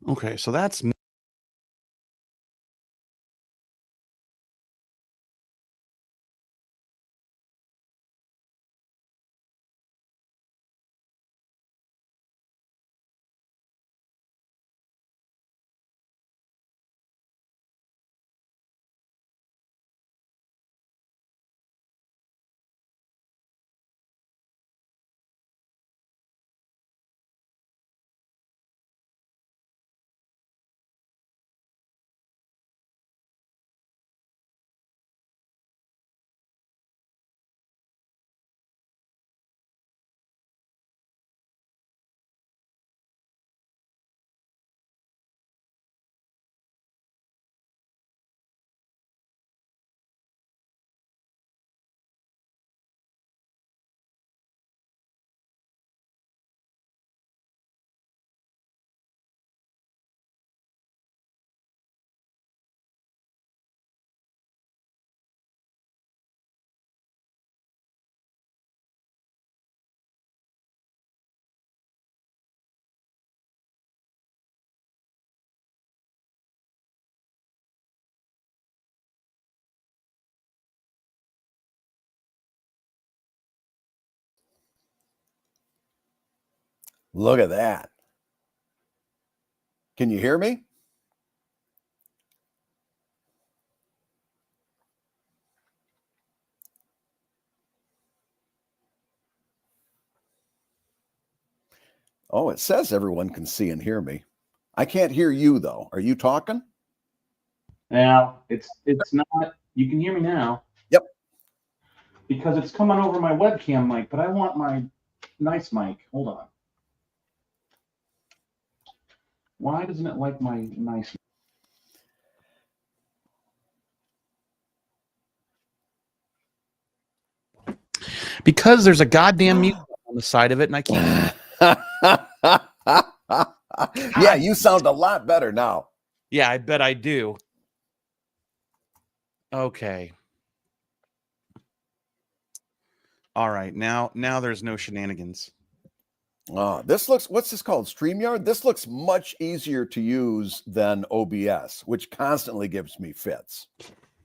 Okay, so that's me. Look at that. Can you hear me? Oh, it says everyone can see and hear me. I can't hear you though. Are you talking? Now it's not. You can hear me now. Yep. Because it's coming over my webcam mic, but I want my nice mic. Hold on. Why doesn't it like my nice? Because there's a goddamn mute on the side of it, and I can't. Yeah, you sound a lot better now. Yeah, I bet I do. Okay. All right. Now there's no shenanigans. This looks, what's this called? StreamYard? This looks much easier to use than OBS, which constantly gives me fits.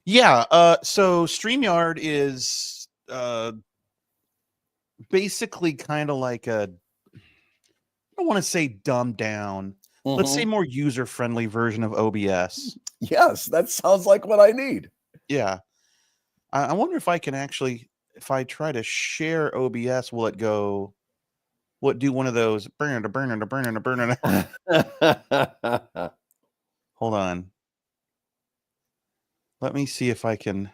Yeah. So StreamYard is basically kind of like a, I don't want to say dumbed down. Let's say more user-friendly version of OBS. Yes, that sounds like what I need. Yeah. I wonder if I can actually, if I try to share OBS, will it go, will it do one of those burn. Hold on. Let me see if I can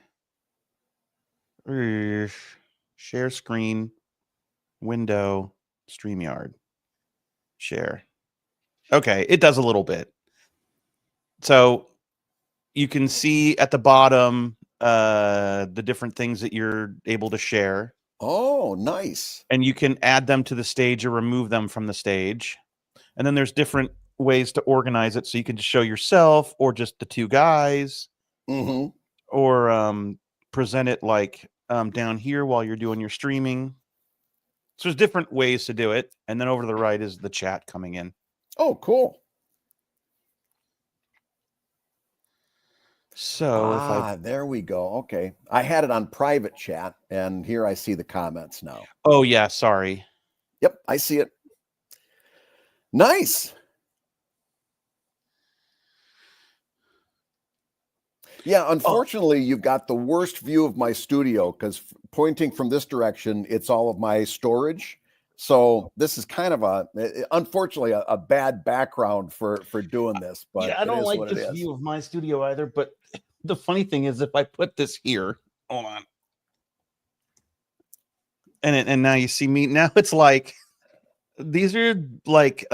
share screen, window, StreamYard, share. Okay, it does a little bit. So you can see at the bottom the different things that you're able to share. Oh, nice. And you can add them to the stage or remove them from the stage. And then there's different ways to organize it. So you can just show yourself or just the two guys or present it like down here while you're doing your streaming. So there's different ways to do it. And then over to the right is the chat coming in. Oh, cool. So there we go. Okay. I had it on private chat and here I see the comments now. Oh yeah, sorry. Yep, I see it. Nice. Yeah, unfortunately, you've got the worst view of my studio because pointing from this direction, it's all of my storage. So this is kind of unfortunately, a bad background for doing this. But yeah, I don't like this view of my studio either. But the funny thing is, if I put this here, hold on, and now you see me. Now it's like these are like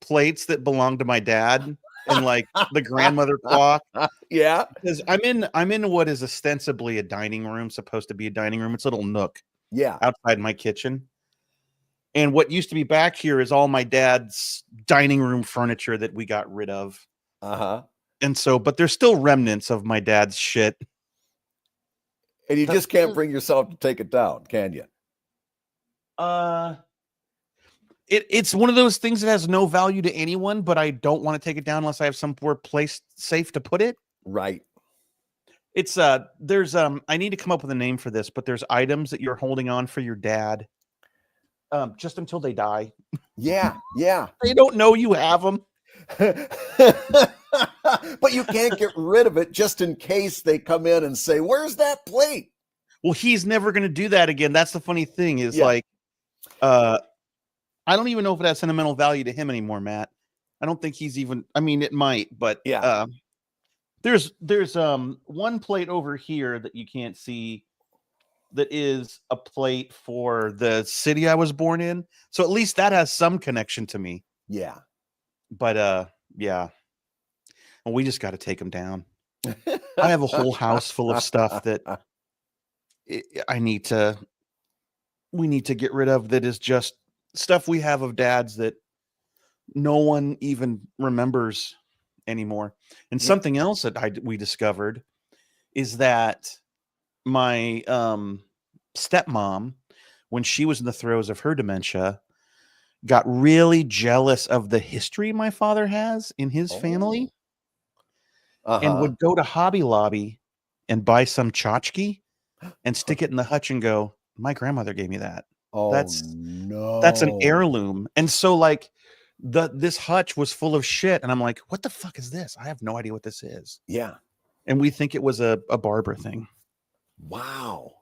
plates that belong to my dad and like the grandmother clock. Yeah, because I'm in what is ostensibly a dining room, supposed to be a dining room. It's a little nook. Yeah, outside my kitchen. And what used to be back here is all my dad's dining room furniture that we got rid of. And so, but there's still remnants of my dad's shit. And you just can't bring yourself to take it down, can you? It's one of those things that has no value to anyone, but I don't want to take it down unless I have somewhere place safe to put it. Right. It's there's I need to come up with a name for this, but there's items that you're holding on for your dad just until they die. Yeah. They don't know you have them. But you can't get rid of it just in case they come in and say, "Where's that plate?" Well, he's never going to do that again. That's the funny thing is like I don't even know if it has sentimental value to him anymore, Matt. I don't think he's even, I mean, it might, but there's one plate over here that you can't see that is a plate for the city I was born in. So at least that has some connection to me. Yeah. But yeah. Well, we just got to take them down. I have a whole house full of stuff that we need to get rid of that is just stuff we have of dad's that no one even remembers anymore. And something else that we discovered is that my stepmom, when she was in the throes of her dementia, got really jealous of the history my father has in his family and would go to Hobby Lobby and buy some tchotchke and stick it in the hutch and go, my grandmother gave me that. That's an heirloom. And so like this hutch was full of shit. And I'm like, what the fuck is this? I have no idea what this is. Yeah. And we think it was a Barbara thing. Wow.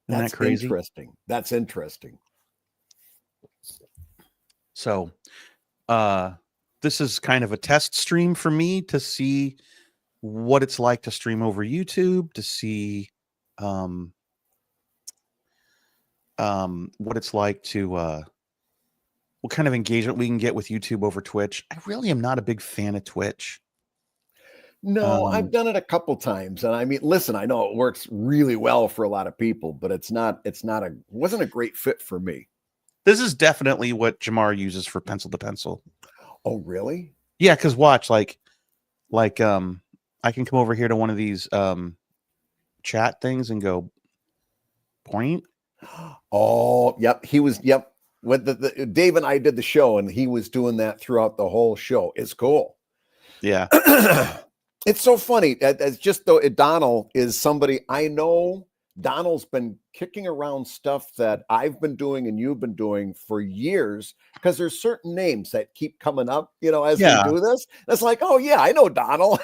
Isn't that crazy? Interesting. That's interesting. So this is kind of a test stream for me to see what it's like to stream over YouTube, to see what it's like to what kind of engagement we can get with YouTube over Twitch. I really am not a big fan of Twitch. No, I've done it a couple times, and I mean, listen, I know it works really well for a lot of people, but it wasn't a great fit for me. This is definitely what Jamar uses for pencil to pencil. Oh, really? Yeah, because watch, like I can come over here to one of these chat things and go point. Oh, yep. He was, yep. With the Dave and I did the show, and he was doing that throughout the whole show. It's cool. Yeah. It's so funny. It's just though Donald is somebody I know. Donald's been kicking around stuff that I've been doing and you've been doing for years because there's certain names that keep coming up, as we do this. And it's like, oh yeah, I know Donald.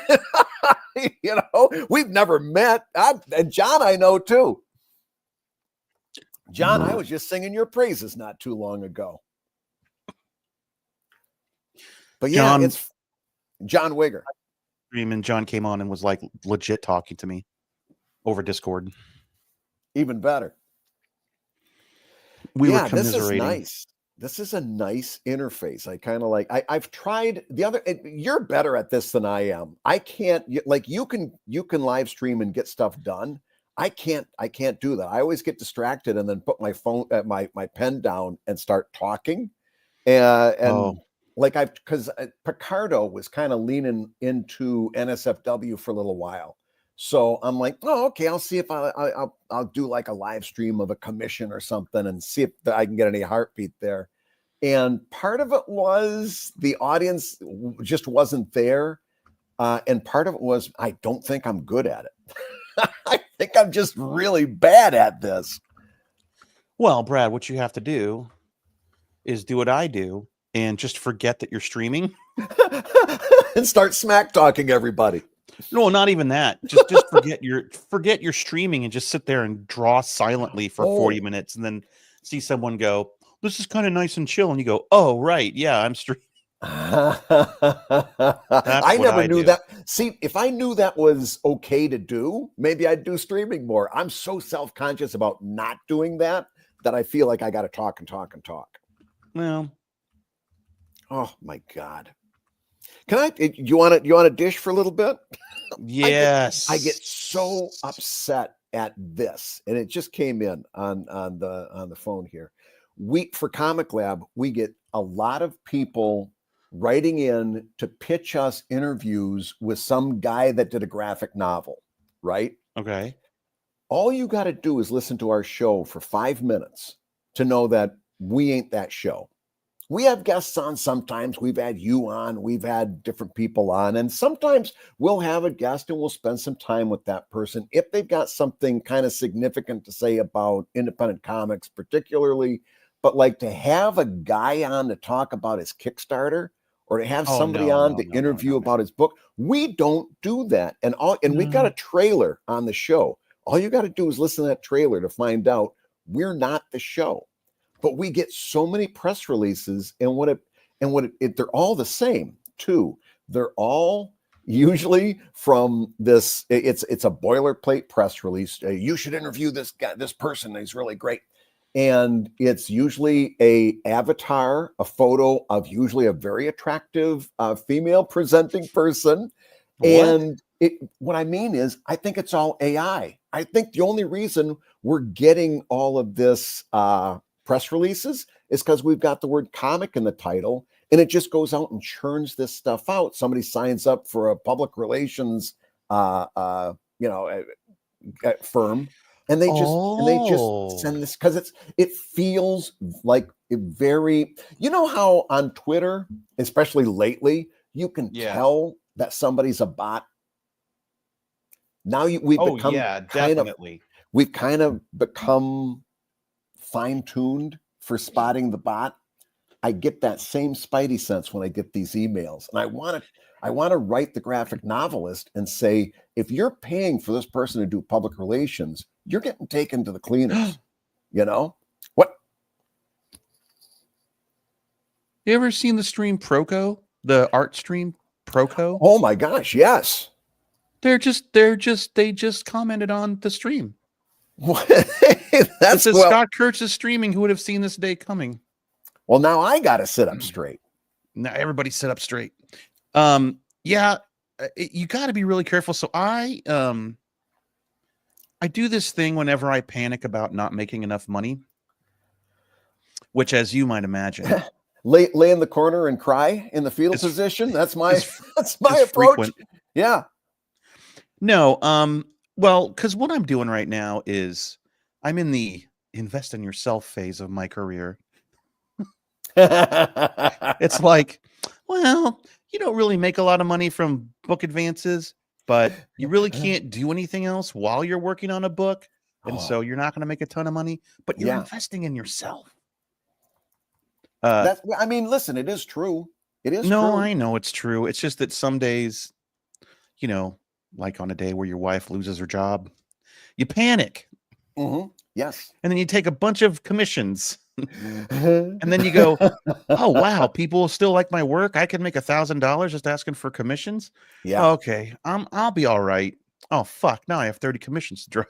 We've never met. And John, I know too. John, I was just singing your praises not too long ago. But yeah, it's John Wigger. And John came on and was like legit talking to me over Discord. Even better. We were commiserating. This is nice. This is a nice interface. I kind of like. I've tried the other. You're better at this than I am. I can't. Like you can live stream and get stuff done. I can't do that. I always get distracted and then put my phone at my pen down and start talking. Because Picardo was kind of leaning into NSFW for a little while. So I'm like, oh, okay, I'll see if I'll do like a live stream of a commission or something and see if I can get any heartbeat there. And part of it was the audience just wasn't there. And part of it was, I don't think I'm good at it. I think I'm just really bad at this. Well, Brad, what you have to do is do what I do and just forget that you're streaming and start smack talking everybody. No, not even that. Just forget you're streaming and just sit there and draw silently for 40 minutes and then see someone go, this is kind of nice and chill. And you go, oh, right. Yeah, I'm streaming. I never knew that. See, if I knew that was okay to do, maybe I'd do streaming more. I'm so self-conscious about not doing that I feel like I got to talk and talk and talk. Well, oh my God. You want to dish for a little bit? Yes. I get so upset at this, and it just came in on the phone here. For Comic Lab, we get a lot of people writing in to pitch us interviews with some guy that did a graphic novel, right? Okay. All you got to do is listen to our show for 5 minutes to know that we ain't that show. we have guests on sometimes. We've had you on, we've had different people on, and sometimes we'll have a guest and we'll spend some time with that person if they've got something kind of significant to say about independent comics, particularly. But like to have a guy on to talk about his Kickstarter or to have somebody on to interview about his book, we don't do that. And we've got a trailer on the show. All you got to do is listen to that trailer to find out we're not the show. But we get so many press releases, and they're all the same too. They're all usually from this. It's a boilerplate press release. You should interview this guy, this person. He's really great, and it's usually a avatar, a photo of usually a very attractive female presenting person. What? And what I mean is, I think it's all AI. I think the only reason we're getting all of this press releases is because we've got the word comic in the title, and it just goes out and churns this stuff out. Somebody signs up for a public relations firm, and they just send this because it feels like a very, how on Twitter, especially lately, you can tell that somebody's a bot. Now we've kind of become fine-tuned for spotting the bot. I get that same spidey sense when I get these emails, and I want to write the graphic novelist and say, if you're paying for this person to do public relations, you're getting taken to the cleaners. What? You ever seen the stream Proco, the art stream Proco? Oh my gosh, yes. They just commented on the stream. That's Scott Kurtz is streaming. Who would have seen this day coming? Well, now I got to sit up straight. Now everybody sit up straight. You got to be really careful. So I do this thing whenever I panic about not making enough money, which, as you might imagine, lay in the corner and cry in the fetal position. That's my approach. Frequent. Yeah. No, well, because what I'm doing right now is I'm in the invest in yourself phase of my career. It's like, well, you don't really make a lot of money from book advances, but you really can't do anything else while you're working on a book. And so you're not going to make a ton of money, but you're investing in yourself. Listen, it is true. It is true. I know it's true. It's just that some days, like on a day where your wife loses her job, you panic. Mm-hmm. Yes. And then you take a bunch of commissions. And then you go, oh, wow, people still like my work. I can make $1,000 just asking for commissions. Yeah. Okay. I'll be all right. Oh, fuck. Now I have 30 commissions to draw.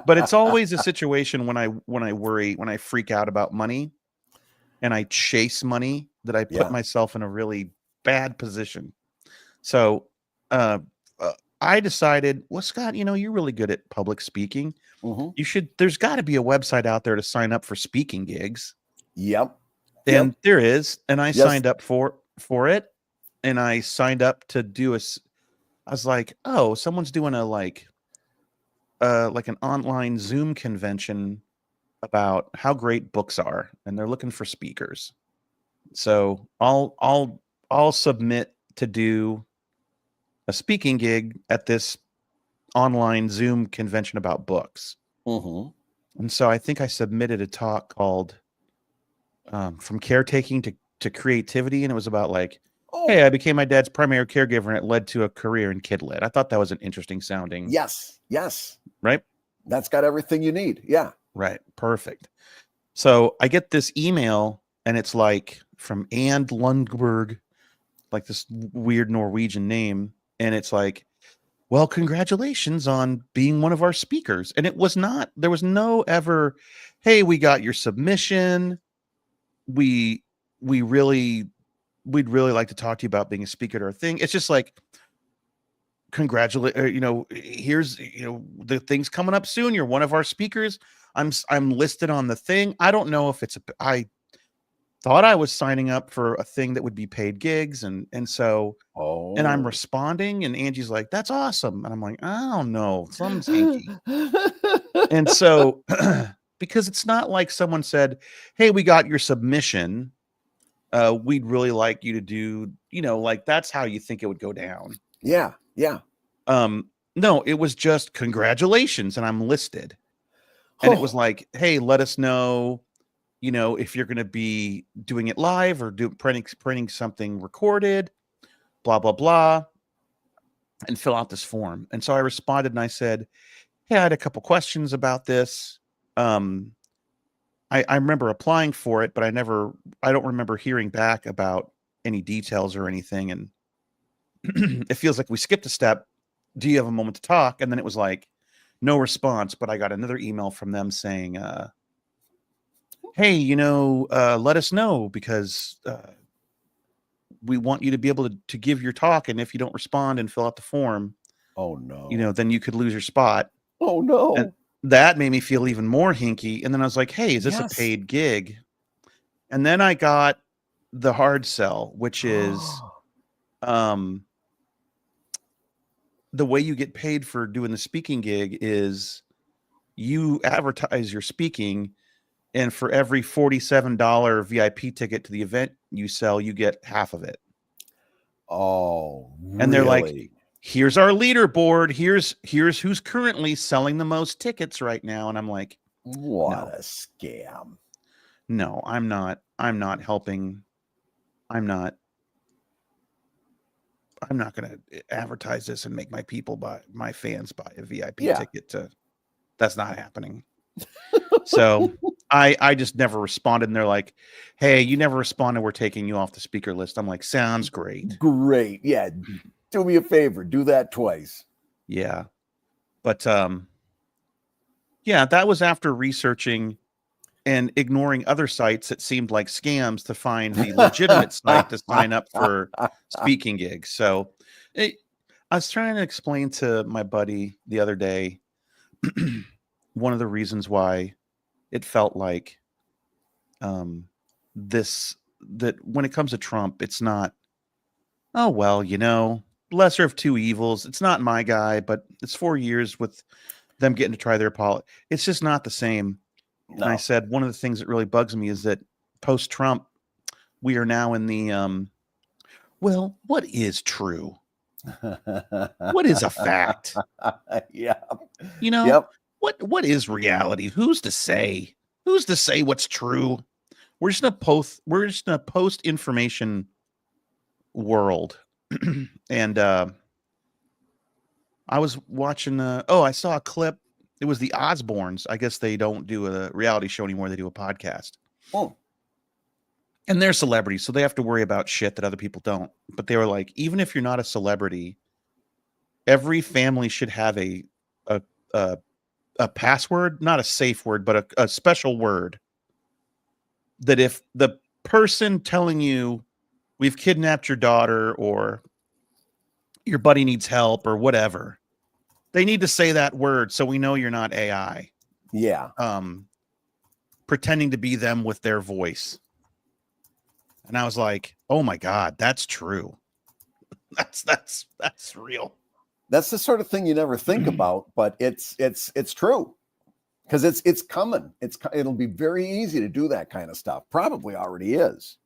But it's always a situation when I worry, when I freak out about money and I chase money, that I put myself in a really bad position. So I decided, well, Scott, you're really good at public speaking. Mm-hmm. There's got to be a website out there to sign up for speaking gigs. Yep. And there is. And I signed up for it. And I signed up to do I was like, oh, someone's doing like an online Zoom convention about how great books are, and they're looking for speakers. So I'll submit to do a speaking gig at this online Zoom convention about books. Mm-hmm. And so I think I submitted a talk called From Caretaking to Creativity. And it was about like, hey, I became my dad's primary caregiver and it led to a career in kid lit. I thought that was an interesting sounding. Yes. Right? That's got everything you need. Yeah. Right. Perfect. So I get this email and it's like from And Lundberg, like this weird Norwegian name. And it's like, well, congratulations on being one of our speakers. And there was no ever, hey, we got your submission. We'd really like to talk to you about being a speaker at our thing. It's just like, congratulate, here's, the thing's coming up soon. You're one of our speakers. I'm listed on the thing. I don't know if I thought I was signing up for a thing that would be paid gigs. And so, and I'm responding and Angie's like, that's awesome. And I'm like, I don't know, something's hinky. And so because it's not like someone said, "Hey, we got your submission. We'd really like you to do," like that's how you think it would go down. Yeah. Yeah. No, it was just congratulations, and I'm listed. And it was like, hey, let us know, if you're going to be doing it live or printing something recorded, blah, blah, blah, and fill out this form. And so I responded and I said, hey, I had a couple questions about this. I remember applying for it, but I don't remember hearing back about any details or anything. And it feels like we skipped a step. Do you have a moment to talk? And then it was like, no response, but I got another email from them saying, hey, let us know because we want you to be able to give your talk. And if you don't respond and fill out the form, oh no, then you could lose your spot. Oh no. And that made me feel even more hinky. And then I was like, hey, is this a paid gig? And then I got the hard sell, which is the way you get paid for doing the speaking gig is you advertise your speaking, and for every $47 VIP ticket to the event you sell, you get half of it. Oh, and they're like, here's our leaderboard. Here's who's currently selling the most tickets right now. And I'm like, what a scam. No, I'm not helping. I'm not going to advertise this and make my fans buy a VIP ticket that's not happening. So I just never responded. And they're like, hey, you never responded. We're taking you off the speaker list. I'm like, sounds great. Great. Yeah. Do me a favor. Do that twice. Yeah. But that was after researching and ignoring other sites that seemed like scams to find the legitimate site to sign up for speaking gigs. So I was trying to explain to my buddy the other day one of the reasons why it felt like that when it comes to Trump, it's not, oh, well, lesser of two evils. It's not my guy, but it's 4 years with them getting to try their politics. It's just not the same. No. And I said, one of the things that really bugs me is that post-Trump, we are now in the, well, what is true? What is a fact? Yeah. What is reality? Who's to say? Who's to say what's true? We're just in a post-information world. And I was watching I saw a clip. It was the Osbournes. I guess they don't do a reality show anymore. They do a podcast. Oh. And they're celebrities, so they have to worry about shit that other people don't. But they were like, even if you're not a celebrity, every family should have a password, not a safe word, but a special word. That if the person telling you we've kidnapped your daughter or your buddy needs help or whatever, they need to say that word so we know you're not AI. Yeah. Pretending to be them with their voice. And I was like, oh my God, that's true. That's real. That's the sort of thing you never think about, but it's true. Because it's coming. It'll be very easy to do that kind of stuff. Probably already is.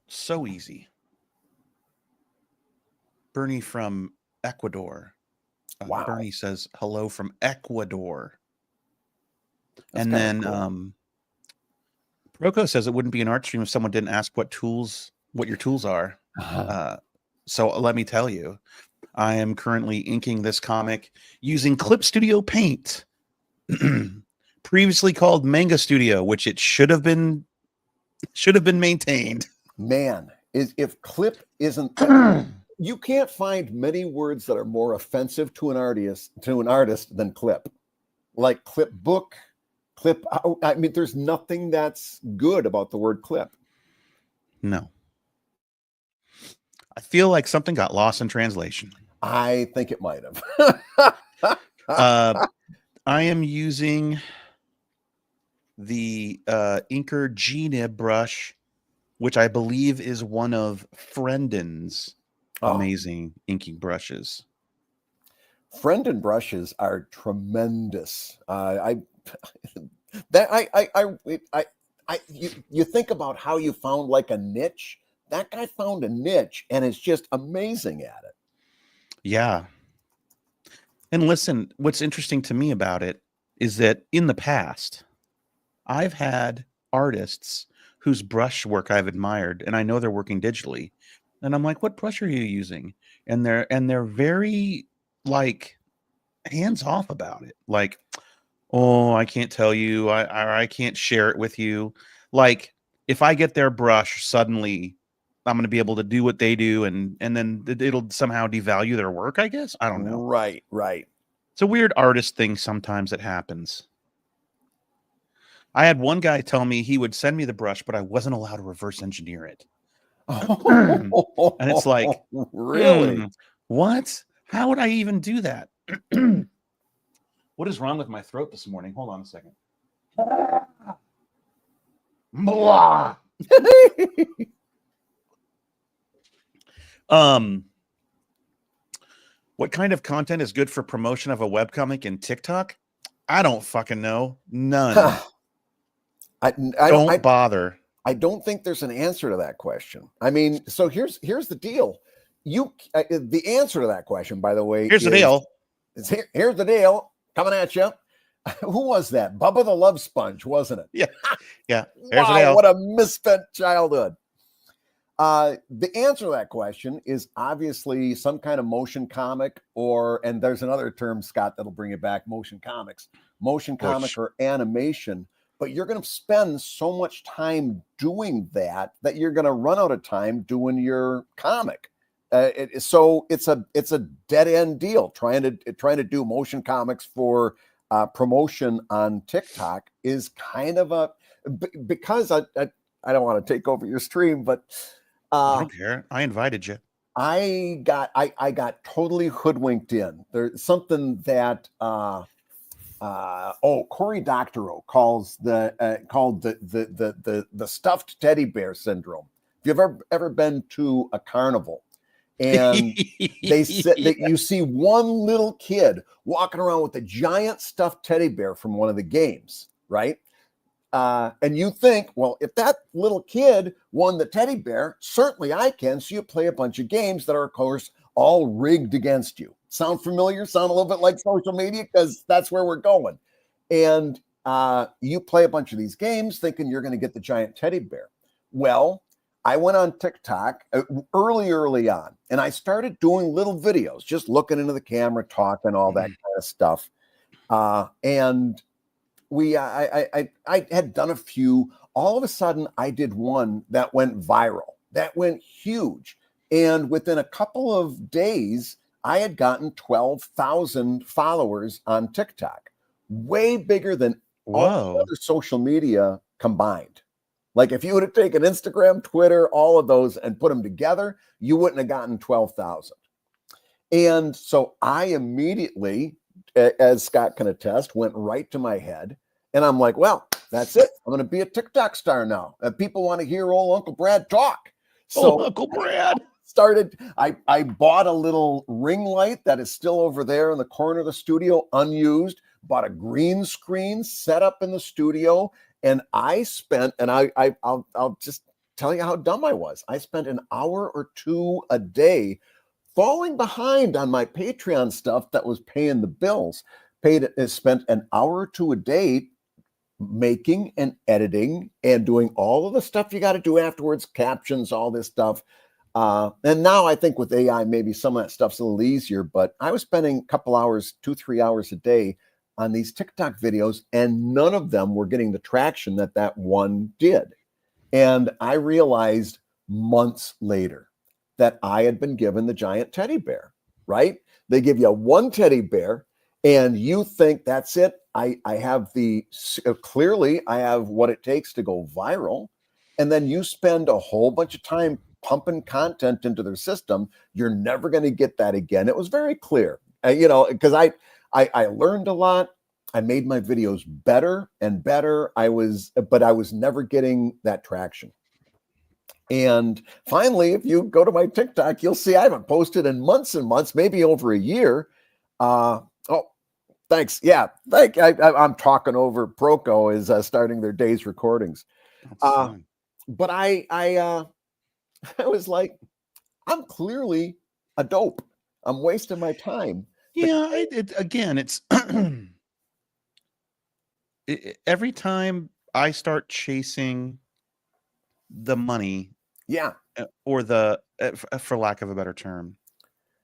So easy. Bernie from Ecuador. Wow. Bernie says hello from Ecuador. That's and then cool. Proco says it wouldn't be an art stream if someone didn't ask what your tools are. So let me tell you, I am currently inking this comic using Clip Studio Paint, previously called Manga Studio, which it should have been maintained. Man, if Clip isn't, you can't find many words that are more offensive to an artist than Clip. Like clip book, clip out. I mean, there's nothing that's good about the word clip. No. I feel like something got lost in translation. I think it might have. I am using the Inker G-Nib brush, which I believe is one of Frendon's amazing inking brushes. Friend brushes are tremendous. You think about how you found like a niche. That guy found a niche and is just amazing at it. Yeah. And listen, what's interesting to me about it is that in the past, I've had artists whose brush work I've admired, and I know they're working digitally. And I'm like, what brush are you using? And they're very like hands off about it. Like, oh, I can't tell you. I can't share it with you. Like, if I get their brush, suddenly I'm going to be able to do what they do, and then it'll somehow devalue their work, I guess. I don't know. Right. It's a weird artist thing sometimes that happens. I had one guy tell me he would send me the brush, but I wasn't allowed to reverse engineer it. And it's like, really? What? How would I even do that? What is wrong with my throat this morning? Hold on a second. Blah. What kind of content is good for promotion of a webcomic in TikTok? I don't fucking know. None. Don't bother. I don't think there's an answer to that question. I mean, so here's the deal. The answer to that question, by the way, here's the deal. Here's the deal coming at you. Who was that? Bubba the Love Sponge, wasn't it? Yeah. Wow, what a misspent childhood. The answer to that question is obviously some kind of motion comic, and there's another term, Scott, that'll bring it back, motion comic or animation. But you're going to spend so much time doing that you're going to run out of time doing your comic. So it's a dead end deal. Trying to do motion comics for promotion on TikTok is kind of because I don't want to take over your stream, but I don't care. I invited you. I got totally hoodwinked in. There's something that Cory Doctorow called the stuffed teddy bear syndrome. If you've ever been to a carnival and they said that you see one little kid walking around with a giant stuffed teddy bear from one of the games, right? And you think, well, if that little kid won the teddy bear, certainly I can. So you play a bunch of games that are, of course, all rigged against you. Sound familiar? Sound a little bit like social media? Because that's where we're going. And you play a bunch of these games thinking you're going to get the giant teddy bear. Well, I went on TikTok early on, and I started doing little videos, just looking into the camera, talking, all that kind of stuff. And I had done a few. All of a sudden, I did one that went viral, that went huge. And within a couple of days, I had gotten 12,000 followers on TikTok, way bigger than all other social media combined. Like if you would have taken Instagram, Twitter, all of those and put them together, you wouldn't have gotten 12,000. And so I immediately, as Scott can attest, went right to my head. And I'm like, well, that's it. I'm going to be a TikTok star now. People want to hear old Uncle Brad talk. So Uncle Brad. I bought a little ring light that is still over there in the corner of the studio, unused, bought a green screen set up in the studio. And I spent, and I'll just tell you how dumb I was. I spent an hour or two a day falling behind on my Patreon stuff that was paying the bills. Spent an hour or two a day making and editing and doing all of the stuff you got to do afterwards, captions, all this stuff. And now I think with AI, maybe some of that stuff's a little easier, but I was spending a couple hours, 2-3 hours a day on these TikTok videos, and none of them were getting the traction that one did. And I realized months later that I had been given the giant teddy bear, right? They give you one teddy bear and you think that's it. I have clearly I have what it takes to go viral. And then you spend a whole bunch of time pumping content into their system. You're never going to get that again. It was very clear, because I learned a lot. I made my videos better and better. But I was never getting that traction. And finally, if you go to my TikTok, you'll see I haven't posted in months and months, maybe over a year. Oh, thanks. Yeah, I'm talking over Proco is starting their day's recordings. But I was like, I'm clearly a dope. I'm wasting my time. Yeah, it's every time I start chasing the money, Yeah, or for lack of a better term,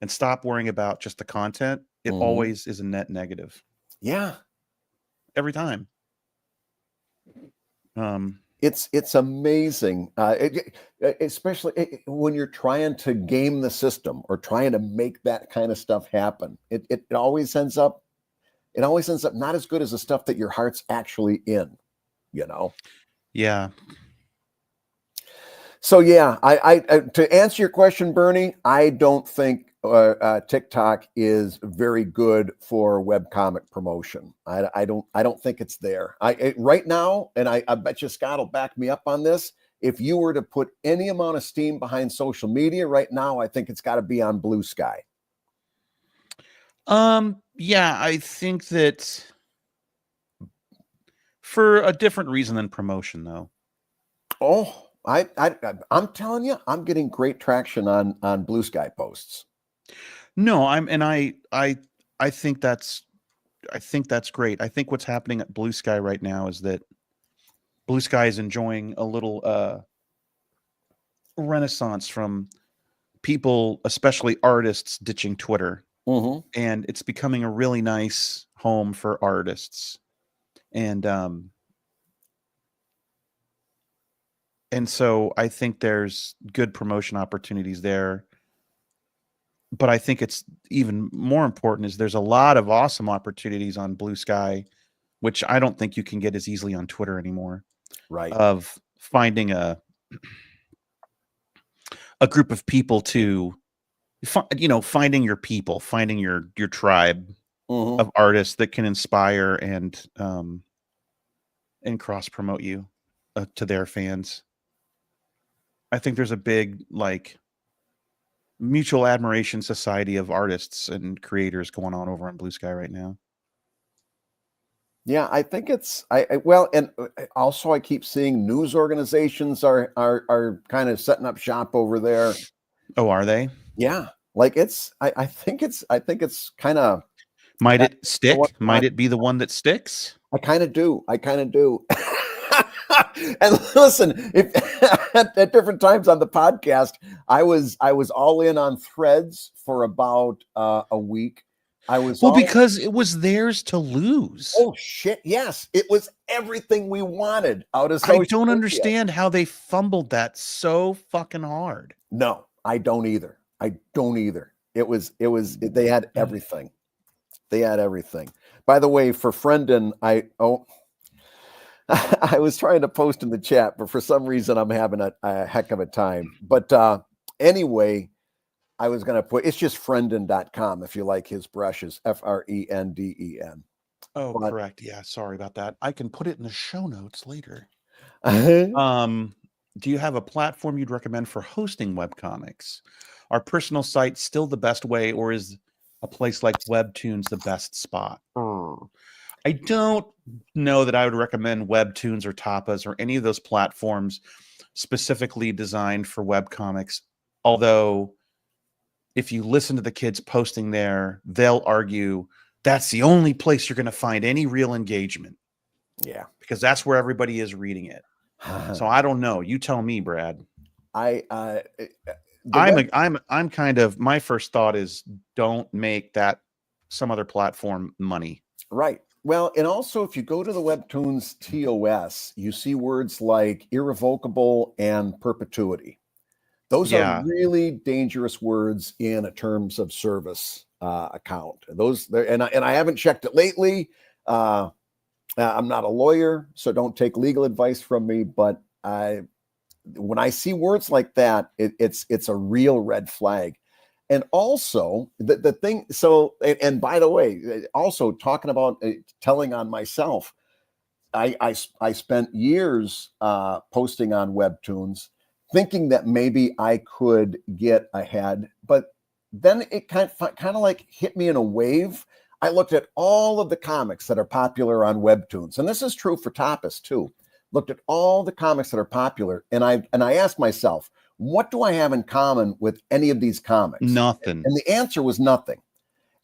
and stop worrying about just the content, it always is a net negative. Yeah, every time. It's amazing, especially when you're trying to game the system or trying to make that kind of stuff happen. It always ends up not as good as the stuff that your heart's actually in, you know. Yeah. So yeah, I to answer your question, Bernie, I don't think TikTok is very good for webcomic promotion. I don't think it's there. Right now, and I bet you Scott will back me up on this. If you were to put any amount of steam behind social media right now, I think it's got to be on Blue Sky. Yeah, I think that for a different reason than promotion, though. Oh, I'm telling you, I'm getting great traction on Blue Sky posts. No, I think that's great. I think what's happening at Blue Sky right now is that Blue Sky is enjoying a little renaissance from people, especially artists, ditching Twitter. And it's becoming a really nice home for artists. And so I think there's good promotion opportunities there. But I think it's even more important is there's a lot of awesome opportunities on Blue Sky, which I don't think you can get as easily on Twitter anymore. Right. Of finding a group of people to, finding your people, finding your tribe of artists that can inspire and cross promote you to their fans. I think there's a big mutual admiration society of artists and creators going on over on Blue Sky right now. Yeah, I think it's well, and also I keep seeing news organizations are kind of setting up shop over there. Oh, are they? Yeah, like I think it's kind of. Might it stick? Might it be the one that sticks? I kind of do. And listen, if at different times on the podcast, I was all in on Threads for about a week. Because it was theirs to lose. Oh shit! Yes, it was everything we wanted out of social media. I don't understand how they fumbled that so fucking hard. No, I don't either. It was. They had everything. By the way, for Friendon, I was trying to post in the chat, but for some reason I'm having a heck of a time. But anyway, I was going to put, it's just friendon.com if you like his brushes, FRENDEN. Oh, correct. Yeah, sorry about that. I can put it in the show notes later. Do you have a platform you'd recommend for hosting webcomics? Are personal sites still the best way, or is a place like Webtoons the best spot? I don't know that I would recommend Webtoons or Tapas or any of those platforms specifically designed for webcomics. Although, if you listen to the kids posting there, they'll argue that's the only place you're going to find any real engagement. Yeah. Because that's where everybody is reading it. So I don't know. You tell me, Brad. I'm kind of, my first thought is don't make that some other platform money. Right. Well, and also if you go to the Webtoons TOS, you see words like irrevocable and perpetuity. Those are really dangerous words in a terms of service account. And I haven't checked it lately. I'm not a lawyer, so don't take legal advice from me. But when I see words like that, it's a real red flag. And also the thing. So, and by the way, also talking about telling on myself, I spent years posting on Webtoons, thinking that maybe I could get ahead, but then it kind of like hit me in a wave I looked at all of the comics that are popular on Webtoons, and this is true for Tapas too. Looked at all the comics that are popular, and I asked myself, what do I have in common with any of these comics? Nothing. And the answer was nothing.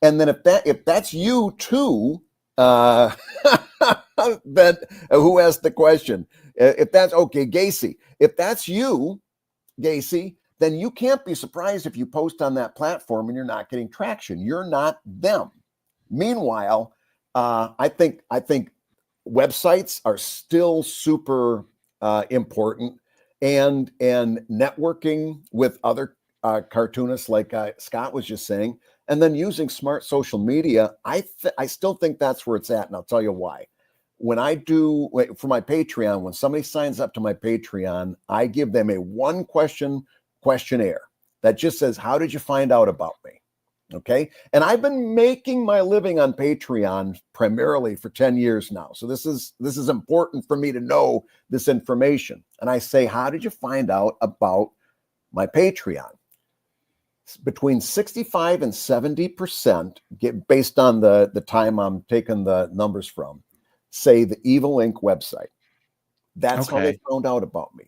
And then if that's you too, then who asked the question? If that's okay, Gacy, if that's you, Gacy, then you can't be surprised if you post on that platform and you're not getting traction. You're not them. Meanwhile, I think websites are still super important, and networking with other cartoonists, like Scott was just saying, and then using smart social media. I still think that's where it's at, and I'll tell you why. When I do for my Patreon, when somebody signs up to my Patreon, I give them a one question questionnaire that just says, how did you find out about me? Okay. And I've been making my living on Patreon primarily for 10 years now. So this is important for me to know this information. And I say, how did you find out about my Patreon? Between 65 and 70%, based on the time I'm taking the numbers from, say the Evil Inc. website. That's how they found out about me.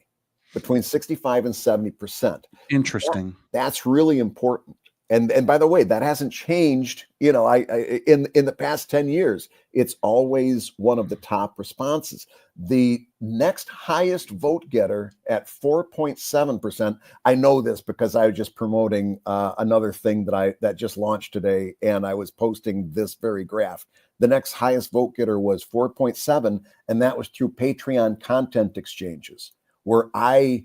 Between 65 and 70%. Interesting. That's really important. And by the way, that hasn't changed. You know, I in the past 10 years, it's always one of the top responses. The next highest vote getter at 4.7%. I know this because I was just promoting another thing that just launched today, and I was posting this very graph. The next highest vote getter was 4.7, and that was through Patreon content exchanges, where I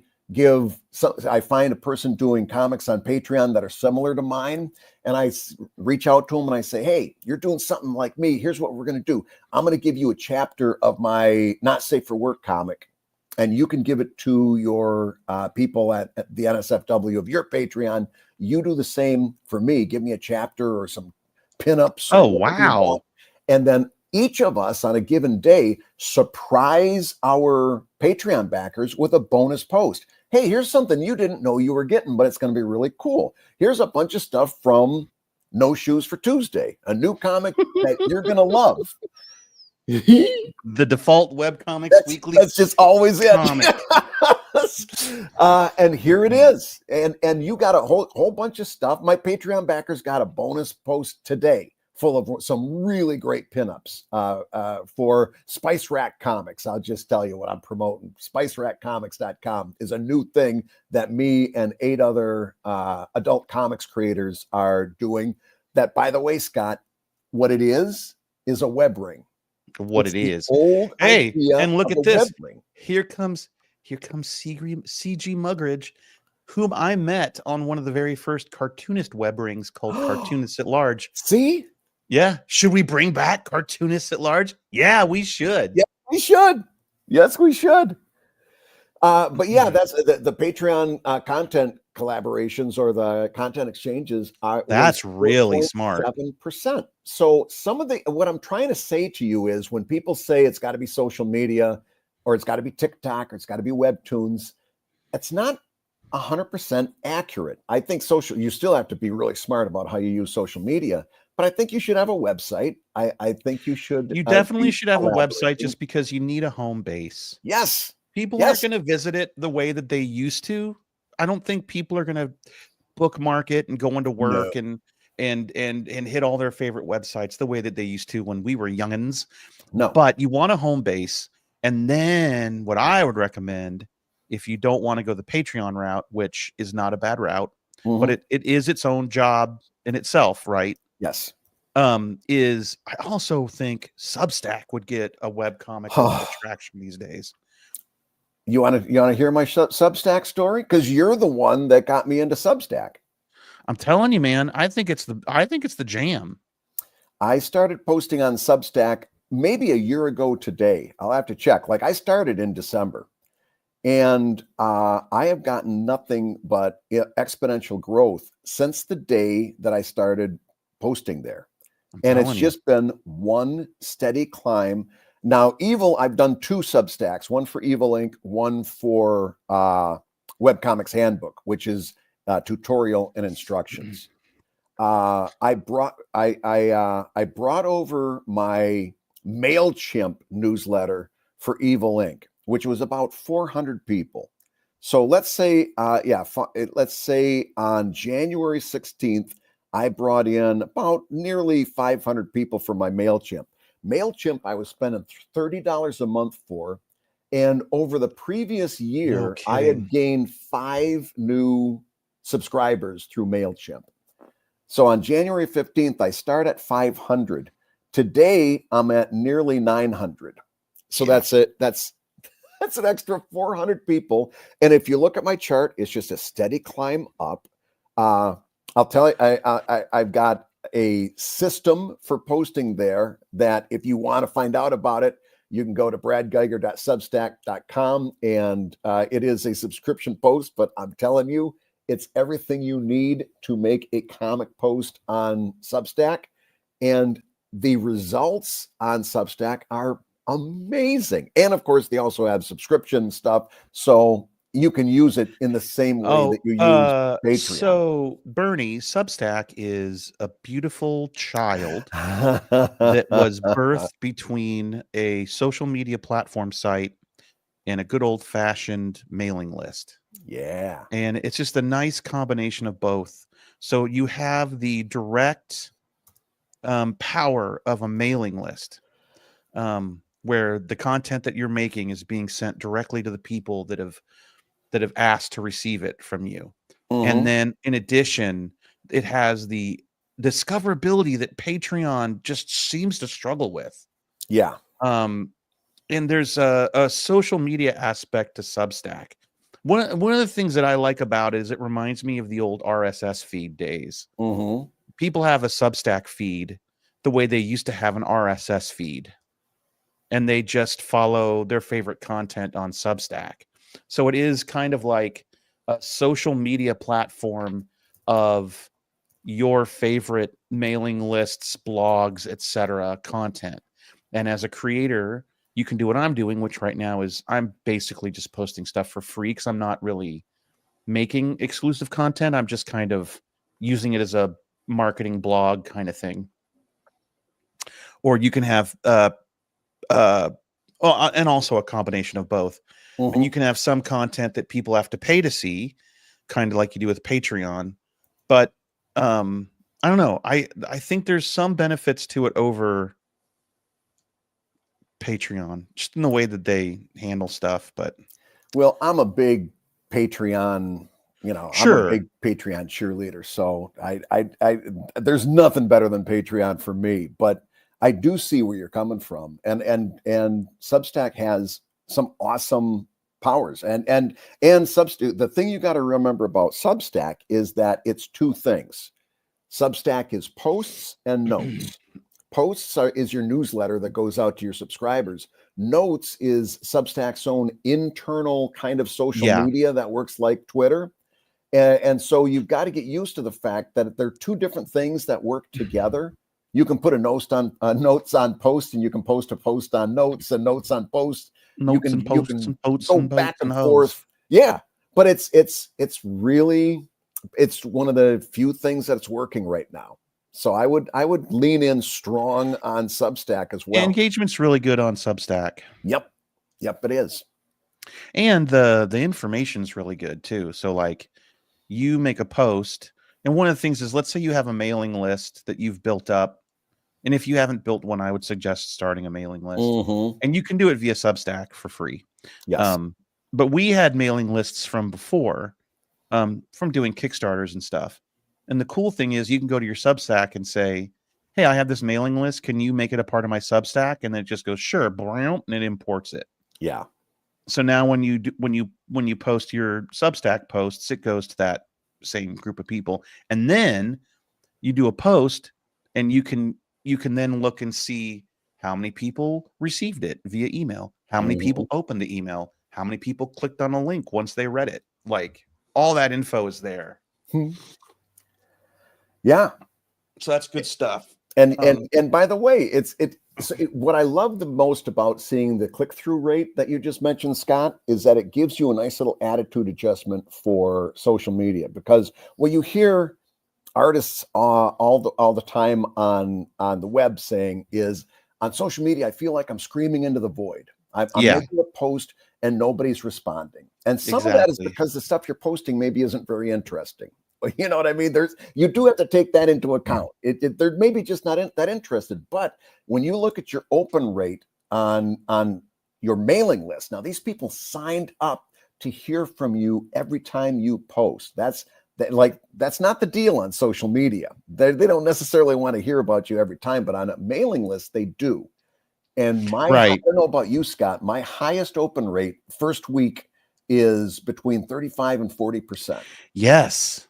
find a person doing comics on Patreon that are similar to mine, and I reach out to them and I say, hey, you're doing something like me. Here's what we're going to do. I'm going to give you a chapter of my Not Safe for Work comic, and you can give it to your people at the NSFW of your Patreon. You do the same for me. Give me a chapter or some pinups. Oh, wow. And then each of us on a given day surprise our Patreon backers with a bonus post. Hey, here's something you didn't know you were getting, but it's going to be really cool. Here's a bunch of stuff from No Shoes for Tuesday, a new comic that you're going to love. The default webcomics weekly. That's just always it. Comic. And here it is. And you got a whole bunch of stuff. My Patreon backers got a bonus post today full of some really great pinups for Spice Rack Comics. I'll just tell you what I'm promoting. SpiceRackComics.com is a new thing that me and 8 other adult comics creators are doing. That, by the way, Scott, what it is a web ring. What it's it is. Old hey, and look at this. Here comes CG Mugridge, whom I met on one of the very first cartoonist web rings called Cartoonists at Large. See? Yeah. Should we bring back Cartoonists at Large? Yeah, we should. Yeah, we should. Yes, we should. But yeah, that's the Patreon content collaborations or the content exchanges are that's really smart. 7%. So what I'm trying to say to you is, when people say it's got to be social media or it's got to be TikTok or it's got to be Webtoons, it's not 100% accurate. I think you still have to be really smart about how you use social media, but I think you should have a website. I think you should. You definitely should have a website, just because you need a home base. Yes. People aren't going to visit it the way that they used to. I don't think people are going to bookmark it and go into work and hit all their favorite websites the way that they used to when we were youngins. No. But you want a home base. And then what I would recommend, if you don't want to go the Patreon route, which is not a bad route, but it is its own job in itself, right? Yes. Is I also think Substack would get a webcomic a lot of traction these days. You want to hear my Substack story? Because you're the one that got me into Substack. I'm telling you, man. I think it's the jam. I started posting on Substack maybe a year ago today. I'll have to check. Like, I started in December, and I have gotten nothing but exponential growth since the day that I started posting there. And it's just been one steady climb. Now, I've done 2 Substacks, one for Evil Inc., one for Webcomics Handbook, which is tutorial and instructions. I brought over my MailChimp newsletter for Evil Inc., which was about 400 people. So let's say, let's say on January 16th, I brought in about nearly 500 people for my MailChimp. MailChimp, I was spending $30 a month for. And over the previous year, I had gained 5 new subscribers through MailChimp. So on January 15th, I start at 500. Today, I'm at nearly 900. So that's it. That's an extra 400 people. And if you look at my chart, it's just a steady climb up. I'll tell you, I've got a system for posting there that if you want to find out about it, you can go to bradgeiger.substack.com, and it is a subscription post, but I'm telling you, it's everything you need to make a comic post on Substack. And the results on Substack are amazing. And of course, they also have subscription stuff. So you can use it in the same way that you use Patreon. So, Bernie, Substack is a beautiful child that was birthed between a social media platform site and a good old-fashioned mailing list. Yeah. And it's just a nice combination of both. So you have the direct power of a mailing list, where the content that you're making is being sent directly to the people that have asked to receive it from you. And then in addition, it has the discoverability that Patreon just seems to struggle with. Yeah. And there's a social media aspect to Substack. One of the things that I like about it is it reminds me of the old RSS feed days. People have a Substack feed the way they used to have an RSS feed, and they just follow their favorite content on Substack. So it is kind of like a social media platform of your favorite mailing lists, blogs, etc. content. And as a creator, you can do what I'm doing, which right now is I'm basically just posting stuff for free because I'm not really making exclusive content. I'm just kind of using it as a marketing blog kind of thing. Or you can have and also a combination of both. And you can have some content that people have to pay to see, kind of like you do with Patreon. But I don't know. I think there's some benefits to it over Patreon, just in the way that they handle stuff. But well, I'm a big Patreon, I'm a big Patreon cheerleader. So I there's nothing better than Patreon for me, but I do see where you're coming from. And Substack has some awesome powers. And Substack, the thing you got to remember about Substack is that it's two things. Substack is posts and notes. Posts is your newsletter that goes out to your subscribers. Notes is Substack's own internal kind of social media that works like Twitter. And so you've got to get used to the fact that they're two different things that work together. You can put a notes on post, and you can post a post on notes, and notes on post. You can go back and forth. Yeah, but it's really one of the few things that's working right now. So I would lean in strong on Substack as well. Engagement's really good on Substack. Yep, it is. And the information's really good too. So like you make a post, and one of the things is, let's say you have a mailing list that you've built up. And if you haven't built one, I would suggest starting a mailing list. And you can do it via Substack for free. Yes. But we had mailing lists from before, from doing Kickstarters and stuff. And the cool thing is you can go to your Substack and say, hey, I have this mailing list. Can you make it a part of my Substack? And then it just goes, sure, and it imports it. Yeah. So now when you post your Substack posts, it goes to that same group of people. And then you do a post, and you can then look and see how many people received it via email, how many people opened the email, how many people clicked on a link once they read it. Like all that info is there. Yeah. So that's good stuff. And by the way, what I love the most about seeing the click-through rate that you just mentioned, Scott, is that it gives you a nice little attitude adjustment for social media. Because what you hear artists all the time on the web saying is, on social media, I feel like I'm screaming into the void. I'm making a post and nobody's responding. And some of that is because the stuff you're posting maybe isn't very interesting. You know what I mean? You do have to take that into account. They're maybe just not that interested. But when you look at your open rate on your mailing list, now these people signed up to hear from you every time you post. That's not the deal on social media. They don't necessarily want to hear about you every time, but on a mailing list, they do. And I don't know about you, Scott, my highest open rate first week is between 35 and 40%. Yes.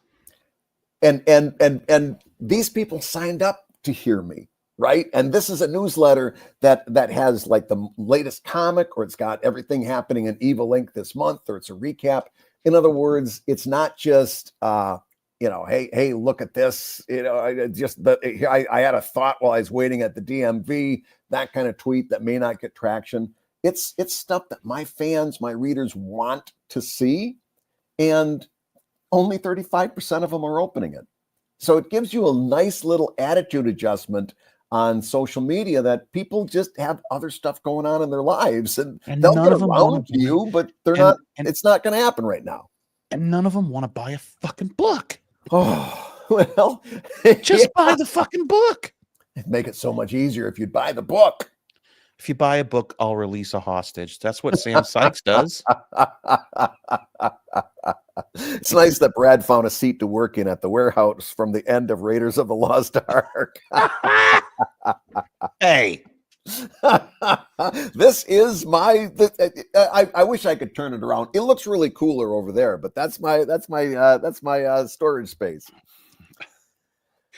And these people signed up to hear me, right? And this is a newsletter that has like the latest comic, or it's got everything happening in Evil Ink this month, or it's a recap. In other words, it's not just hey, look at this. I had a thought while I was waiting at the DMV, that kind of tweet that may not get traction. It's stuff that my fans, my readers want to see, and only 35% of them are opening it. So it gives you a nice little attitude adjustment on social media that people just have other stuff going on in their lives, and they'll get around to you, but they're not. It's not going to happen right now. And none of them want to buy a fucking book. Oh, well, just buy the fucking book. It'd make it so much easier if you'd buy the book. If you buy a book, I'll release a hostage. That's what Sam Sykes does. It's nice that Brad found a seat to work in at the warehouse from the end of Raiders of the Lost Ark. Hey, this is I wish I could turn it around. It looks really cooler over there, but that's my storage space.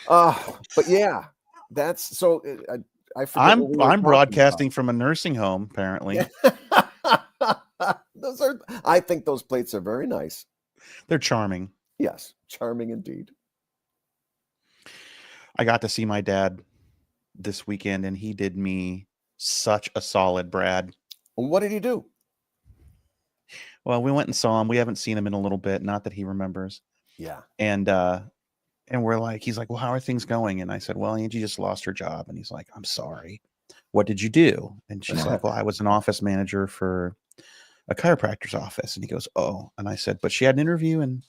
But yeah, that's so. I'm broadcasting from a nursing home, apparently. I think those plates are very nice. They're charming. Yes, charming indeed. I got to see my dad this weekend, and he did me such a solid, Brad. What did he do? Well, we went and saw him. We haven't seen him in a little bit. Not that he remembers. Yeah. And we're like, he's like, well, how are things going? And I said, well, Angie just lost her job. And he's like, I'm sorry. What did you do? And she's like, well, I was an office manager for a chiropractor's office. And he goes, oh. And I said, but she had an interview and,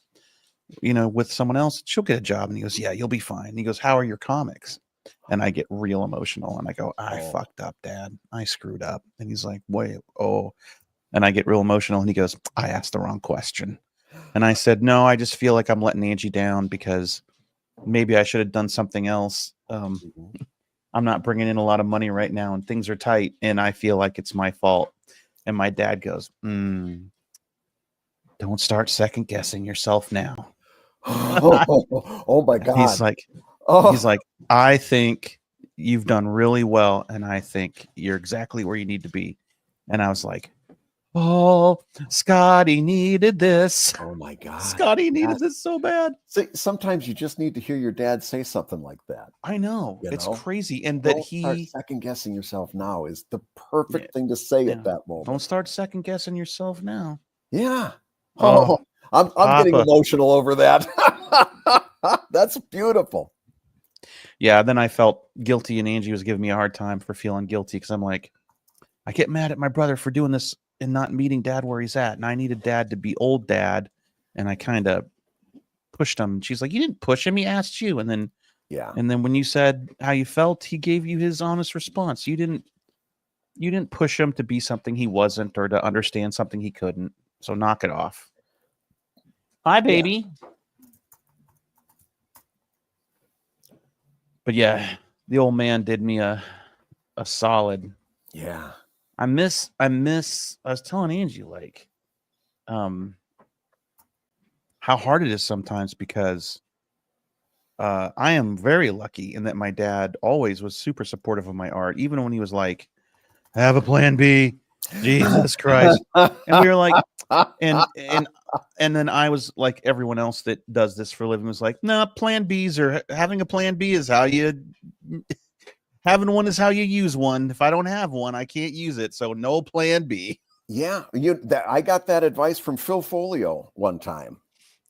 with someone else, she'll get a job. And he goes, yeah, you'll be fine. And he goes, how are your comics? And I get real emotional. And I go, I fucked up, Dad. I screwed up. And he's like, wait, oh. And I get real emotional. And he goes, I asked the wrong question. And I said, no, I just feel like I'm letting Angie down because maybe I should have done something else. I'm not bringing in a lot of money right now and things are tight. And I feel like it's my fault. And my dad goes, don't start second guessing yourself now. Oh my God. He's like, I think you've done really well. And I think you're exactly where you need to be. And I was like, oh, Scotty needed this. Oh my God. Scotty needed this so bad. See, sometimes you just need to hear your dad say something like that. I know. It's crazy. And don't start second guessing yourself now is the perfect thing to say at that moment. Don't start second guessing yourself now. Yeah. Oh, I'm getting emotional over that. That's beautiful. Yeah. Then I felt guilty, and Angie was giving me a hard time for feeling guilty because I'm like, I get mad at my brother for doing this and not meeting Dad where he's at. And I needed Dad to be old Dad. And I kind of pushed him. She's like, you didn't push him. He asked you. And then, and then when you said how you felt, he gave you his honest response. You didn't push him to be something he wasn't or to understand something he couldn't. So knock it off. Hi, baby. Yeah. But yeah, the old man did me a solid. Yeah. I was telling Angie, like, how hard it is sometimes because I am very lucky in that my dad always was super supportive of my art, even when he was like, have a plan B, Jesus Christ. And we were like, and then I was like everyone else that does this for a living was like, no, plan Bs or having a plan B is how you having one is how you use one. If I don't have one, I can't use it. So no plan B. Yeah. I got that advice from Phil Folio one time.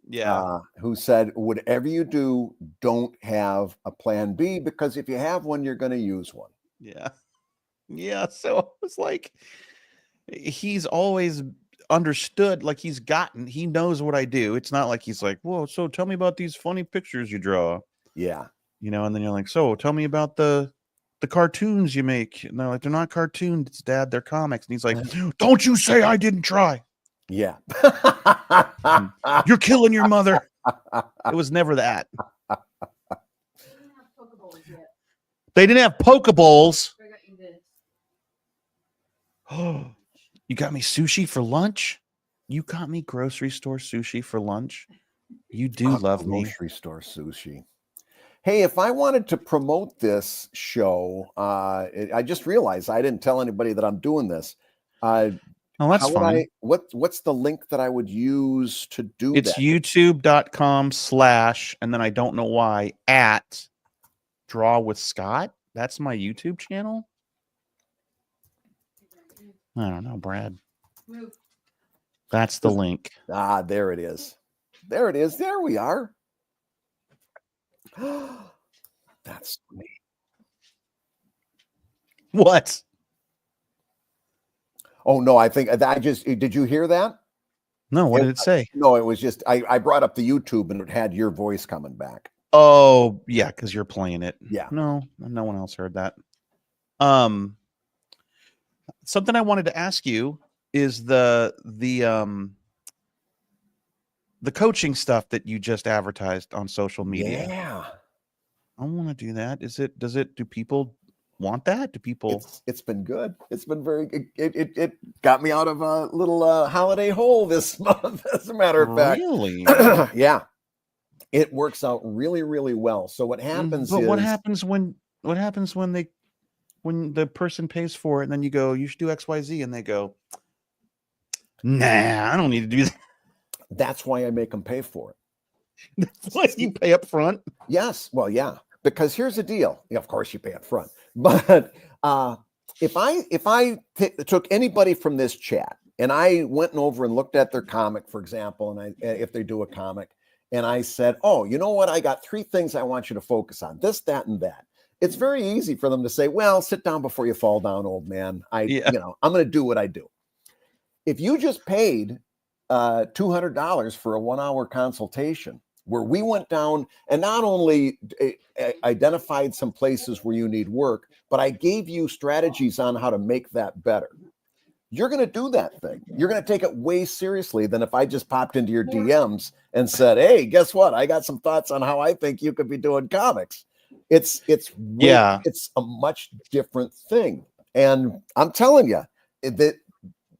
Yeah. who said, whatever you do, don't have a plan B, because if you have one, you're going to use one. Yeah. Yeah. So it's like he's always understood, like he knows what I do. It's not like he's like, whoa, so tell me about these funny pictures you draw. Yeah. And then you're like, so tell me about the cartoons you make. And they're like, they're not cartoons, Dad, they're comics. And he's like, don't you say I didn't try. Yeah. You're killing your mother. It was never that. They didn't have Pokeballs. Oh, you got me sushi for lunch? You got me grocery store sushi for lunch? You do love me. Grocery store sushi. Hey, if I wanted to promote this show, I just realized I didn't tell anybody that I'm doing this. Oh, that's fine. What's the link that I would use to do that? It's youtube.com/ and then I don't know why at Draw with Scott. That's my YouTube channel. I don't know, Brad. That's the link. Ah, there it is. There it is. There we are. That's sweet. What? Oh no, I think did you hear that? No, what did it say? No, it was just I brought up the YouTube and it had your voice coming back. Oh, yeah, because you're playing it. Yeah. No one else heard that. Something I wanted to ask you is the coaching stuff that you just advertised on social media. Yeah. I want to do that. Do people want that? Do people? It's been good. It's been very. It got me out of a little holiday hole this month. As a matter of fact, Really? Yeah, it works out really, really well. So what happens? But what happens when the person pays for it and then you go, you should do XYZ, and they go, nah, I don't need to do that. That's why I make them pay for it. That's why you pay up front. Yes. Well, yeah. Because here's the deal. Yeah, of course, you pay up front. But if I took anybody from this chat and I went over and looked at their comic, for example, and if they do a comic, and I said, oh, you know what? I got 3 things I want you to focus on: this, that, and that. It's very easy for them to say, well, sit down before you fall down, old man. I'm going to do what I do. If you just paid $200 for a 1-hour consultation, where we went down and not only identified some places where you need work, but I gave you strategies on how to make that better, you're going to do that thing. You're going to take it way seriously than if I just popped into your DMs and said, hey, guess what? I got some thoughts on how I think you could be doing comics. It's a much different thing. And I'm telling you that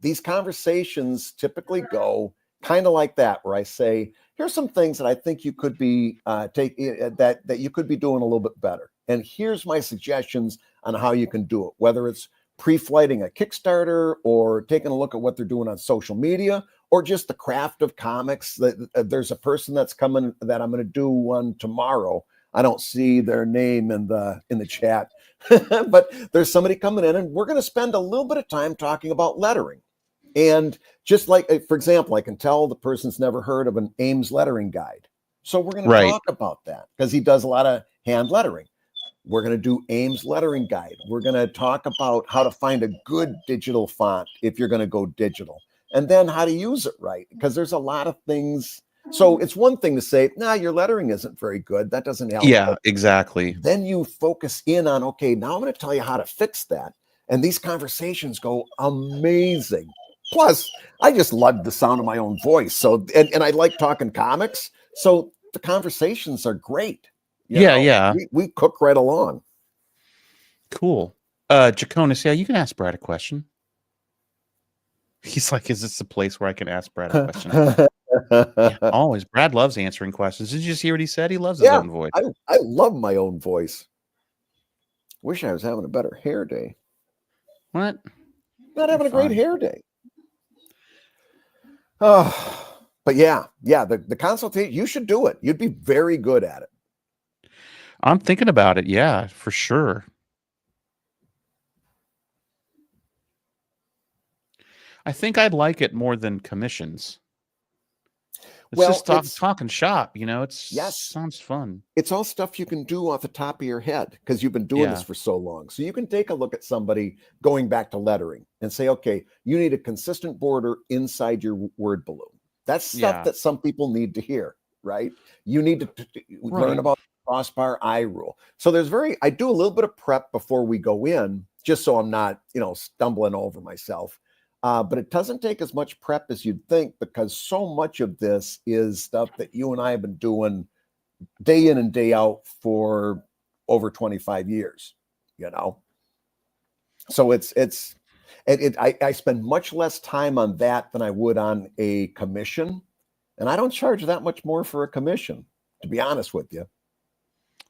these conversations typically go kind of like that, where I say, here's some things that I think you could be that you could be doing a little bit better. And here's my suggestions on how you can do it, whether it's pre-flighting a Kickstarter or taking a look at what they're doing on social media, or just the craft of comics. There's a person that's coming that I'm going to do one tomorrow. I don't see their name in the chat, but there's somebody coming in, and we're going to spend a little bit of time talking about lettering. And just like, for example, I can tell the person's never heard of an Ames lettering guide. So we're going to talk about that, because he does a lot of hand lettering. We're going to do Ames lettering guide. We're going to talk about how to find a good digital font if you're going to go digital, and then how to use it right, because there's a lot of things. So it's one thing to say, nah, your lettering isn't very good. That doesn't help. Yeah, exactly. Then you focus in on, okay, now I'm going to tell you how to fix that. And these conversations go amazing. Plus, I just love the sound of my own voice. So, and I like talking comics. So the conversations are great. You know, we cook right along. Cool. Jaconis, yeah, you can ask Brad a question. He's like, is this the place where I can ask Brad a question? Yeah, always. Brad loves answering questions. Did you just hear what he said? He loves his own voice. I love my own voice. Wish I was having a better hair day. What? Not having a great hair day. Oh, but yeah, the consultation, you should do it. You'd be very good at it. I'm thinking about it. Yeah, for sure. I think I'd like it more than commissions. It's just it's talking shop, you know. yes, Sounds fun. it's all stuff you can do off the top of your head because you've been doing this Yeah. for so long. So you can take a look at somebody going back to lettering and say, okay, you need a consistent border inside your word balloon. That's stuff Yeah. that some people need to hear, right? You need to learn Right. about the crossbar eye rule. So I do a little bit of prep before we go in, just so I'm not, stumbling over myself. But it doesn't take as much prep as you'd think because so much of this is stuff that you and I have been doing day in and day out for over 25 years, So I spend much less time on that than I would on a commission. And I don't charge that much more for a commission, to be honest with you.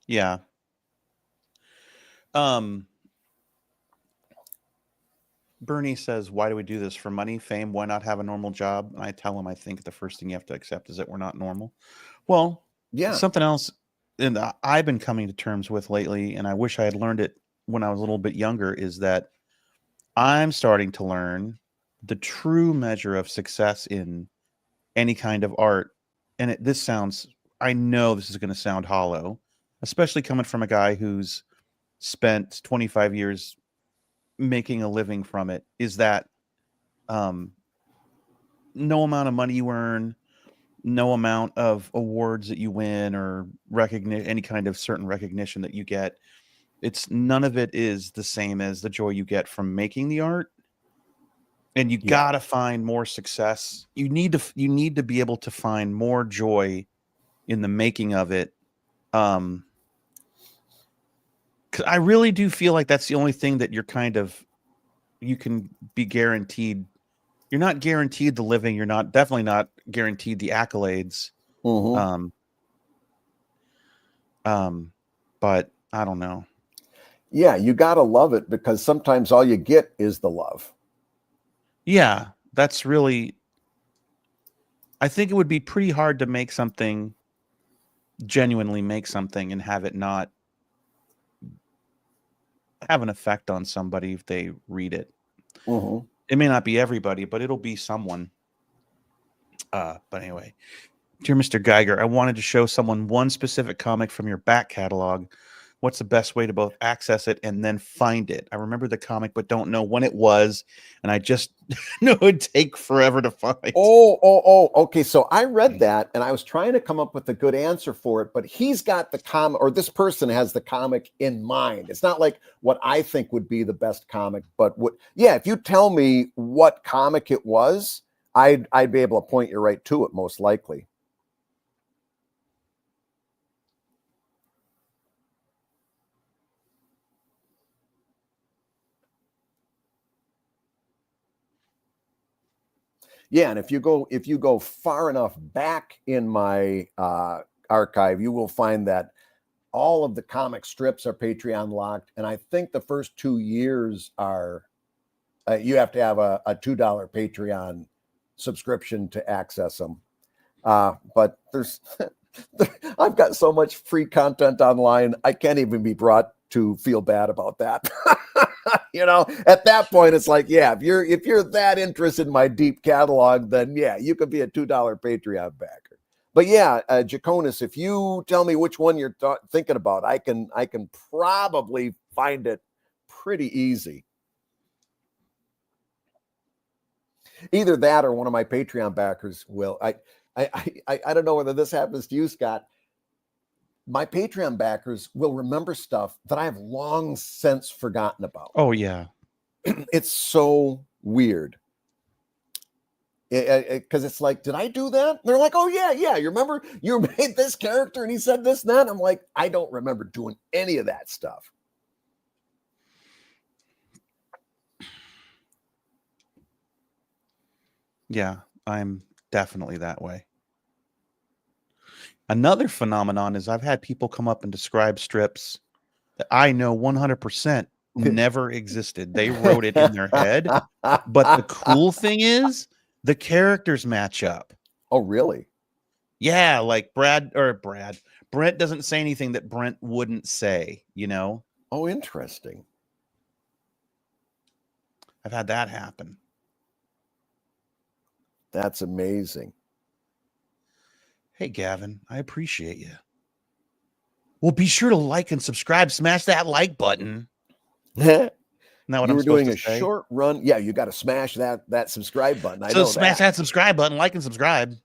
Yeah. Bernie says, why do we do this? For money, fame? Why not have a normal job? And I tell him, I think the first thing you have to accept is that we're not normal. Well, Yeah. something else and I've been coming to terms with lately, and I wish I had learned it when I was a little bit younger, is that I'm starting to learn the true measure of success in any kind of art. And I know this is going to sound hollow, especially coming from a guy who's spent 25 years making a living from it, is that no amount of money you earn, no amount of awards that you win or recognition, any kind of certain recognition that you get, none of it is the same as the joy you get from making the art. And you gotta find more success. You need to be able to find more joy in the making of it. 'Cause I really do feel like that's the only thing that you can be guaranteed. You're not guaranteed the living. You're definitely not guaranteed the accolades. Mm-hmm. But I don't know. Yeah, you gotta love it because sometimes all you get is the love. Yeah, that's really. I think it would be pretty hard to genuinely make something and have it not have an effect on somebody if they read it. Mm-hmm. It may not be everybody, but it'll be someone. But anyway, dear Mr. Geiger, I wanted to show someone one specific comic from your back catalog. What's the best way to both access it and then find it? I remember the comic, but don't know when it was, and I just know it would take forever to find. Oh, okay. So I read that and I was trying to come up with a good answer for it, but he's got the comic, or this person has the comic in mind. It's not like what I think would be the best comic, but if you tell me what comic it was, I'd be able to point you right to it, most likely. Yeah, and if you go far enough back in my archive, you will find that all of the comic strips are Patreon locked, and I think the first 2 years are you have to have a $2 Patreon subscription to access them. But there's I've got so much free content online, I can't even be brought to feel bad about that. At that point, it's like, yeah, if you're that interested in my deep catalog, then yeah, you could be a $2 Patreon backer. But yeah, Jaconis, if you tell me which one you're thinking about, I can probably find it pretty easy. Either that or one of my Patreon backers will. I don't know whether this happens to you, Scott. My Patreon backers will remember stuff that I have long since forgotten about. Oh, yeah. It's so weird. Because it's like, did I do that? They're like, oh, yeah. You remember you made this character and he said this and that? I'm like, I don't remember doing any of that stuff. Yeah, I'm definitely that way. Another phenomenon is I've had people come up and describe strips that I know 100% never existed. They wrote it in their head. But the cool thing is the characters match up. Oh, really? Yeah, like Brent doesn't say anything that Brent wouldn't say, Oh, interesting. I've had that happen. That's amazing. Hey, Gavin, I appreciate you. Well, be sure to like and subscribe. Smash that like button. You Now what were I'm supposed doing to a say? short run. Yeah, you got to smash that subscribe button. I So know smash that. that subscribe button, like and subscribe.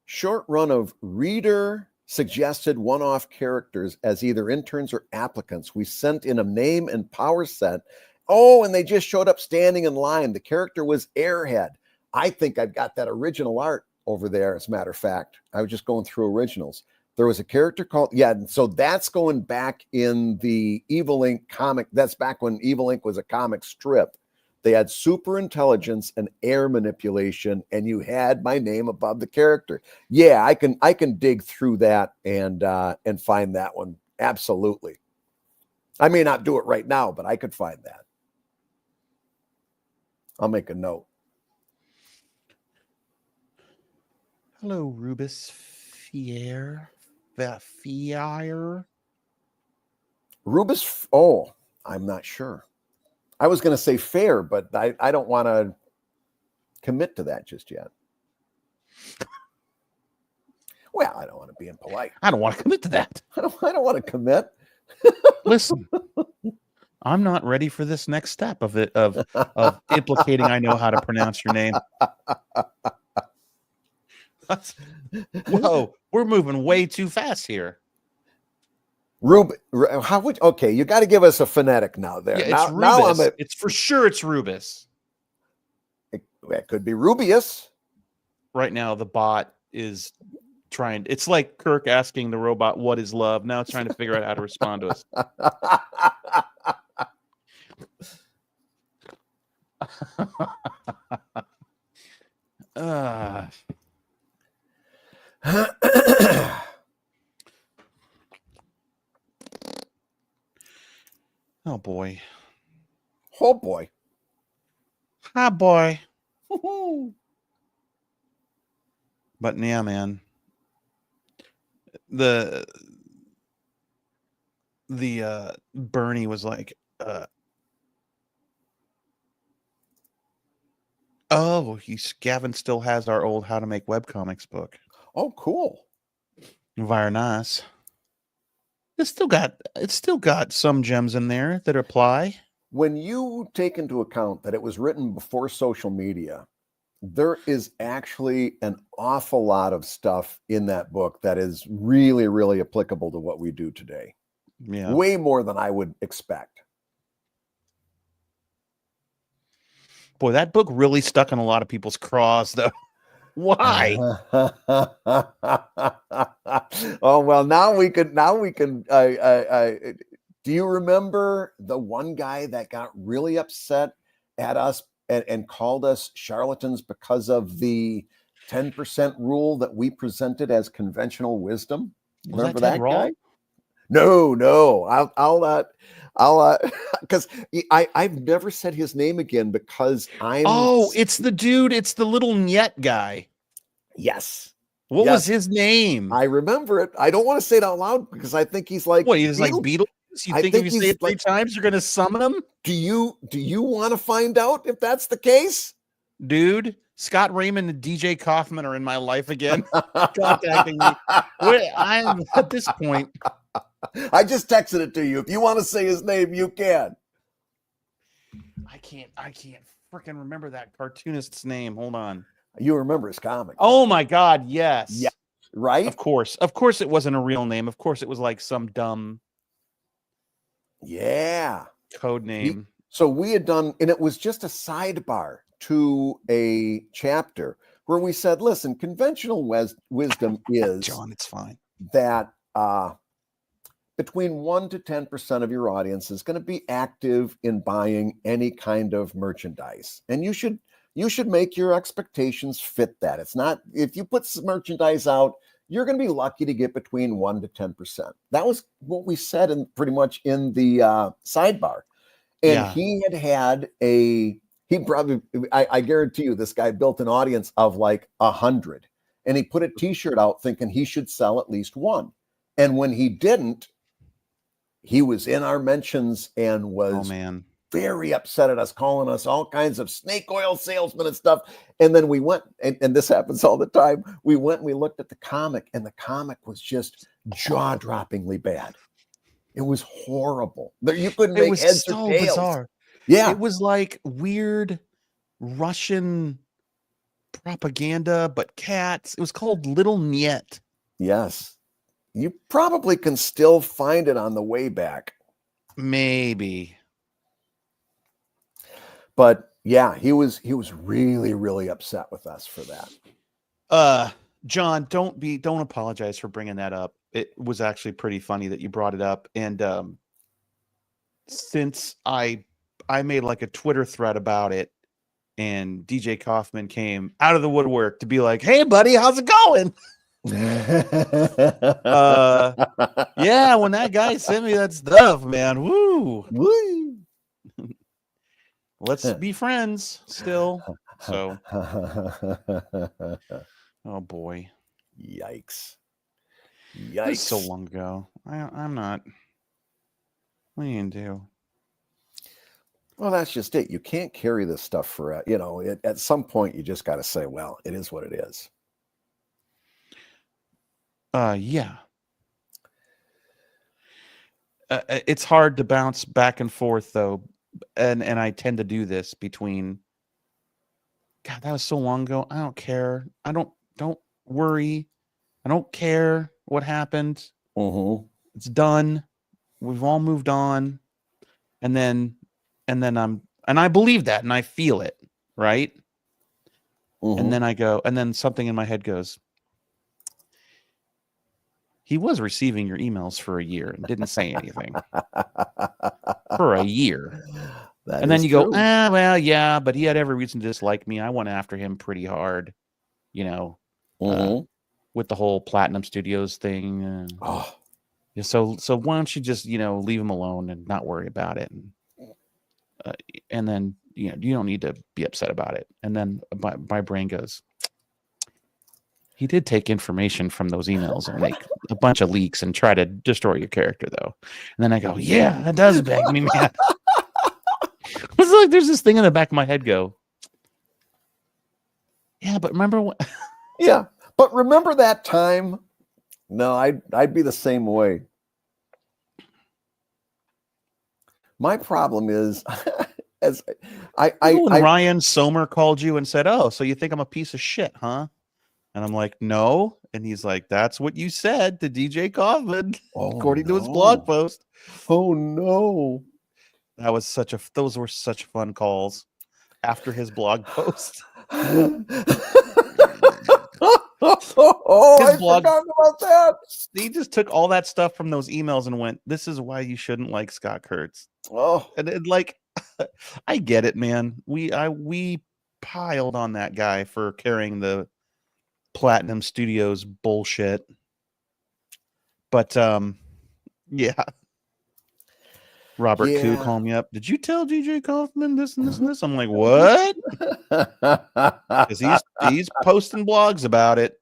Short run of reader suggested one-off characters as either interns or applicants. We sent in a name and power set. Oh, and they just showed up standing in line. The character was Airhead. I think I've got that original art over there, as a matter of fact. I was just going through originals. There was a character called, so that's going back in the Evil Inc. comic. That's back when Evil Inc. was a comic strip. They had super intelligence and air manipulation, and you had my name above the character. Yeah, I can dig through that and find that one. Absolutely. I may not do it right now, but I could find that. I'll make a note. Hello, Rubus Fier. Rubus. Oh, I'm not sure. I was going to say fair, but I don't want to commit to that just yet. Well, I don't want to be impolite. I don't want to commit to that. I don't want to commit. Listen, I'm not ready for this next step of implicating I know how to pronounce your name. Whoa, we're moving way too fast here. How would okay? You got to give us a phonetic now. There, yeah, now, it's Rubus. Now it's for sure. It's Rubus. It could be Rubius. Right now, the bot is trying. It's like Kirk asking the robot, "What is love?" Now it's trying to figure out how to respond to us. Oh boy. Oh boy. Hi boy. But yeah, man. The Bernie was like, oh, Gavin still has our old How to Make Webcomics book. Oh, cool. Very nice. It's still got some gems in there that apply. When you take into account that it was written before social media, there is actually an awful lot of stuff in that book that is really, really applicable to what we do today. Yeah. Way more than I would expect. Boy, that book really stuck in a lot of people's craws, though. Why? Oh, well, now we can do you remember the one guy that got really upset at us and called us charlatans because of the 10% rule that we presented as conventional wisdom? Remember that guy? No. I'll because I've never said his name again because it's the dude, it's the little Nyet guy. Yes. What was his name? I remember it. I don't want to say it out loud because I think he's like he's like Beatles. You think if you say it three times, you're gonna summon him? Do you want to find out if that's the case? Dude, Scott Raymond and DJ Kaufman are in my life again. Contacting me. I'm at this point. I just texted it to you. If you want to say his name, you can. I can't freaking remember that cartoonist's name. Hold on. You remember his comic. Oh my God, yes. Yeah. Right? Of course it wasn't a real name. Of course it was like some dumb code name. So we had done, and it was just a sidebar to a chapter where we said, listen, conventional wisdom is John, it's fine. That between 1 to 10% of your audience is going to be active in buying any kind of merchandise. And you should make your expectations fit that. It's not, if you put some merchandise out, you're going to be lucky to get between 1 to 10%. That was what we said pretty much in the sidebar. And he probably, I guarantee you, this guy built an audience of like 100. And he put a t-shirt out thinking he should sell at least one. And when he didn't, he was in our mentions and was very upset at us, calling us all kinds of snake oil salesmen and stuff. And then we went, and this happens all the time. We went and we looked at the comic, and the comic was just jaw-droppingly bad. It was horrible. You couldn't make heads or tails. Bizarre. Yeah. It was like weird Russian propaganda, but cats. It was called Little Niet. Yes. You probably can still find it on the way back. Maybe. But yeah, he was really, really upset with us for that. John, don't apologize for bringing that up. It was actually pretty funny that you brought it up. And since I made like a Twitter thread about it, and DJ Kaufman came out of the woodwork to be like, "Hey buddy, how's it going?" Yeah, when that guy sent me that stuff, man, woo. Let's be friends still. So, oh boy, yikes! That was so long ago. I'm not. What are you gonna do? Well, that's just it. You can't carry this stuff for, at some point you just got to say, well, it is what it is. Yeah. It's hard to bounce back and forth though. And I tend to do this between, God, that was so long ago. I don't care. Don't worry. I don't care what happened. It's done. We've all moved on. And then I believe that and I feel it, right? And then I go, and then something in my head goes, he was receiving your emails for a year and didn't say anything for a year. And then you go, well, yeah, but he had every reason to dislike me. I went after him pretty hard, with the whole Platinum Studios thing. So why don't you just, leave him alone and not worry about it? And then, you don't need to be upset about it. And then my brain goes, he did take information from those emails and make a bunch of leaks and try to destroy your character, though. And then I go, yeah, that does beg me, man. It's like there's this thing in the back of my head go, yeah, but remember what? Yeah, but remember that time? No, I'd be the same way. My problem is, Ryan Somer called you and said, "Oh, so you think I'm a piece of shit, huh?" And I'm like, "No," and he's like, "That's what you said to DJ Kaufman, according to his blog post." Oh no, those were such fun calls after his blog post. I forgot about that. He just took all that stuff from those emails and went, "This is why you shouldn't like Scott Kurtz." And like, I get it, man. We piled on that guy for carrying the Platinum Studios bullshit. But yeah. Robert Koo called me up. Did you tell DJ Kaufman this and this and this? I'm like, what? Because he's posting blogs about it.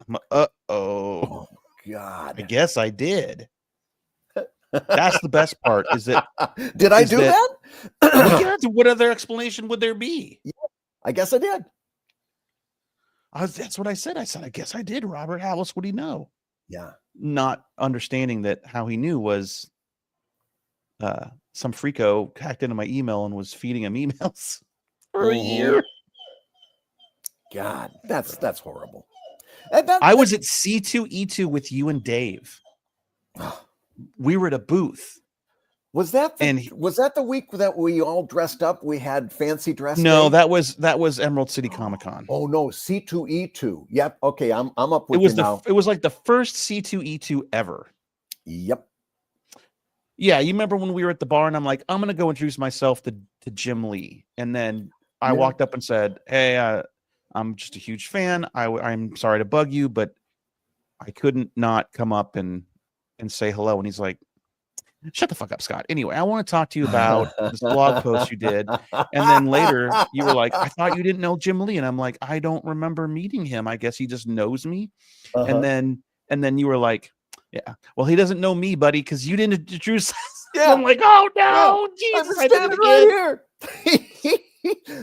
Oh God. I guess I did. That's the best part. Is it? Did I do that? What other explanation would there be? Yeah, I guess I did. That's what I said. I said, I guess I did, Robert. How else would he know? Yeah. Not understanding that how he knew was some freako hacked into my email and was feeding him emails for a year. God, that's horrible. I was at C2E2 with you and Dave. We were at a booth. Was that the week that we all dressed up? We had fancy dress. No, day? that was Emerald City Comic Con. Oh no, C2E2. Yep. Okay, I'm up with you now. It was like the first C2E2 ever. Yep. Yeah, you remember when we were at the bar and I'm like, I'm gonna go introduce myself to Jim Lee, and then I walked up and said, "Hey, I'm just a huge fan. I'm sorry to bug you, but I couldn't not come up and say hello." And he's like, "Shut the fuck up, Scott. Anyway, I want to talk to you about this blog post you did." And then later you were like, "I thought you didn't know Jim Lee." And I'm like, "I don't remember meeting him. I guess he just knows me." And then you were like, "Yeah, well, he doesn't know me, buddy, because you didn't introduce us." Yeah. I'm like, "Oh no, Jesus, I'm standing right here."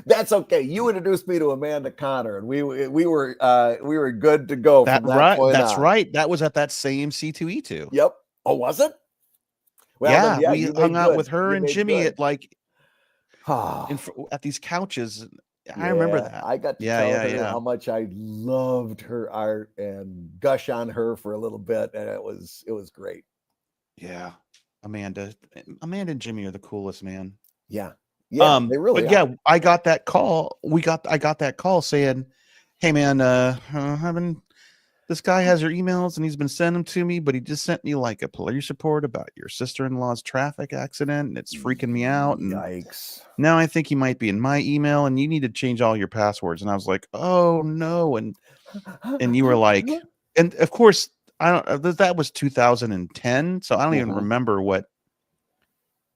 That's okay. You introduced me to Amanda Connor, and we were good to go from that point That's on. right. That was at that same C2E2. Yep. Oh, was it? Well, Yeah, then, yeah, we you hung made out good. with her You and made Jimmy good. at like Ah, at these couches. I yeah, remember that. I got to Yeah, tell yeah, her yeah. how much I loved her art and gush on her for a little bit, and it was great. Yeah. Amanda and Jimmy are the coolest, man. Yeah, yeah, they really but are. yeah, I got that call. I got that call saying, "Hey, man, this guy has your emails and he's been sending them to me, but he just sent me like a police report about your sister-in-law's traffic accident, and it's freaking me out. And Yikes! now I think he might be in my email, and you need to change all your passwords." And I was like, "Oh no!" And you were like, and of course, I don't. That was 2010, so I don't even remember what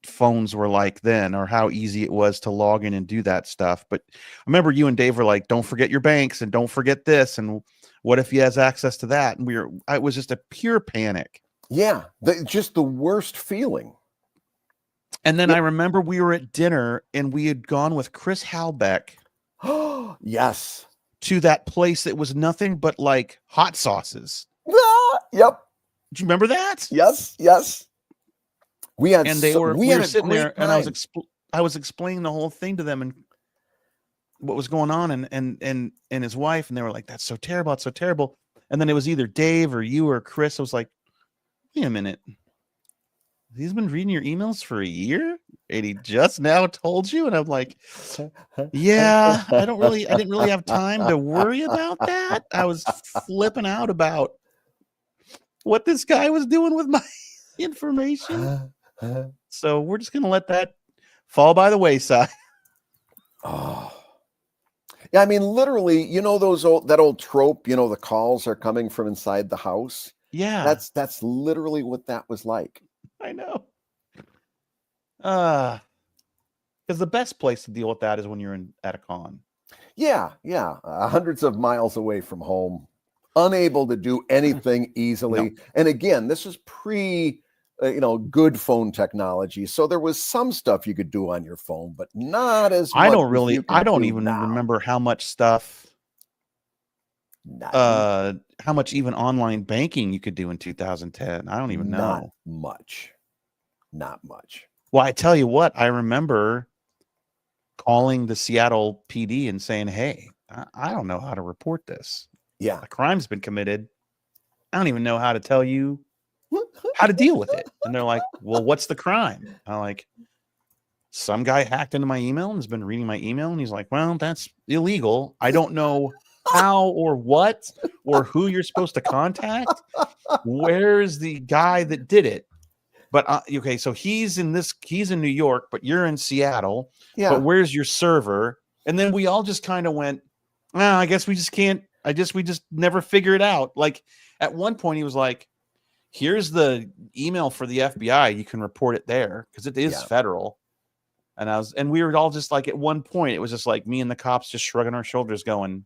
phones were like then or how easy it was to log in and do that stuff. But I remember you and Dave were like, "Don't forget your banks and don't forget this, and what if he has access to that?" And it was just a pure panic. Yeah, just the worst feeling. And then I remember we were at dinner and we had gone with Chris Halbeck Yes, to that place that was nothing but like hot sauces. Yep. Do you remember that? Yes. We had we were sitting there time. and I was explaining the whole thing to them and what was going on and his wife, and they were like, "That's so terrible, it's so terrible." And then it was either Dave or you or Chris. I was like, "Wait a minute. He's been reading your emails for a year and he just now told you?" And I'm like, "Yeah, I didn't really have time to worry about that. I was flipping out about what this guy was doing with my information." So we're just gonna let that fall by the wayside. Oh, yeah. I mean, literally, that old trope. The calls are coming from inside the house. Yeah, That's literally what that was like. I know. Because the best place to deal with that is when you're at a con. Yeah, hundreds of miles away from home, unable to do anything easily. No. And again, this is pre, good phone technology. So there was some stuff you could do on your phone, but not as much. I don't even now. remember how much stuff. How much even online banking you could do in 2010. I don't even know. Not much. Well, I tell you what, I remember calling the Seattle PD and saying, "Hey, I don't know how to report this. Yeah. A crime's been committed. I don't even know how to tell you how to deal with it." And they're like, "Well, what's the crime?" I'm like, "Some guy hacked into my email and has been reading my email." And he's like, "Well, that's illegal. I don't know how or what or who you're supposed to contact. Where's the guy that did it?" But okay, so he's in New York, but you're in Seattle. Yeah. But where's your server? And then we all just kind of went, "Well, I guess we just can't. We just never figure it out." Like at one point he was like, "Here's the email for the FBI. You can report it there because it is federal." And we were all just like, at one point it was just like me and the cops just shrugging our shoulders going,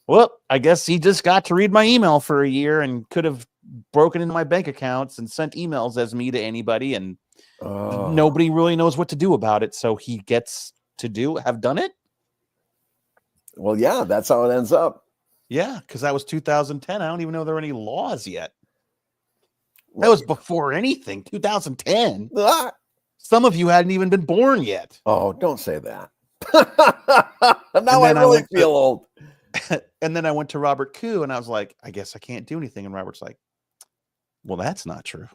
"Well, I guess he just got to read my email for a year and could have broken into my bank accounts and sent emails as me to anybody, and nobody really knows what to do about it. So he gets to have done it." Well, yeah, that's how it ends up. Yeah, because that was 2010. I don't even know there were any laws yet. That was before anything. 2010. Some of you hadn't even been born yet. Oh, don't say that. Now I really feel old. And then I went to Robert Koo and I was like, "I guess I can't do anything." And Robert's like, "Well, that's not true."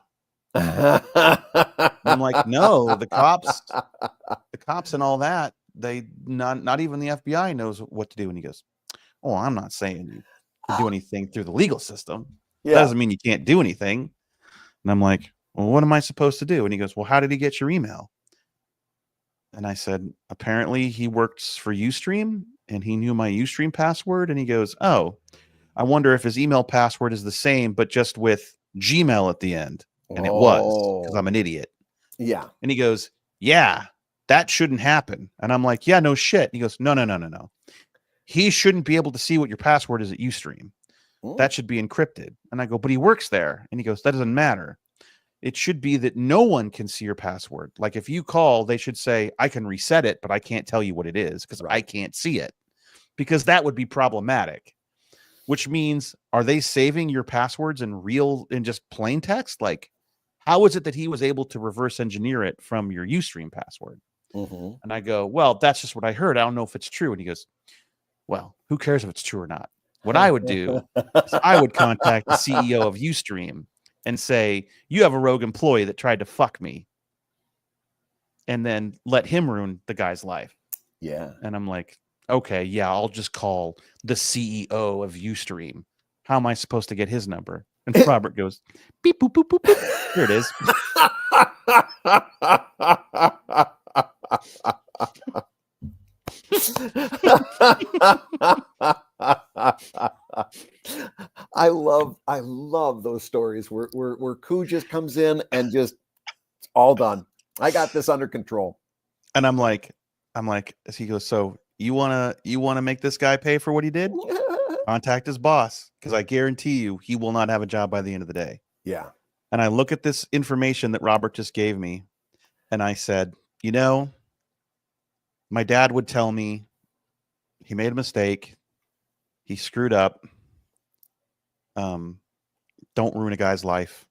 I'm like, "No, the cops and all that, they not even the FBI knows what to do." And he goes, "Oh, I'm not saying you can do anything through the legal system. That doesn't mean you can't do anything." And I'm like, "Well, what am I supposed to do?" And he goes, "Well, how did he get your email?" And I said, "Apparently he works for Ustream and he knew my Ustream password." And he goes, "Oh, I wonder if his email password is the same, but just with Gmail at the end." And it was, because I'm an idiot. Yeah. And he goes, "Yeah, that shouldn't happen." And I'm like, "Yeah, no shit." And he goes, No. He shouldn't be able to see what your password is at Ustream. That should be encrypted." And I go, "But he works there." And he goes, "That doesn't matter. It should be that no one can see your password. Like if you call, they should say, I can reset it, but I can't tell you what it is because I can't see it, because that would be problematic. Which means, are they saving your passwords in just plain text? Like, how is it that he was able to reverse engineer it from your Ustream password? And I go, well, that's just what I heard. I don't know if it's true. And he goes, well, who cares if it's true or not? What I would do is I would contact the CEO of Ustream and say, you have a rogue employee that tried to fuck me, and then let him ruin the guy's life. Yeah. And I'm like, okay, yeah, I'll just call the CEO of Ustream. How am I supposed to get his number? And Robert goes, beep, boop, boop, boop, boop. Here it is. I love those stories where Koo just comes in and just it's all done. I got this under control. And I'm like, as he goes, so you wanna make this guy pay for what he did? Contact his boss, because I guarantee you he will not have a job by the end of the day. Yeah. And I look at this information that Robert just gave me, and I said, my dad would tell me he made a mistake, he screwed up. Don't ruin a guy's life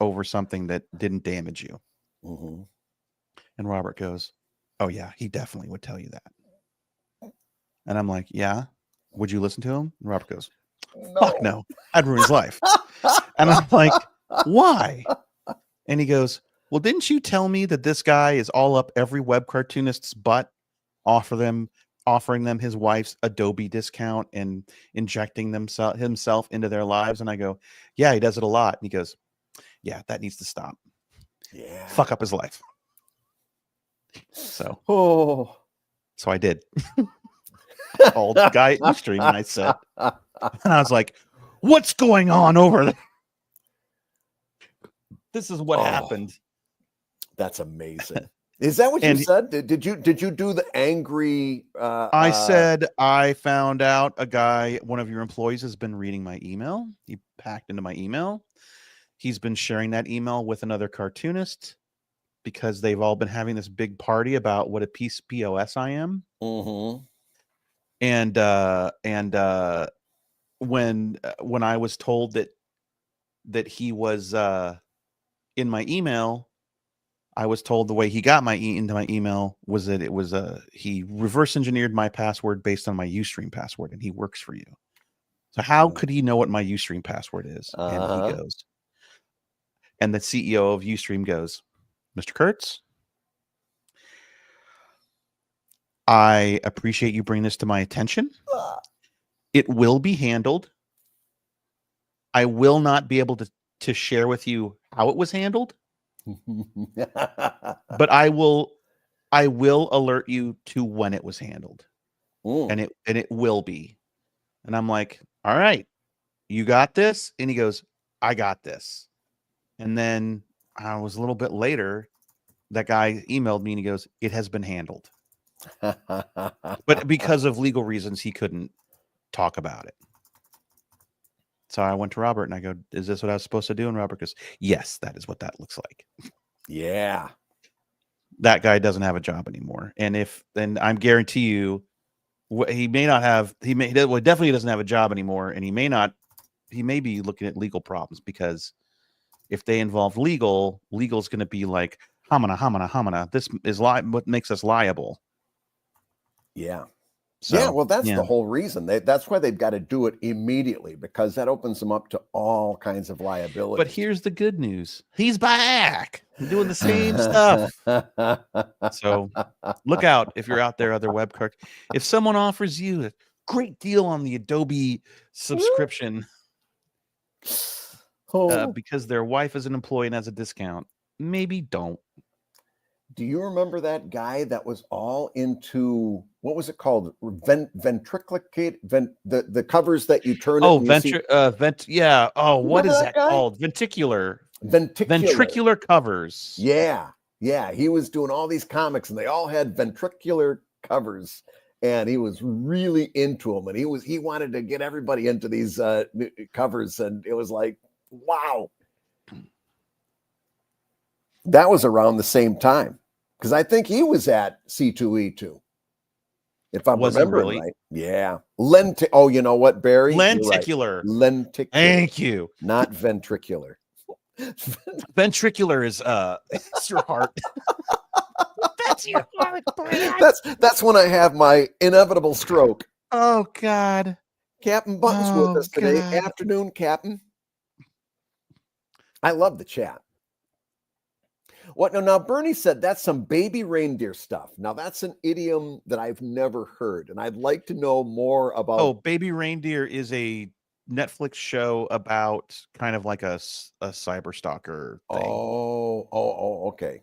over something that didn't damage you. And Robert goes, oh yeah, he definitely would tell you that. And I'm like, yeah, would you listen to him? And Robert goes, fuck no, I'd ruin his life. And I'm like, why? And he goes, well, didn't you tell me that this guy is all up every web cartoonist's butt, offering them his wife's Adobe discount and injecting himself into their lives? And I go, yeah, he does it a lot. And he goes, yeah, that needs to stop. Yeah. Fuck up his life. So I did. Called the guy at Ustream and I said, and I was like, what's going on over there? This is what happened. That's amazing. Is that what you said? Did you do the angry? I said I found out one of your employees has been reading my email. He packed into my email. He's been sharing that email with another cartoonist because they've all been having this big party about what a piece POS I am. And when I was told that he was in my email, I was told the way he got into my email was that it was he reverse engineered my password based on my Ustream password, and he works for you. So how could he know what my Ustream password is? And he goes, and the CEO of Ustream goes, Mr. Kurtz, I appreciate you bringing this to my attention. It will be handled. I will not be able to share with you how it was handled. But I will alert you to when it was handled. And it will be. And I'm like, all right, you got this? And he goes, I got this. And then I was a little bit later, that guy emailed me and he goes, it has been handled. But because of legal reasons, he couldn't talk about it. So I went to Robert and I go, is this what I was supposed to do? And Robert goes, yes, that is what that looks like. Yeah. That guy doesn't have a job anymore. And I guarantee you, he definitely doesn't have a job anymore. And he may be looking at legal problems, because if they involve legal's going to be like, hamana. This is what makes us liable. Yeah. So, yeah, well, that's the whole reason. That's why they've got to do it immediately, because that opens them up to all kinds of liability. But here's the good news. He's back doing the same stuff. So look out if you're out there, other web cart. If someone offers you a great deal on the Adobe subscription because their wife is an employee and has a discount, maybe don't. Do you remember that guy that was all into, what was it called? Ventricular, the covers that you turn. Yeah. Oh, what is that guy? called? Ventricular covers. Yeah. Yeah. He was doing all these comics and they all had ventricular covers, and he was really into them. And he wanted to get everybody into these covers. And it was like, wow. That was around the same time because I think he was at C2E2. If I'm Was he remembering really? right. Yeah. Oh, you know what, Barry? You're right. Lenticular. Lenticular. Thank you. Not ventricular. Ventricular is it's your heart. That's your heart, Brad. That's when I have my inevitable stroke. Oh God. Captain Button's with us today. God. Afternoon, Captain. I love the chat. What now Bernie said that's some baby reindeer stuff. Now that's an idiom that I've never heard, and I'd like to know more about. Oh, Baby Reindeer is a Netflix show about kind of like a cyber stalker thing. Oh, okay.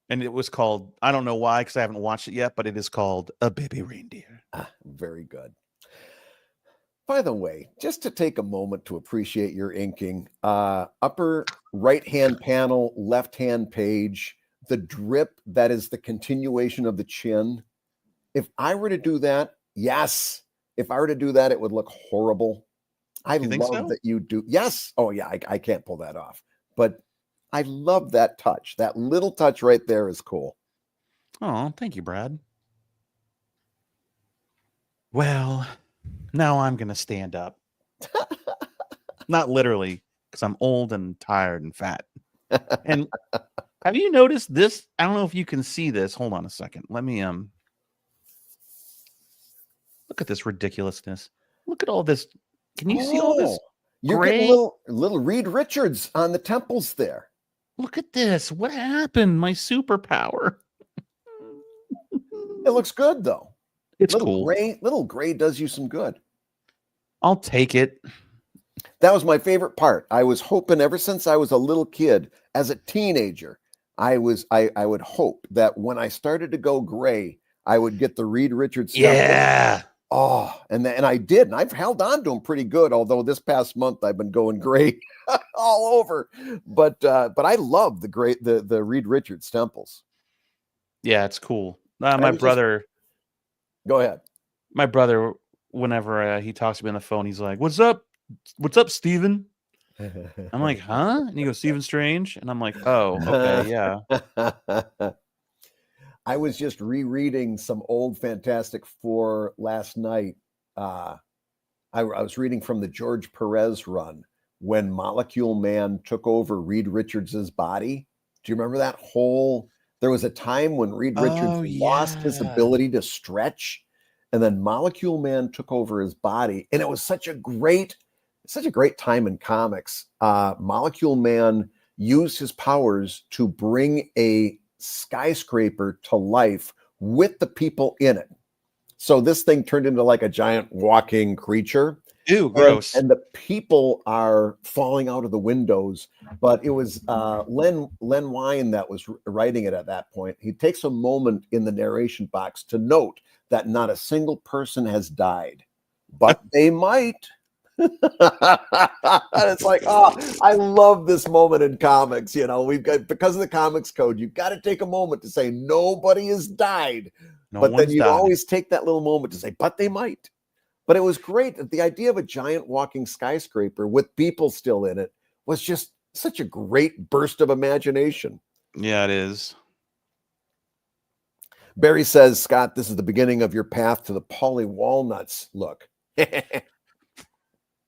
And it was called, I don't know why, because I haven't watched it yet, but it is called A Baby Reindeer. Very good. By the way, just to take a moment to appreciate your inking, upper right-hand panel, left-hand page, the drip that is the continuation of the chin. If I were to do that, yes. If I were to do that, it would look horrible. I love that you do. Yes. Oh, yeah, I can't pull that off. But I love that touch. That little touch right there is cool. Oh, thank you, Brad. Well, now I'm going to stand up. Not literally, because I'm old and tired and fat. And have you noticed this? I don't know if you can see this. Hold on a second. Let me look at this ridiculousness. Look at all this. Can you see all this? You're getting little Reed Richards on the temples there. Look at this. What happened? My superpower. It looks good though. It's cool. Little gray does you some good. I'll take it. That was my favorite part. I was hoping ever since I was a little kid, as a teenager, I would hope that when I started to go gray, I would get the Reed Richards. Yeah. Oh, and I did, and I've held on to them pretty good. Although this past month I've been going gray all over, but I love the Reed Richards temples. Yeah, it's cool. My brother. Go ahead. My brother, whenever he talks to me on the phone, he's like, "What's up? What's up, Steven?" I'm like, "Huh?" And he goes, "Steven Strange," and I'm like, "Oh, okay, yeah." I was just rereading some old Fantastic Four last night. I was reading from the George Perez run when Molecule Man took over Reed Richards' body. Do you remember that whole? There was a time when Reed Richards lost his ability to stretch, and then Molecule Man took over his body, and it was such a great time in comics. Molecule Man used his powers to bring a skyscraper to life with the people in it. So this thing turned into like a giant walking creature. Ew, gross. And the people are falling out of the windows. But it was Len Wein that was writing it at that point. He takes a moment in the narration box to note that not a single person has died, but they might. And it's like, oh, I love this moment in comics. You know, we've got, because of the comics code, you've got to take a moment to say nobody has died. But then you always take that little moment to say, but they might. But it was great. The idea of a giant walking skyscraper with people still in it was just such a great burst of imagination. Yeah, it is. Barry says, Scott, this is the beginning of your path to the Polly Walnuts look.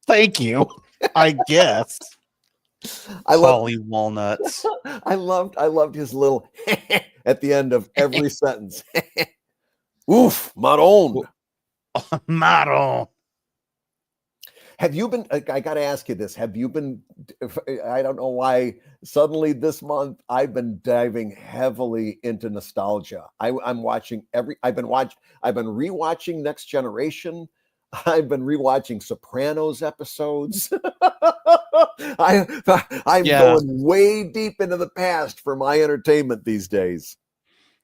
Thank you. I guess. Polly Walnuts. I loved his little at the end of every sentence. Oof, Maron. Maron. Have you been, I got to ask you this. Have you been, I don't know why, suddenly this month, I've been diving heavily into nostalgia. I've been rewatching Next Generation. I've been rewatching Sopranos episodes. I'm going way deep into the past for my entertainment these days.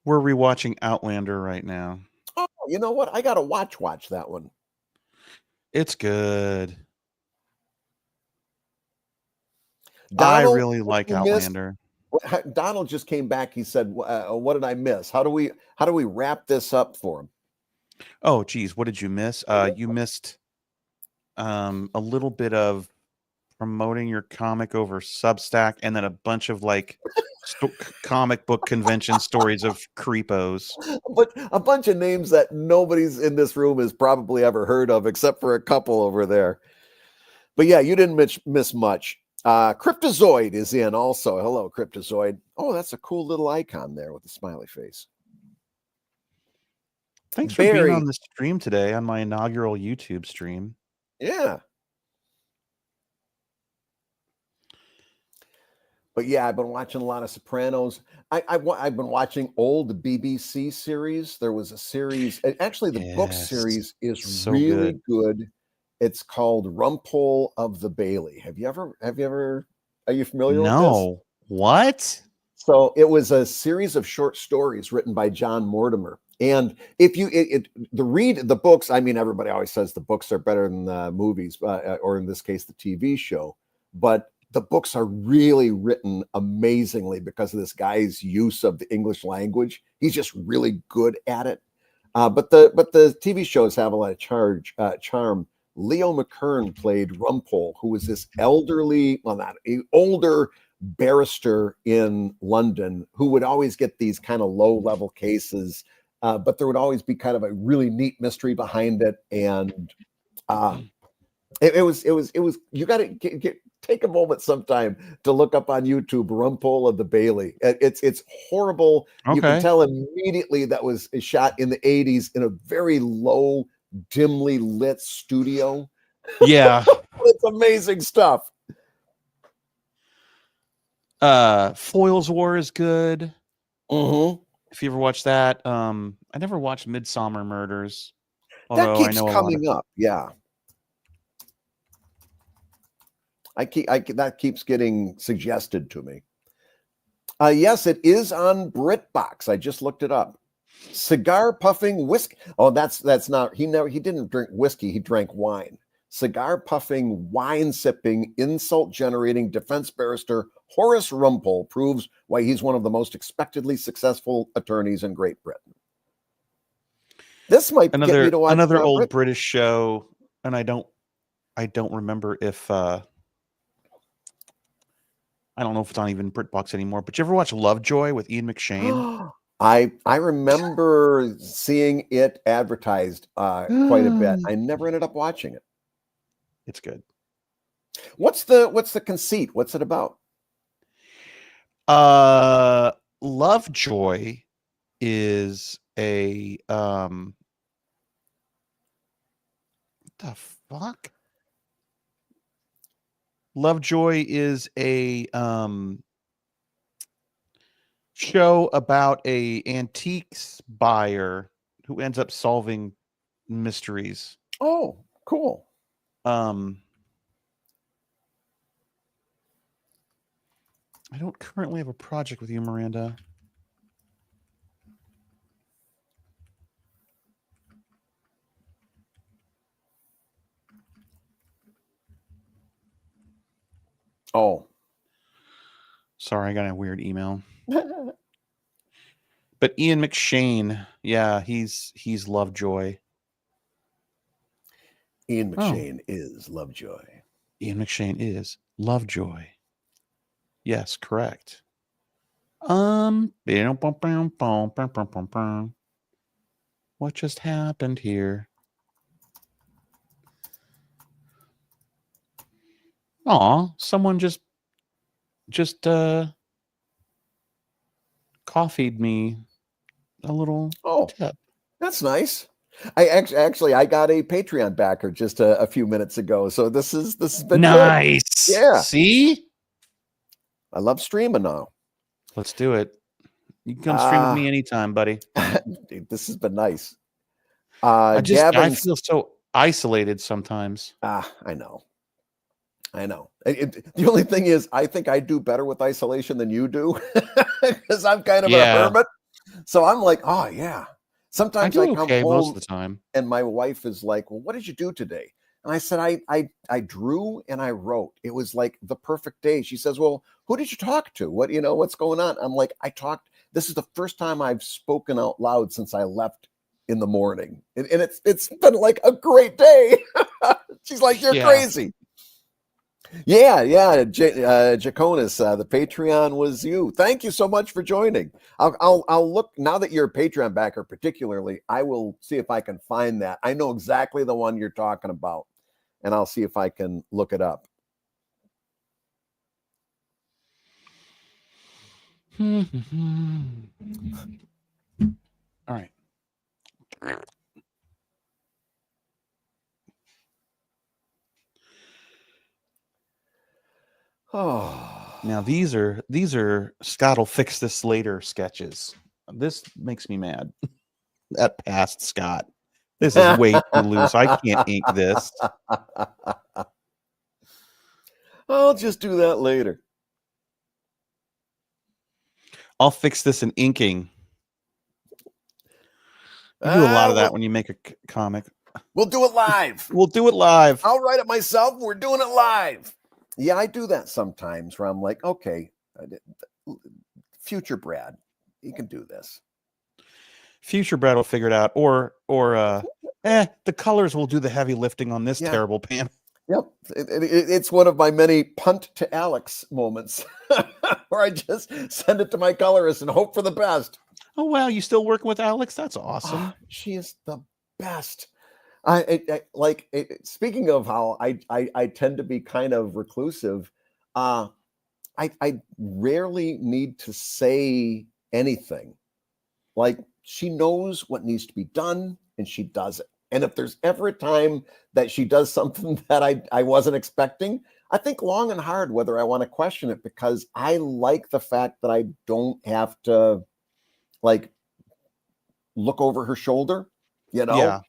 We're rewatching Outlander right now. Oh, you know what? I got to watch that one. It's good. Donald, I really like Outlander. Donald just came back. He said, "What did I miss? How do we wrap this up for him?" Oh, geez, what did you miss? You missed a little bit of promoting your comic over Substack, and then a bunch of like comic book convention stories of creepos. But a bunch of names that nobody's in this room has probably ever heard of, except for a couple over there. But yeah, you didn't miss much. Cryptozoid is in also. Hello, Cryptozoid. Oh, that's a cool little icon there with the smiley face. Thanks for being on the stream today on my inaugural YouTube stream. Yeah. But yeah, I've been watching a lot of Sopranos. I've been watching old BBC series. There was a series, actually the book series is so really good. It's called Rumpole of the Bailey. Are you familiar with this? No. What? So it was a series of short stories written by John Mortimer. And if you read the books, I mean, everybody always says the books are better than the movies, or in this case, the TV show. But the books are really written amazingly because of this guy's use of the English language. He's just really good at it. But the TV shows have a lot of charm. Leo McKern played Rumpole, who was this older barrister in London who would always get these kind of low-level cases, but there would always be kind of a really neat mystery behind it. And it was you got to take a moment sometime to look up on YouTube Rumpole of the Bailey. It's horrible. Okay. You can tell immediately that was shot in the 80s in a very low, dimly lit studio. Yeah. It's amazing stuff. Foyle's War is good. Mm-hmm. If you ever watched that, I never watched Midsummer Murders. That keeps coming up. Yeah. That keeps getting suggested to me. Yes, it is on BritBox. I just looked it up. Cigar puffing whiskey. Oh, that's not. He didn't drink whiskey. He drank wine. Cigar puffing, wine sipping, insult generating defense barrister Horace Rumpole proves why he's one of the most expectedly successful attorneys in Great Britain. This might get me to watch another old British show, and I don't remember if I don't know if it's on even BritBox anymore. But you ever watch Lovejoy with Ian McShane? I remember seeing it advertised quite a bit. I never ended up watching it. It's good. What's the conceit? What's it about? Lovejoy is a what the fuck? Lovejoy is a show about a antiques buyer who ends up solving mysteries. Oh, cool. I don't currently have a project with you, Miranda. Oh. Sorry, I got a weird email. But Ian McShane, yeah, he's Lovejoy. Ian McShane is Lovejoy. Ian McShane is Lovejoy. Yes, correct. What just happened here? Aw, someone just coffee'd me a little tip. That's nice. I actually got a Patreon backer just a few minutes ago, so this has been nice. Good. Yeah. See, I love streaming now. Let's do it. You can come stream with me anytime, buddy. Dude, this has been nice. I feel so isolated sometimes. I know. The only thing is, I think I do better with isolation than you do because I'm kind of a hermit. So I'm like, oh yeah. Sometimes I come home most of the time, and my wife is like, "Well, what did you do today?" And I said, "I drew and I wrote. It was like the perfect day." She says, "Well, who did you talk to? What's going on?" I'm like, "I talked. This is the first time I've spoken out loud since I left in the morning, and it's been like a great day." She's like, "You're crazy." Yeah, Jaconis, the Patreon was you. Thank you so much for joining. I'll look now that you're a Patreon backer, particularly. I will see if I can find that. I know exactly the one you're talking about, and I'll see if I can look it up. All right. Oh, Now these are Scott will fix this later sketches. This makes me mad. That past Scott. This is way too loose. I can't ink this. I'll just do that later. I'll fix this in inking. You do a lot of that when you make a comic. We'll do it live. We'll do it live. I'll write it myself. We're doing it live. Yeah, I do that sometimes where I'm like, okay, future Brad, you can do this. Future Brad will figure it out, or the colors will do the heavy lifting on this terrible panel. Yep, it's one of my many punt to Alex moments where I just send it to my colorist and hope for the best. Oh wow, you still working with Alex? That's awesome. She is the best. Speaking of how I tend to be kind of reclusive, I rarely need to say anything. Like, she knows what needs to be done and she does it. And if there's ever a time that she does something that I wasn't expecting, I think long and hard whether I want to question it, because I like the fact that I don't have to like look over her shoulder, you know? Yeah.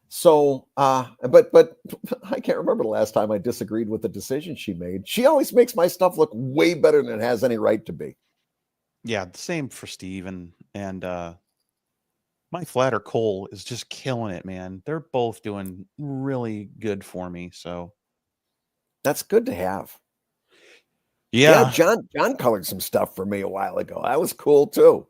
So, but I can't remember the last time I disagreed with the decision she made. She always makes my stuff look way better than it has any right to be. Yeah, the same for Steve and my flatter Cole is just killing it, man. They're both doing really good for me. So that's good to have. Yeah, John colored some stuff for me a while ago. That was cool too.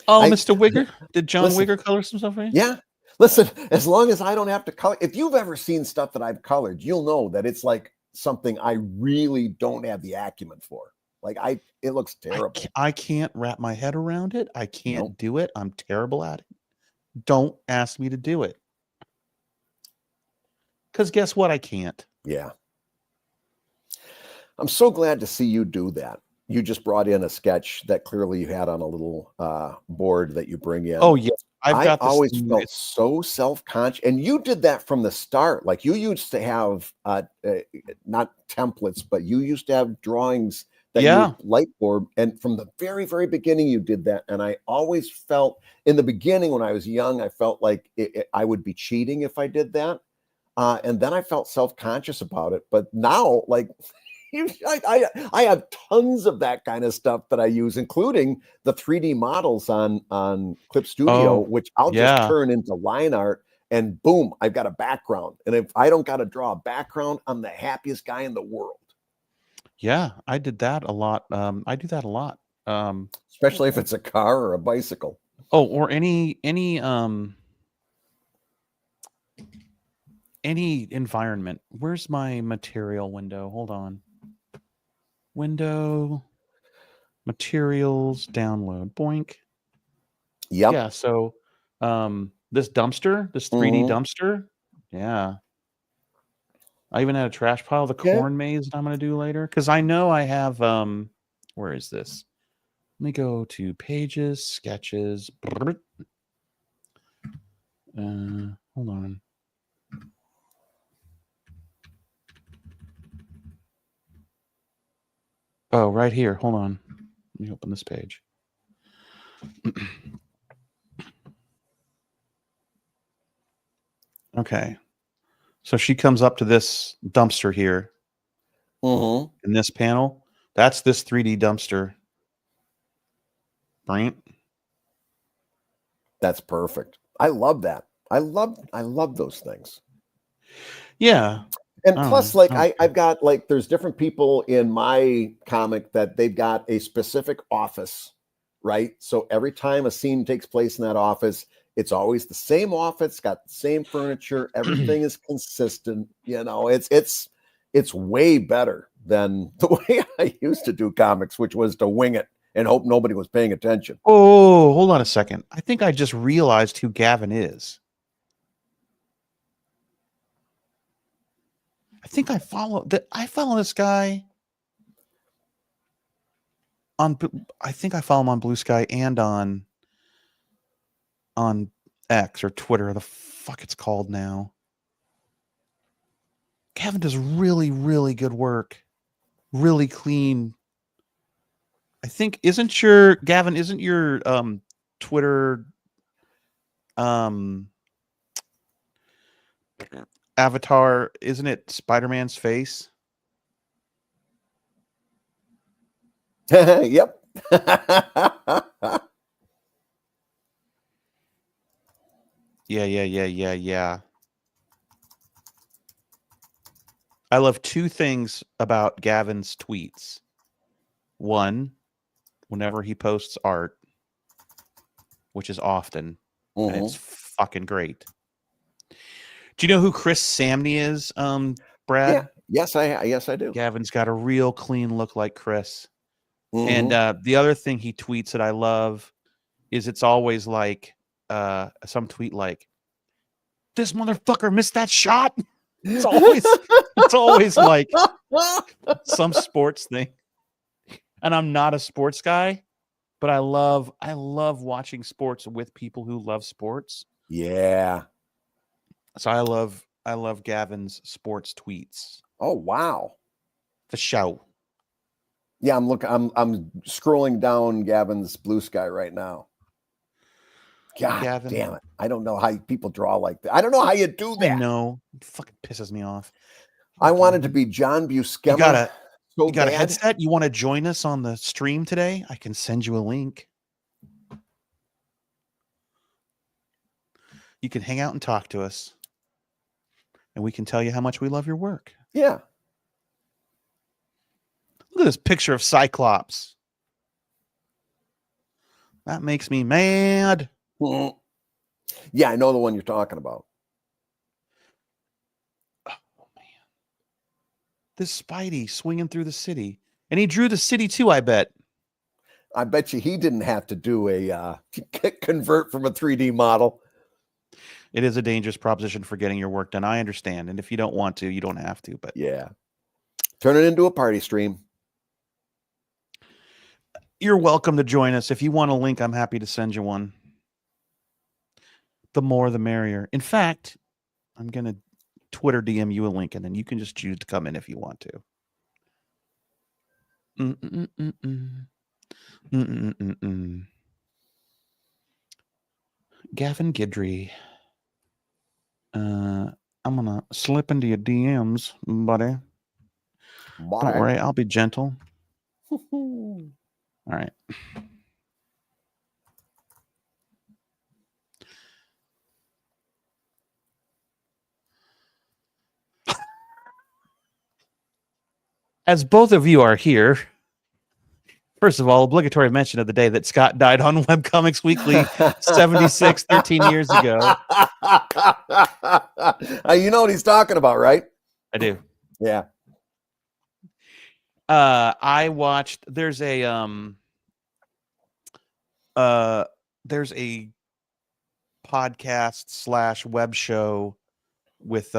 Oh, Mr. Wigger? Did John Wigger color some stuff for you? Yeah. Listen, as long as I don't have to color, if you've ever seen stuff that I've colored, you'll know that it's like something I really don't have the acumen for. Like it looks terrible. I can't wrap my head around it. I can't do it. I'm terrible at it. Don't ask me to do it. Because guess what? I can't. Yeah. I'm so glad to see you do that. You just brought in a sketch that clearly you had on a little board that you bring in. Oh, yeah. I always felt so self-conscious. And you did that from the start. Like, you used to have not templates, but you used to have drawings that you light board. And from the very, very beginning, you did that. And I always felt in the beginning when I was young, I felt like I would be cheating if I did that. And then I felt self-conscious about it. But now, like, I have tons of that kind of stuff that I use, including the 3D models on Clip Studio, which I'll just turn into line art, and boom, I've got a background. And if I don't got to draw a background, I'm the happiest guy in the world. Yeah, I did that a lot. I do that a lot. Especially if it's a car or a bicycle. Oh, or any environment. Where's my material window? Hold on. Window, materials, download, boink. Yep. Yeah, so this dumpster, this 3D dumpster, yeah. I even had a trash pile, the corn maze that I'm going to do later, because I know I have, where is this? Let me go to pages, sketches. Hold on. Oh, right here. Hold on. Let me open this page. Okay. So she comes up to this dumpster here. In this panel. That's this 3D dumpster. Right? That's perfect. I love that. I love those things. Yeah. And plus, like, I've got, like, there's different people in my comic that they've got a specific office, right? So every time a scene takes place in that office, it's always the same office, got the same furniture, everything is consistent. You know, it's It's way better than the way I used to do comics, which was to wing it and hope nobody was paying attention. Oh, hold on a second. I think I just realized who Gavin is. I think I follow this guy on. I think I follow him on Blue Sky and on X or Twitter, the fuck it's called now. Gavin does really, really good work. Really clean. I think isn't your Twitter avatar, isn't it Spider-Man's face? Yep. Yeah. I love two things about Gavin's tweets. One, whenever he posts art, which is often, and it's fucking great. Do you know who Chris Samney is, Brad? Yeah. Yes, I do. Gavin's got a real clean look like Chris. And the other thing he tweets that I love is it's always like some tweet like, "This motherfucker missed that shot." It's always like some sports thing. And I'm not a sports guy, but I love watching sports with people who love sports. Yeah. So I love Gavin's sports tweets. Oh wow. The show. Yeah, I'm scrolling down Gavin's Blue Sky right now. God Gavin, damn it. I don't know how people draw like that. I don't know how you do that. No, it fucking pisses me off. I wanted to be John Buscema. You got a headset? You want to join us on the stream today? I can send you a link. You can hang out and talk to us. And we can tell you how much we love your work. Yeah. Look at this picture of Cyclops. That makes me mad. Yeah, I know the one you're talking about. Oh, man. This Spidey swinging through the city. And he drew the city too, I bet. I bet you he didn't have to do a convert from a 3D model. It is a dangerous proposition for getting your work done. I understand. And if you don't want to, you don't have to. But yeah. Turn it into a party stream. You're welcome to join us. If you want a link, I'm happy to send you one. The more, the merrier. In fact, I'm going to Twitter DM you a link, and then you can just choose to come in if you want to. Gavin Guidry. I'm going to slip into your DMs, buddy. Don't worry, I'll be gentle. All right. As both of you are here, first of all, obligatory mention of the day that Scott died on Webcomics Weekly 76, 13 years ago. You know what he's talking about, right? I do. Yeah. I watched, there's a podcast / web show with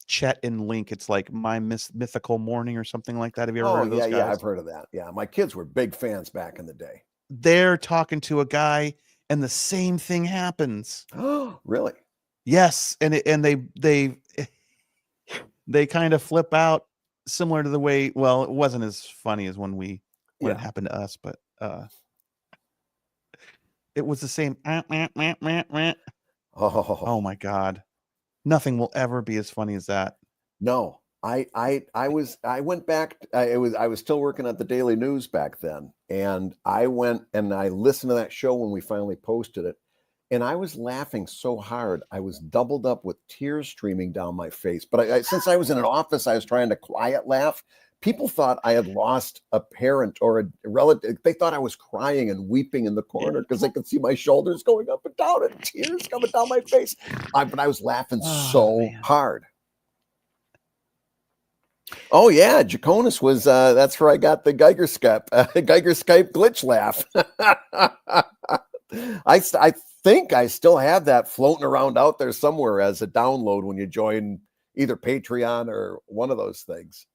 Chet and Link. It's like My Mythical Morning or something like that. Have you ever heard of those guys? Yeah, I've heard of that. Yeah, my kids were big fans back in the day. They're talking to a guy and the same thing happens. Oh, really? Yes, and they kind of flip out, similar to the way, well, it wasn't as funny as when it happened to us, but it was the same. Oh my God. Nothing will ever be as funny as that. No, I went back. I was still working at the Daily News back then, and I went and I listened to that show when we finally posted it, and I was laughing so hard I was doubled up with tears streaming down my face. But since I was in an office, I was trying to quiet laugh. People thought I had lost a parent or a relative. They thought I was crying and weeping in the corner because they could see my shoulders going up and down and tears coming down my face. But I was laughing so hard. Oh yeah, Jaconis was. That's where I got the Geiger Skype glitch laugh. I think I still have that floating around out there somewhere as a download when you join either Patreon or one of those things.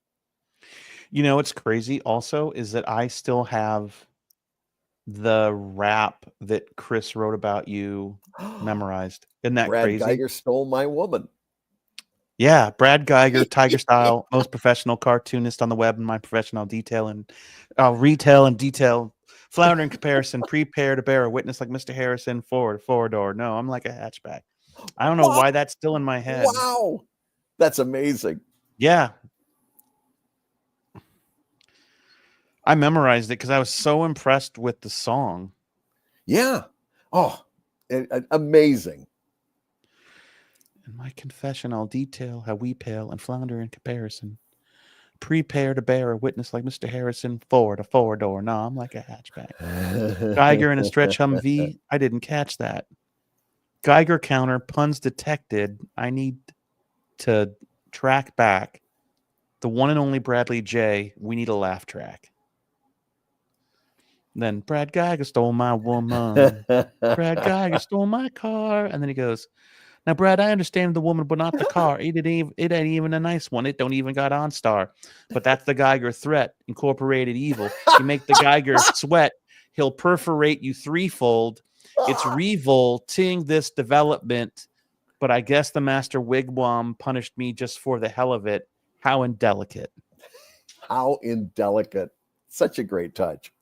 You know what's crazy also is that I still have the rap that Chris wrote about you memorized. Isn't that Brad crazy? Geiger stole my woman. Yeah, Brad Geiger, Tiger Style, most professional cartoonist on the web in my professional retail and detail. Flounder in comparison, prepare to bear a witness like Mr. Harrison, four-door. No, I'm like a hatchback. I don't know why that's still in my head. Wow. That's amazing. Yeah. I memorized it because I was so impressed with the song. Yeah. Oh, amazing. In my confession, I'll detail how we pale and flounder in comparison. Prepare to bear a witness like Mr. Harrison, four-door. No, I'm like a hatchback. Geiger in a stretch Humvee. I didn't catch that. Geiger counter, puns detected. I need to track back. The one and only Bradley J. We need a laugh track. Then Brad Geiger stole my woman. Brad Geiger stole my car. And then he goes, now, Brad, I understand the woman, but not the car. It ain't even a nice one. It don't even got OnStar. But that's the Geiger threat, incorporated evil. You make the Geiger sweat. He'll perforate you threefold. It's revolting this development. But I guess the master wigwam punished me just for the hell of it. How indelicate. How indelicate. Such a great touch.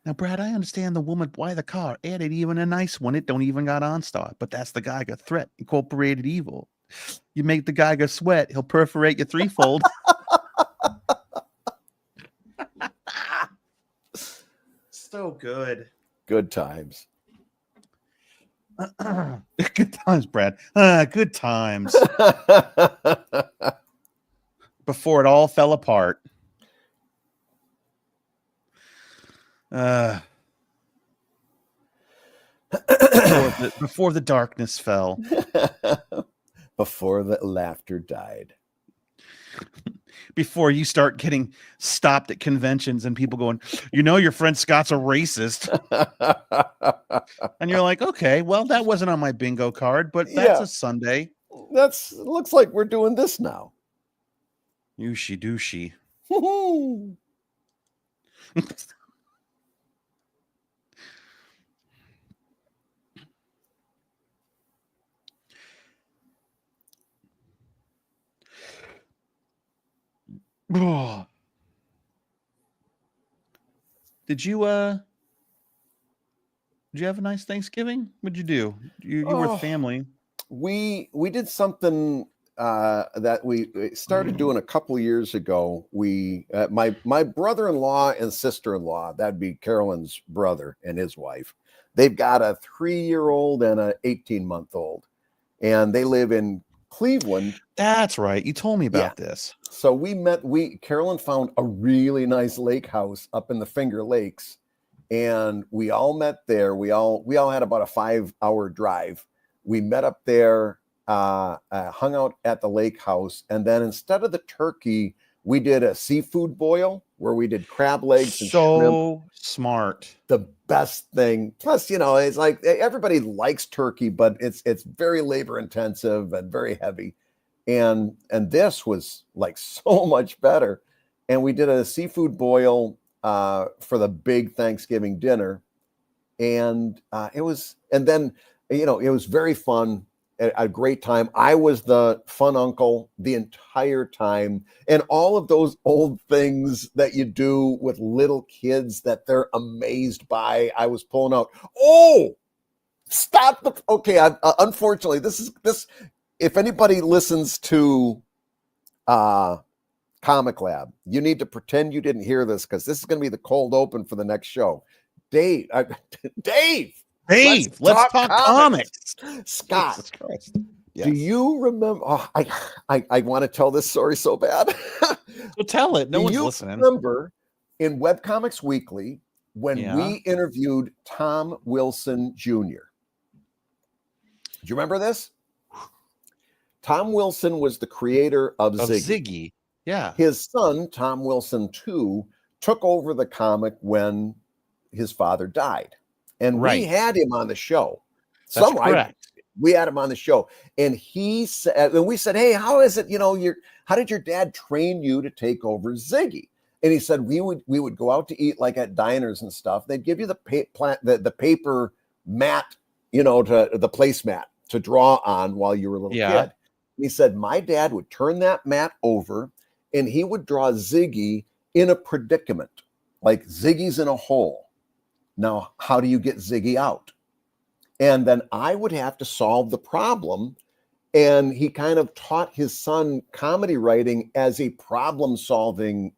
Now, Brad, I understand the woman. Why the car? It ain't even a nice one. It don't even got OnStar. But that's the Geiger threat, incorporated evil. You make the Geiger sweat. He'll perforate you threefold. So good. Good times. Good times, Brad. Good times. Before it all fell apart. Before the darkness fell. Before the laughter died. Before you start getting stopped at conventions and people going, you know, your friend Scott's a racist. And you're like, okay, well, that wasn't on my bingo card, but that's a Sunday. Looks like we're doing this now. Yooshy dooshy. Did you have a nice Thanksgiving? What'd you do? You were with family. We did something that we started doing a couple of years ago. We my brother-in-law and sister-in-law, that'd be Carolyn's brother and his wife. They've got a 3-year-old and an 18-month-old, and they live in Cleveland. That's right. You told me about this. So Carolyn found a really nice lake house up in the Finger Lakes, and we all met there. We all had about a 5-hour drive. We met up there, hung out at the lake house, and then instead of the turkey, we did a seafood boil where we did crab legs and shrimp. So smart. The best thing. Plus, you know, it's like everybody likes turkey, but it's very labor intensive and very heavy. And this was like so much better. And we did a seafood boil for the big Thanksgiving dinner. And it was very fun. A great time. I was the fun uncle the entire time, and all of those old things that you do with little kids that they're amazed by, I was pulling out. Oh, stop! Okay, unfortunately, this. If anybody listens to Comic Lab, you need to pretend you didn't hear this because this is going to be the cold open for the next show. Dave. Let's talk comics. Scott, yes. Do you remember? Oh, I want to tell this story so bad. So tell it. No one's listening. Remember in Webcomics Weekly when we interviewed Tom Wilson Jr.? Do you remember this? Tom Wilson was the creator of Ziggy. Yeah. His son, Tom Wilson II, took over the comic when his father died. And we had him on the show. That's correct. We had him on the show. And he said, and we said, hey, how is it, how did your dad train you to take over Ziggy? And he said, we would go out to eat like at diners and stuff. They'd give you the paper mat, to the placemat to draw on while you were a little kid. And he said, my dad would turn that mat over and he would draw Ziggy in a predicament, like Ziggy's in a hole. Now, how do you get Ziggy out? And then I would have to solve the problem. And he kind of taught his son comedy writing as a problem-solving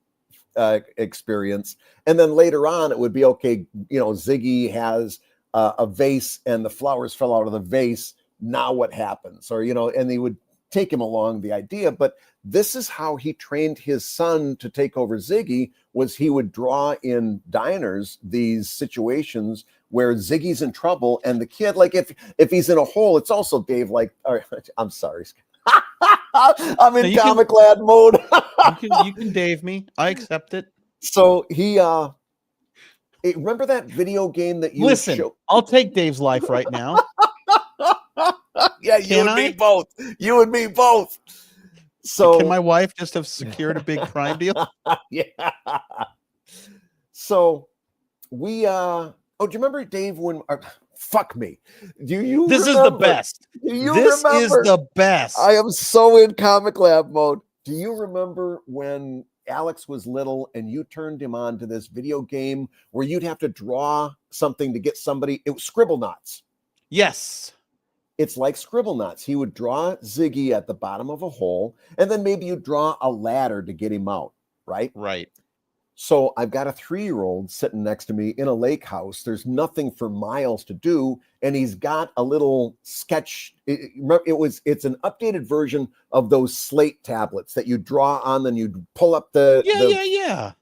experience. And then later on, it would be, okay, Ziggy has a vase and the flowers fell out of the vase. Now what happens? Or, and he would take him along the idea. But this is how he trained his son to take over Ziggy, was he would draw in diners these situations where Ziggy's in trouble, and the kid, like if he's in a hole, it's also Dave, like, I'm sorry. I'm in comic lad mode. you can Dave me. I accept it. So he remember that video game that you listen, I'll take Dave's life right now. Yeah, you and me both. You and me both. So can my wife just have secured a big prime deal? Yeah. So we do you remember, Dave, when fuck me? Do you This remember? Is the best. Do you this remember? Is the best. I am so in comic lab mode. Do you remember when Alex was little and you turned him on to this video game where you'd have to draw something to get somebody? It was Scribble Knots. Yes. It's like Scribble Knots. He would draw Ziggy at the bottom of a hole, and then maybe you draw a ladder to get him out, right? Right. So I've got a 3-year-old sitting next to me in a lake house. There's nothing for Miles to do, and he's got a little sketch. It's an updated version of those slate tablets that you draw on, then you pull up the Yeah.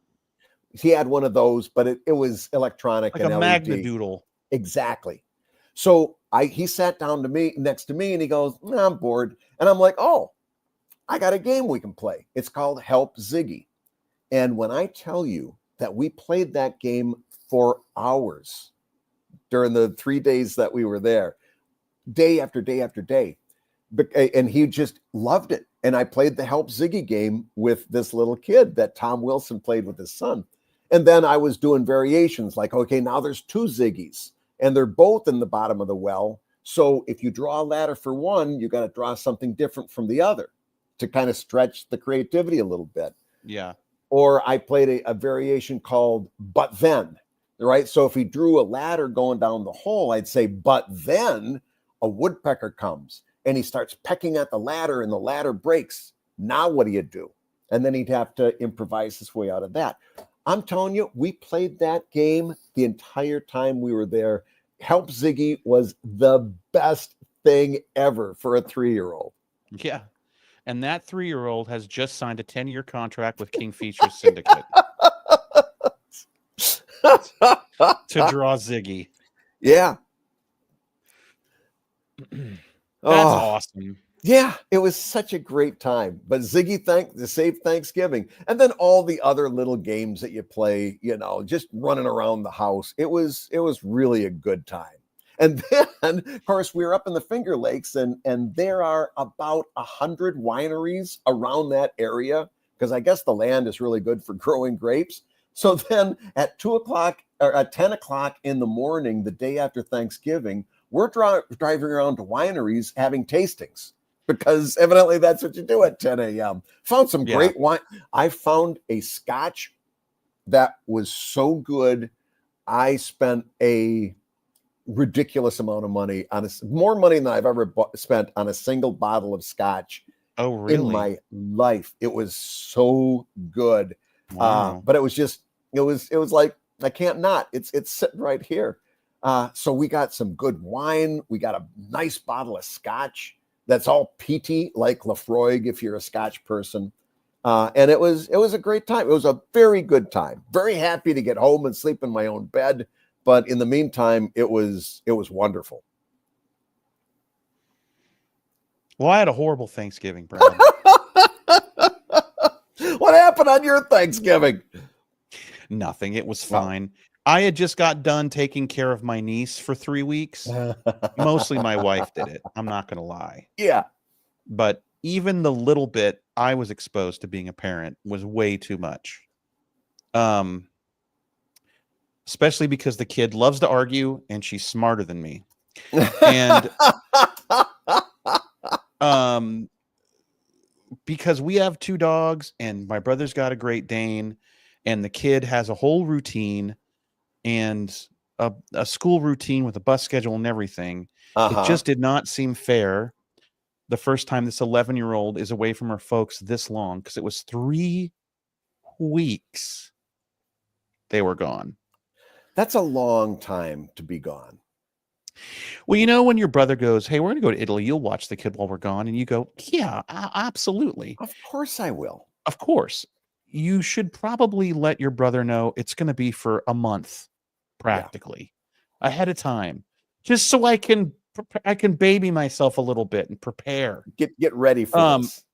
He had one of those, but it was electronic, like and a LED. Magnadoodle. Exactly. So he sat down next to me, and he goes, I'm bored. And I'm like, oh, I got a game we can play. It's called Help Ziggy. And when I tell you that we played that game for hours during the 3 days that we were there, day after day after day, and he just loved it. And I played the Help Ziggy game with this little kid that Tom Wilson played with his son. And then I was doing variations like, okay, now there's 2 Ziggies, and they're both in the bottom of the well. So if you draw a ladder for one, you got to draw something different from the other to kind of stretch the creativity a little bit. Yeah. Or I played a variation called But Then, right? So if he drew a ladder going down the hole, I'd say, but then a woodpecker comes and he starts pecking at the ladder and the ladder breaks. Now what do you do? And then he'd have to improvise his way out of that. I'm telling you, we played that game the entire time we were there. Help Ziggy was the best thing ever for a 3-year-old. Yeah. And that 3-year-old has just signed a 10-year contract with King Features Syndicate to draw Ziggy. Yeah. That's awesome. Yeah, it was such a great time. But Ziggy saved Thanksgiving. And then all the other little games that you play, just running around the house. It was really a good time. And then, of course, we were up in the Finger Lakes, and there are about 100 wineries around that area, because I guess the land is really good for growing grapes. So then at 2 o'clock or at 10 o'clock in the morning, the day after Thanksgiving, we're driving around to wineries having tastings, because evidently that's what you do at 10 a.m. Found some great wine. I found a Scotch that was so good. I spent a ridiculous amount of money on more money than I've ever spent on a single bottle of Scotch. Oh, really? In my life. It was so good. Wow. But it was like, I can't not. It's sitting right here. So we got some good wine. We got a nice bottle of Scotch that's all peaty, like Lafroig, if you're a Scotch person. And it was a great time. It was a very good time. Very happy to get home and sleep in my own bed. But in the meantime, it was wonderful. Well, I had a horrible Thanksgiving, Brad. What happened on your Thanksgiving? Nothing. It was fine. I had just got done taking care of my niece for 3 weeks. Mostly my wife did it. I'm not going to lie. Yeah. But even the little bit I was exposed to being a parent was way too much. Especially because the kid loves to argue and she's smarter than me. And because we have 2 dogs and my brother's got a Great Dane and the kid has a whole routine and a school routine with a bus schedule and everything. It just did not seem fair the first time this 11-year-old is away from her folks this long, because it was 3 weeks they were gone. That's a long time to be gone. Well, you know, when your brother goes, hey, we're going to go to Italy, you'll watch the kid while we're gone. And you go, yeah, absolutely. Of course I will. Of course. You should probably let your brother know it's going to be for a month, practically, ahead of time, just so I can baby myself a little bit and prepare. Get ready for this.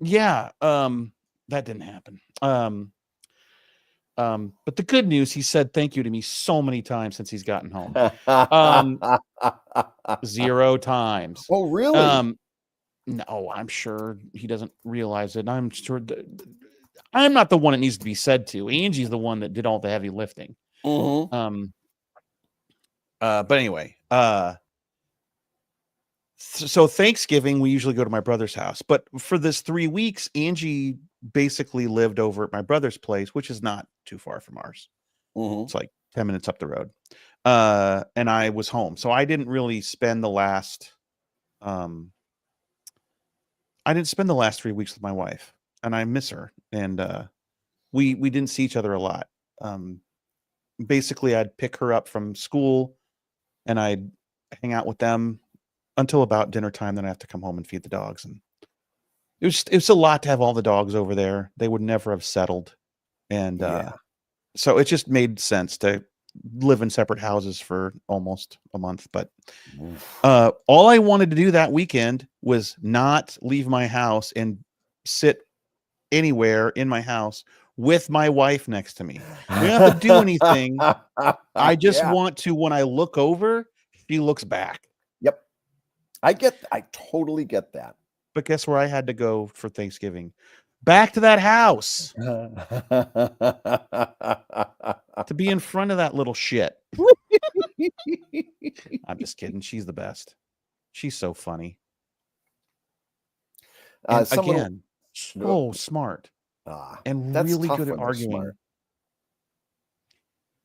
Yeah. That didn't happen. But the good news, he said thank you to me so many times since he's gotten home. 0 times. Oh, really? No, I'm sure he doesn't realize it. I'm sure I'm not the one it needs to be said to. Angie's the one that did all the heavy lifting. Mm-hmm. But anyway, so Thanksgiving, we usually go to my brother's house. But for this 3 weeks, Angie basically lived over at my brother's place, which is not too far from ours. Mm-hmm. It's like 10 minutes up the road. And I was home. So I didn't really spend the last 3 weeks with my wife, and I miss her. And we didn't see each other a lot. Basically, I'd pick her up from school and I'd hang out with them until about dinner time. Then I have to come home and feed the dogs. And it was a lot to have all the dogs over there. They would never have settled. And so it just made sense to live in separate houses for almost a month. But all I wanted to do that weekend was not leave my house and sit anywhere in my house with my wife next to me. We don't have to do anything. I just want to, when I look over, she looks back. Yep. I totally get that. But guess where I had to go for Thanksgiving? Back to that house. To be in front of that little shit. I'm just kidding. She's the best. She's so funny. Again, so smart. And really good at arguing.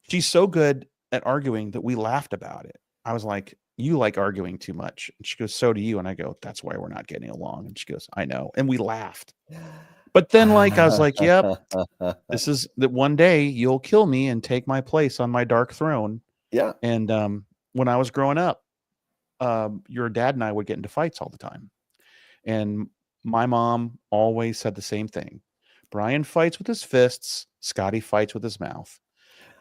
She's so good at arguing that we laughed about it. I was like, you like arguing too much. And she goes, so do you. And I go, that's why we're not getting along. And she goes, I know. And we laughed. But then, I was like, yep, this is that one day you'll kill me and take my place on my dark throne. Yeah. And when I was growing up, your dad and I would get into fights all the time. And my mom always said the same thing. Brian fights with his fists. Scotty fights with his mouth.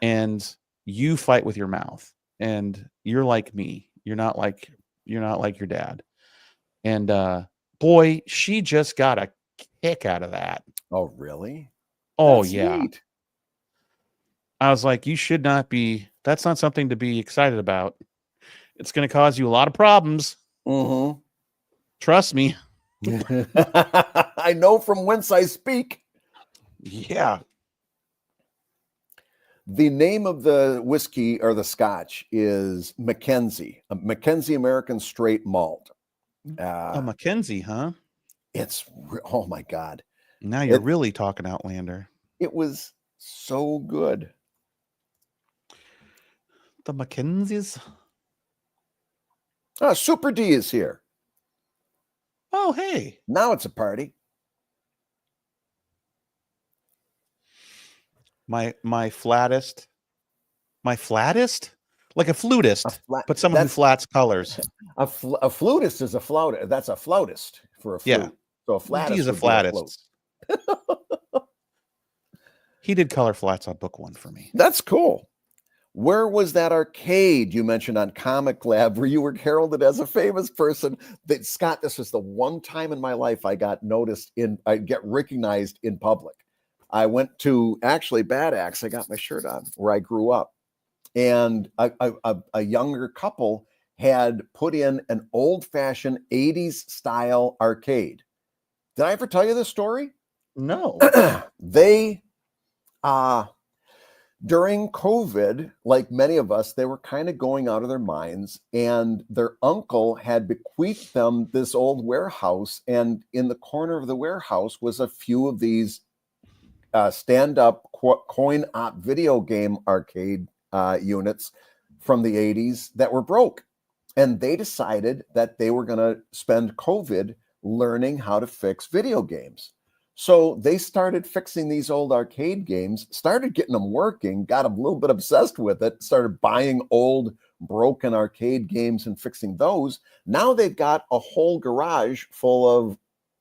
And you fight with your mouth. And you're like me. You're not like your dad. And boy, she just got a kick out of that. Oh, really? Oh, that's yeah. Neat. I was like, you should not be. That's not something to be excited about. It's going to cause you a lot of problems. Mm-hmm. Trust me. I know from whence I speak. Yeah. The name of the whiskey or the scotch is Mackenzie, a Mackenzie American Straight Malt. A Mackenzie, huh? Oh my God. Now you're really talking Outlander. It was so good. The Mackenzies. Super D is here. Oh, hey. Now it's a party. My flattest, like a flutist, but someone who flats colors. A flutist is a flautist. That's a flautist for a flute. Yeah. So a flautist is a flautist. He did color flats on book 1 for me. That's cool. Where was that arcade you mentioned on Comic Lab where you were heralded as a famous person? That Scott, this was the one time in my life I got I get recognized in public. I went to actually Bad Axe. I got my shirt on where I grew up, and a younger couple had put in an old-fashioned 80s style arcade. Did I ever tell you this story? No. They during COVID, like many of us, they were kind of going out of their minds, and their uncle had bequeathed them this old warehouse, and in the corner of the warehouse was a few of these stand-up coin-op video game arcade units from the 80s that were broke. And they decided that they were going to spend COVID learning how to fix video games. So they started fixing these old arcade games, started getting them working, got a little bit obsessed with it, started buying old broken arcade games and fixing those. Now they've got a whole garage full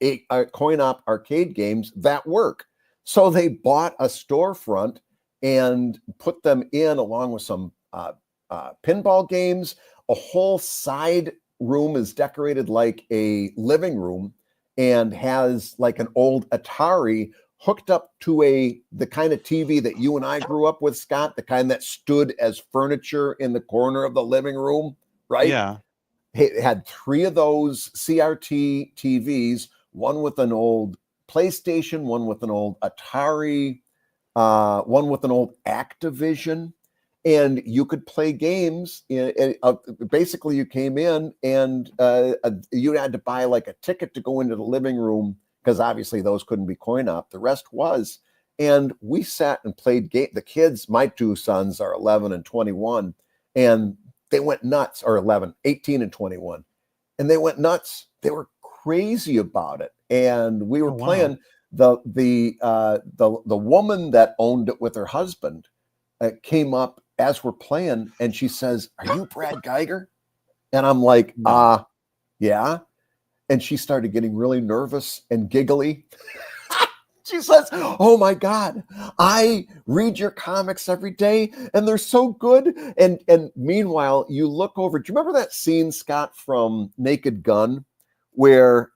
of coin-op arcade games that work. So they bought a storefront and put them in along with some pinball games. A whole side room is decorated like a living room and has like an old Atari hooked up to the kind of TV that you and I grew up with, Scott, the kind that stood as furniture in the corner of the living room, right? Yeah. It had 3 of those CRT TVs, one with an old PlayStation, one with an old Atari, one with an old Activision. And you could play games. Basically, you came in and you had to buy like a ticket to go into the living room because obviously those couldn't be coin-op. The rest was. And we sat and played game. The kids, my 2 sons are 11 and 21, and they went nuts, or 18 and 21. And they went nuts. They were crazy about it. And we were playing. The woman that owned it with her husband came up as we're playing, and she says, "Are you Brad Geiger?" And I'm like, yeah. And she started getting really nervous and giggly. She says, "Oh my God, I read your comics every day and they're so good." And meanwhile, you look over. Do you remember that scene, Scott, from Naked Gun, where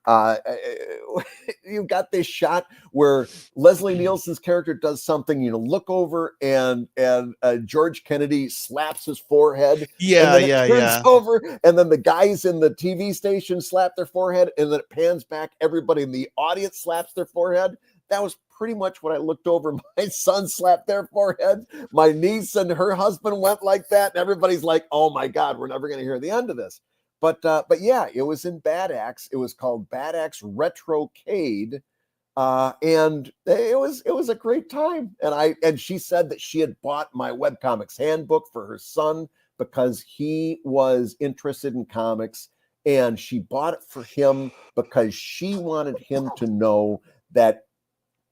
you got this shot where Leslie Nielsen's character does something, look over and George Kennedy slaps his forehead. Yeah, and then it turns over, and then the guys in the TV station slap their forehead, and then it pans back. Everybody in the audience slaps their forehead. That was pretty much what I looked over. My son slapped their forehead. My niece and her husband went like that. And everybody's like, "Oh my God, we're never going to hear the end of this." But yeah, it was in Bad Axe. It was called Bad Axe Retrocade. And it was a great time. And she said that she had bought my webcomics handbook for her son because he was interested in comics. And she bought it for him because she wanted him to know that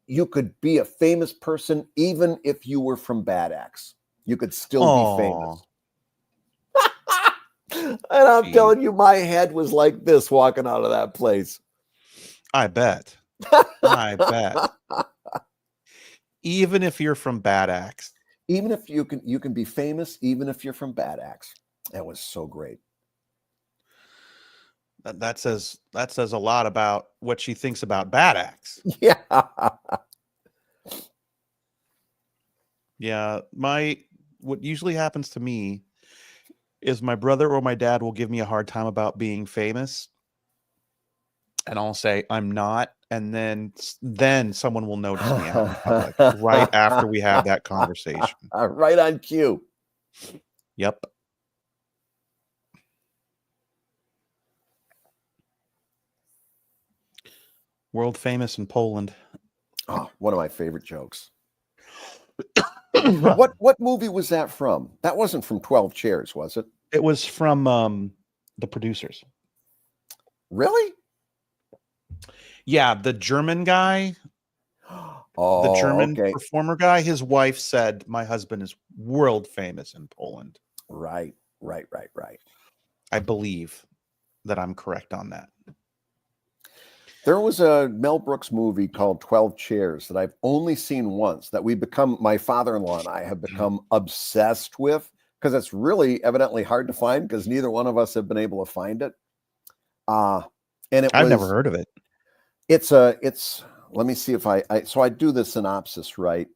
you could be a famous person even if you were from Bad Axe. You could still be famous. And I'm telling you, my head was like this walking out of that place. I bet. Even if you're from Bad Axe. Even if you can be famous, even if you're from Bad Axe. That was so great. That says a lot about what she thinks about Bad Axe. Yeah. Yeah. What usually happens to me is my brother or my dad will give me a hard time about being famous. And I'll say, "I'm not." And then someone will notice me out in public right after we have that conversation. Right on cue. Yep. World famous in Poland. Oh, one of my favorite jokes. What movie was that from? That wasn't from 12 Chairs, was it? It was from The Producers. Really? Yeah, the German guy. Oh, the German okay. performer guy. His wife said, "My husband is world famous in Poland." Right. I believe that I'm correct on that. There was a Mel Brooks movie called 12 Chairs that I've only seen once, that my father-in-law and I have become obsessed with. because it's really evidently hard to find because neither one of us have been able to find it. And I've never heard of it. It's let me see if I do the synopsis right.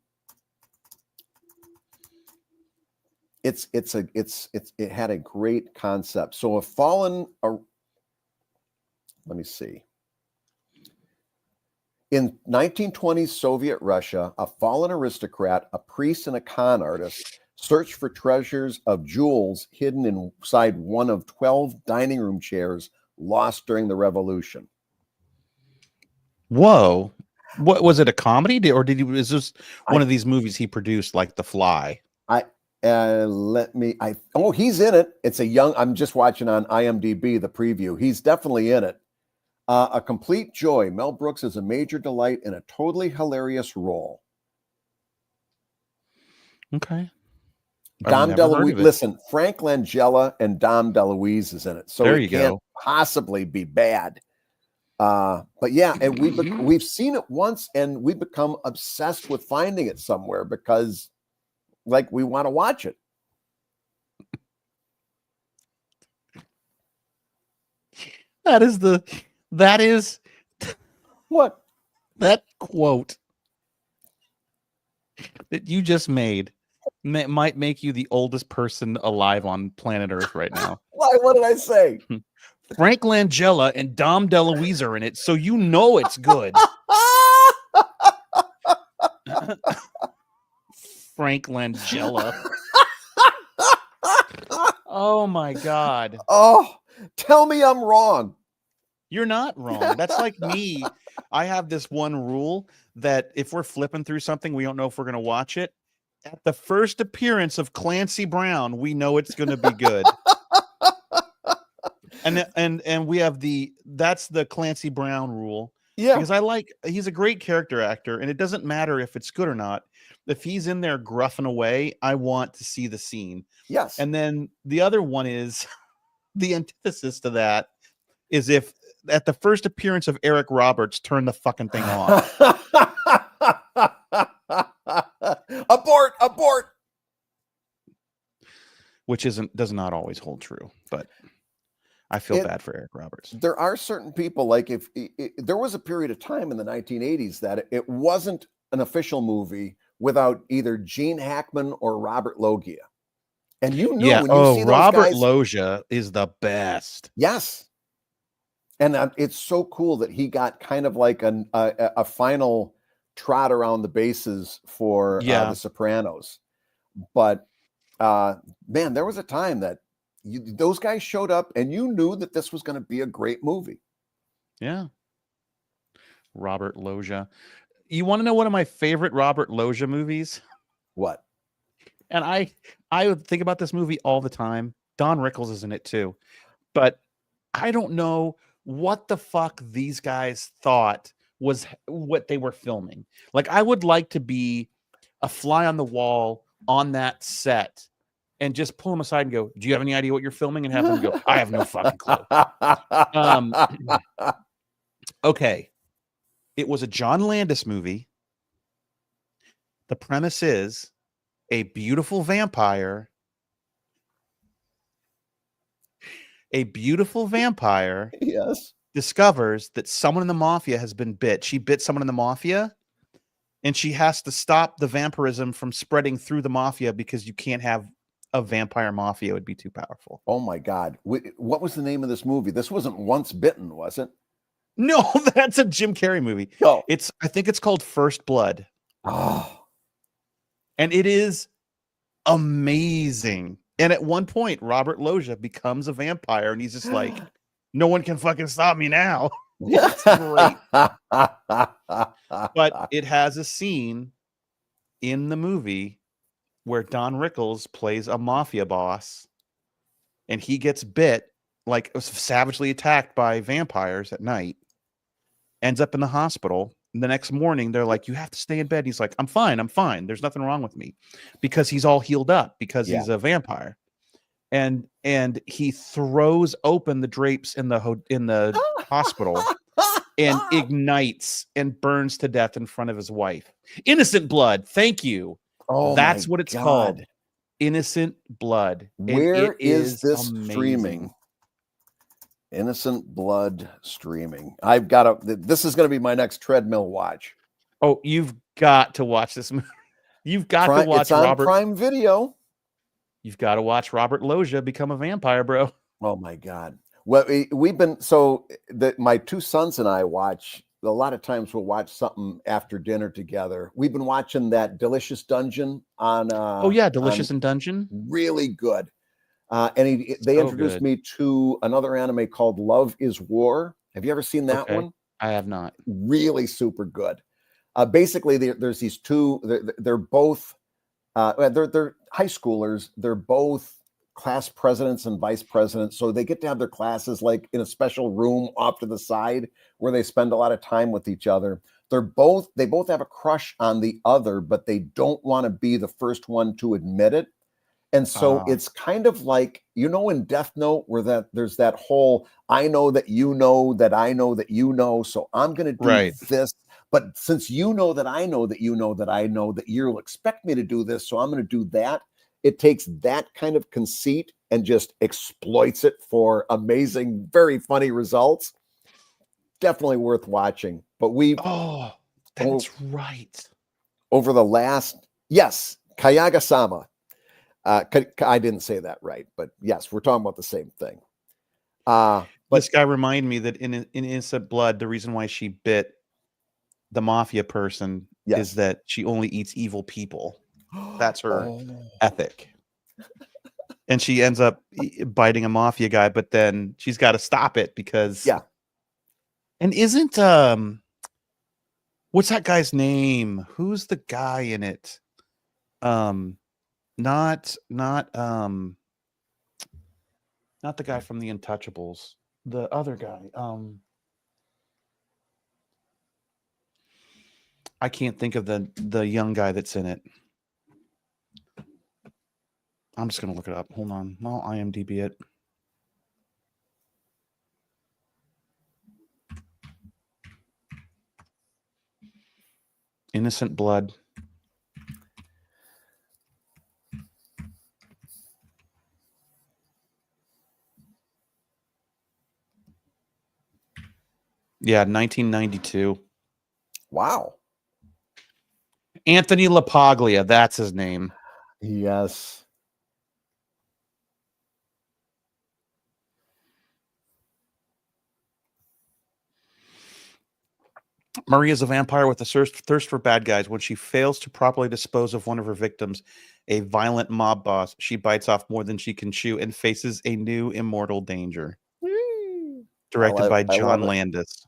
It had a great concept. So let me see. In 1920s Soviet Russia, a fallen aristocrat, a priest, and a con artist search for treasures of jewels hidden inside one of 12 dining room chairs lost during the revolution. Whoa. What was it, a comedy? Is this one of these movies he produced, like The Fly? He's in it. I'm just watching on IMDb, the preview. He's definitely in it. A complete joy. Mel Brooks is a major delight in a totally hilarious role. Okay. Dom DeLuise. Listen, Frank Langella and Dom DeLuise is in it, so it can't possibly be bad. But yeah, and we've seen it once, and we become obsessed with finding it somewhere because, like, we want to watch it. That is what? That quote that you just made might make you the oldest person alive on planet Earth right now. Why? What did I say? Frank Langella and Dom DeLuise are in it, so you know it's good. Frank Langella. Oh my God. Oh, tell me I'm wrong. You're not wrong. That's like me. I have this one rule that if we're flipping through something, we don't know if we're going to watch it. At the first appearance of Clancy Brown, we know it's going to be good. And we have that's the Clancy Brown rule. Yeah. Because he's a great character actor, and it doesn't matter if it's good or not. If he's in there gruffing away, I want to see the scene. Yes. And then the other one is the antithesis to that is if at the first appearance of Eric Roberts, turn the fucking thing off. Abort. Which does not always hold true, but I feel bad for Eric Roberts. There are certain people, like if there was a period of time in the 1980s that it wasn't an official movie without either Gene Hackman or Robert Loggia. And you knew when you see those Robert guys, Loggia is the best. Yes. And it's so cool that he got kind of like a final trot around the bases for The Sopranos. But man, there was a time that those guys showed up and you knew that this was going to be a great movie. Yeah. Robert Loggia. You want to know one of my favorite Robert Loggia movies? What? And I would think about this movie all the time. Don Rickles is in it too. But I don't know what the fuck these guys thought was what they were filming. Like, I would like to be a fly on the wall on that set and just pull them aside and go, do you have any idea what you're filming? And have them go, I have no fucking clue. Okay. It was a John Landis movie. The premise is a beautiful vampire. Yes. Discovers that someone in the mafia has been bit. She bit someone in the mafia, and she has to stop the vampirism from spreading through the mafia because you can't have a vampire mafia. It would be too powerful. Oh my God. What was the name of this movie? This wasn't Once Bitten, was it? No, that's a Jim Carrey movie. No. I think it's called First Blood. Oh. And it is amazing. And at one point, Robert Loggia becomes a vampire, and he's just like, no one can fucking stop me now. It's great. But it has a scene in the movie where Don Rickles plays a mafia boss, and he gets bit, like savagely attacked by vampires at night, ends up in the hospital. And the next morning, they're like, you have to stay in bed. He's like, I'm fine. There's nothing wrong with me, because he's all healed up because he's a vampire. And he throws open the drapes in the hospital and ignites and burns to death in front of his wife. Innocent blood. Thank you. Oh, that's what it's called. Innocent Blood. Where it is this amazing. streaming? Innocent Blood streaming. I've got to. This is going to be my next treadmill watch. Oh, you've got to watch this movie. You've got to watch It's on Robert. Prime Video. You've got to watch Robert Loggia become a vampire, bro. Oh my God. Well, we've been my two sons and I watch. A lot of times we'll watch something after dinner together. We've been watching that Delicious Dungeon on. Oh yeah, Delicious in Dungeon. Really good. And they introduced me to another anime called Love is War. Have you ever seen that one? I have not. Really super good. Basically, there's these two. They're both. They're high schoolers. They're both class presidents and vice presidents. So they get to have their classes like in a special room off to the side where they spend a lot of time with each other. They both have a crush on the other, but they don't want to be the first one to admit it. And so it's kind of like, in Death Note where there's that whole, I know that you know that I know that you know, so I'm going to do this. But since you know that I know that you know that I know that you'll expect me to do this, so I'm going to do that. It takes that kind of conceit and just exploits it for amazing, very funny results. Definitely worth watching. But that's right. Over the last, Kayaga-sama. I didn't say that right, but yes, we're talking about the same thing. But this guy reminded me that in Innocent Blood, the reason why she bit the mafia person is that she only eats evil people. That's her ethic. And she ends up biting a mafia guy, but then she's got to stop it because And isn't what's that guy's name? Who's the guy in it? Not the guy from the Untouchables. The other guy. I can't think of the young guy that's in it. I'm just gonna look it up. Hold on. I'll IMDb it. Innocent Blood. Yeah, 1992. Wow. Anthony LaPaglia, that's his name. Yes. Maria's a vampire with a thirst for bad guys. When she fails to properly dispose of one of her victims, a violent mob boss, she bites off more than she can chew and faces a new immortal danger. Directed by John Landis.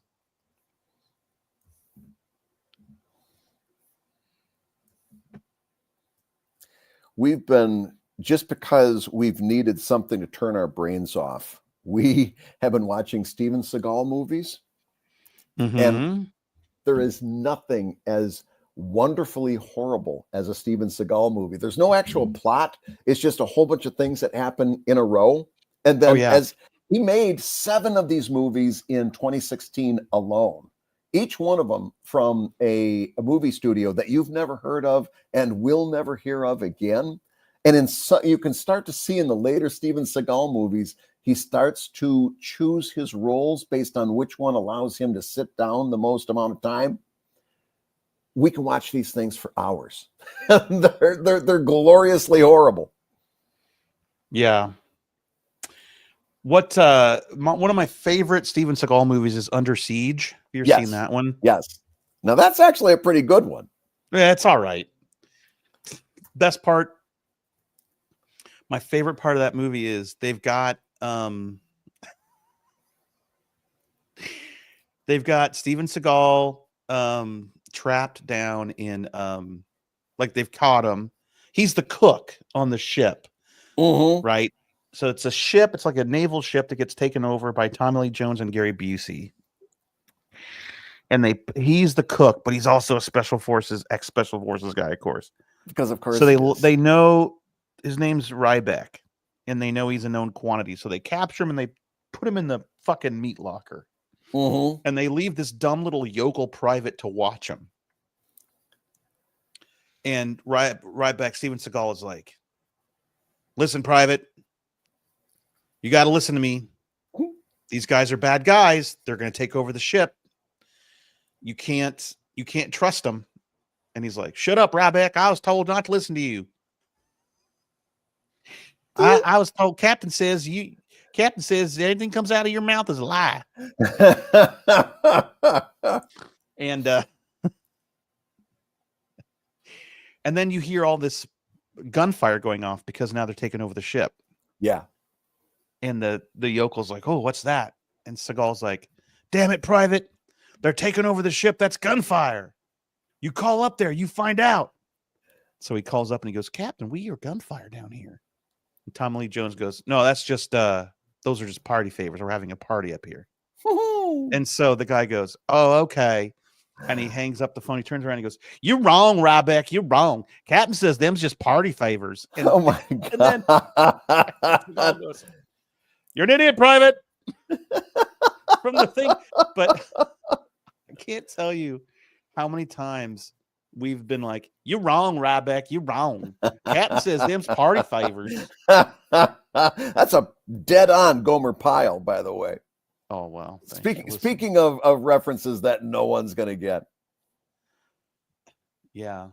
We've been, just because we've needed something to turn our brains off, we have been watching Steven Seagal movies. And there is nothing as wonderfully horrible as a Steven Seagal movie. There's no actual plot. It's just a whole bunch of things that happen in a row. And then as he made 7 of these movies in 2016 alone, each one of them from a movie studio that you've never heard of and will never hear of again. And you can start to see in the later Steven Seagal movies, he starts to choose his roles based on which one allows him to sit down the most amount of time. We can watch these things for hours. They're gloriously horrible. Yeah. One of my favorite Steven Seagal movies is Under Siege. Have you ever seen that one? Yes. Now that's actually a pretty good one. Yeah, it's all right. Best part, my favorite part of that movie is they've got Steven Seagal trapped down in like they've caught him. He's the cook on the ship. Right? So it's a ship, it's like a naval ship that gets taken over by Tommy Lee Jones and Gary Busey. And he's the cook, but he's also a ex-special forces guy, of course. Because of course. So they know his name's Ryback, and they know he's a known quantity. So they capture him and they put him in the fucking meat locker. And they leave this dumb little yokel private to watch him. And Ryback, Steven Seagal is like, Listen, Private, you got to listen to me. These guys are bad guys. They're going to take over the ship. You can't trust them. And he's like, shut up, Ryback. I was told not to listen to you. I was told Captain says anything comes out of your mouth is a lie. And and then you hear all this gunfire going off because now they're taking over the ship. Yeah. And the yokel's like, oh, what's that? And Seagal's like, damn it, Private. They're taking over the ship. That's gunfire. You call up there. You find out. So he calls up and he goes, Captain, we hear gunfire down here. And Tommy Lee Jones goes, no, that's just, those are just party favors. We're having a party up here. And so the guy goes, oh, okay. And he hangs up the phone. He turns around and he goes, you're wrong, Ryback. You're wrong. Captain says them's just party favors. And, oh, my God. And then Seagal goes, you're an idiot, Private. From the thing. But I can't tell you how many times we've been like, you're wrong, Ryback. You're wrong. Captain says them's party favors. That's a dead-on Gomer Pyle, by the way. Oh, well. Speaking of references that no one's going to get. Yeah.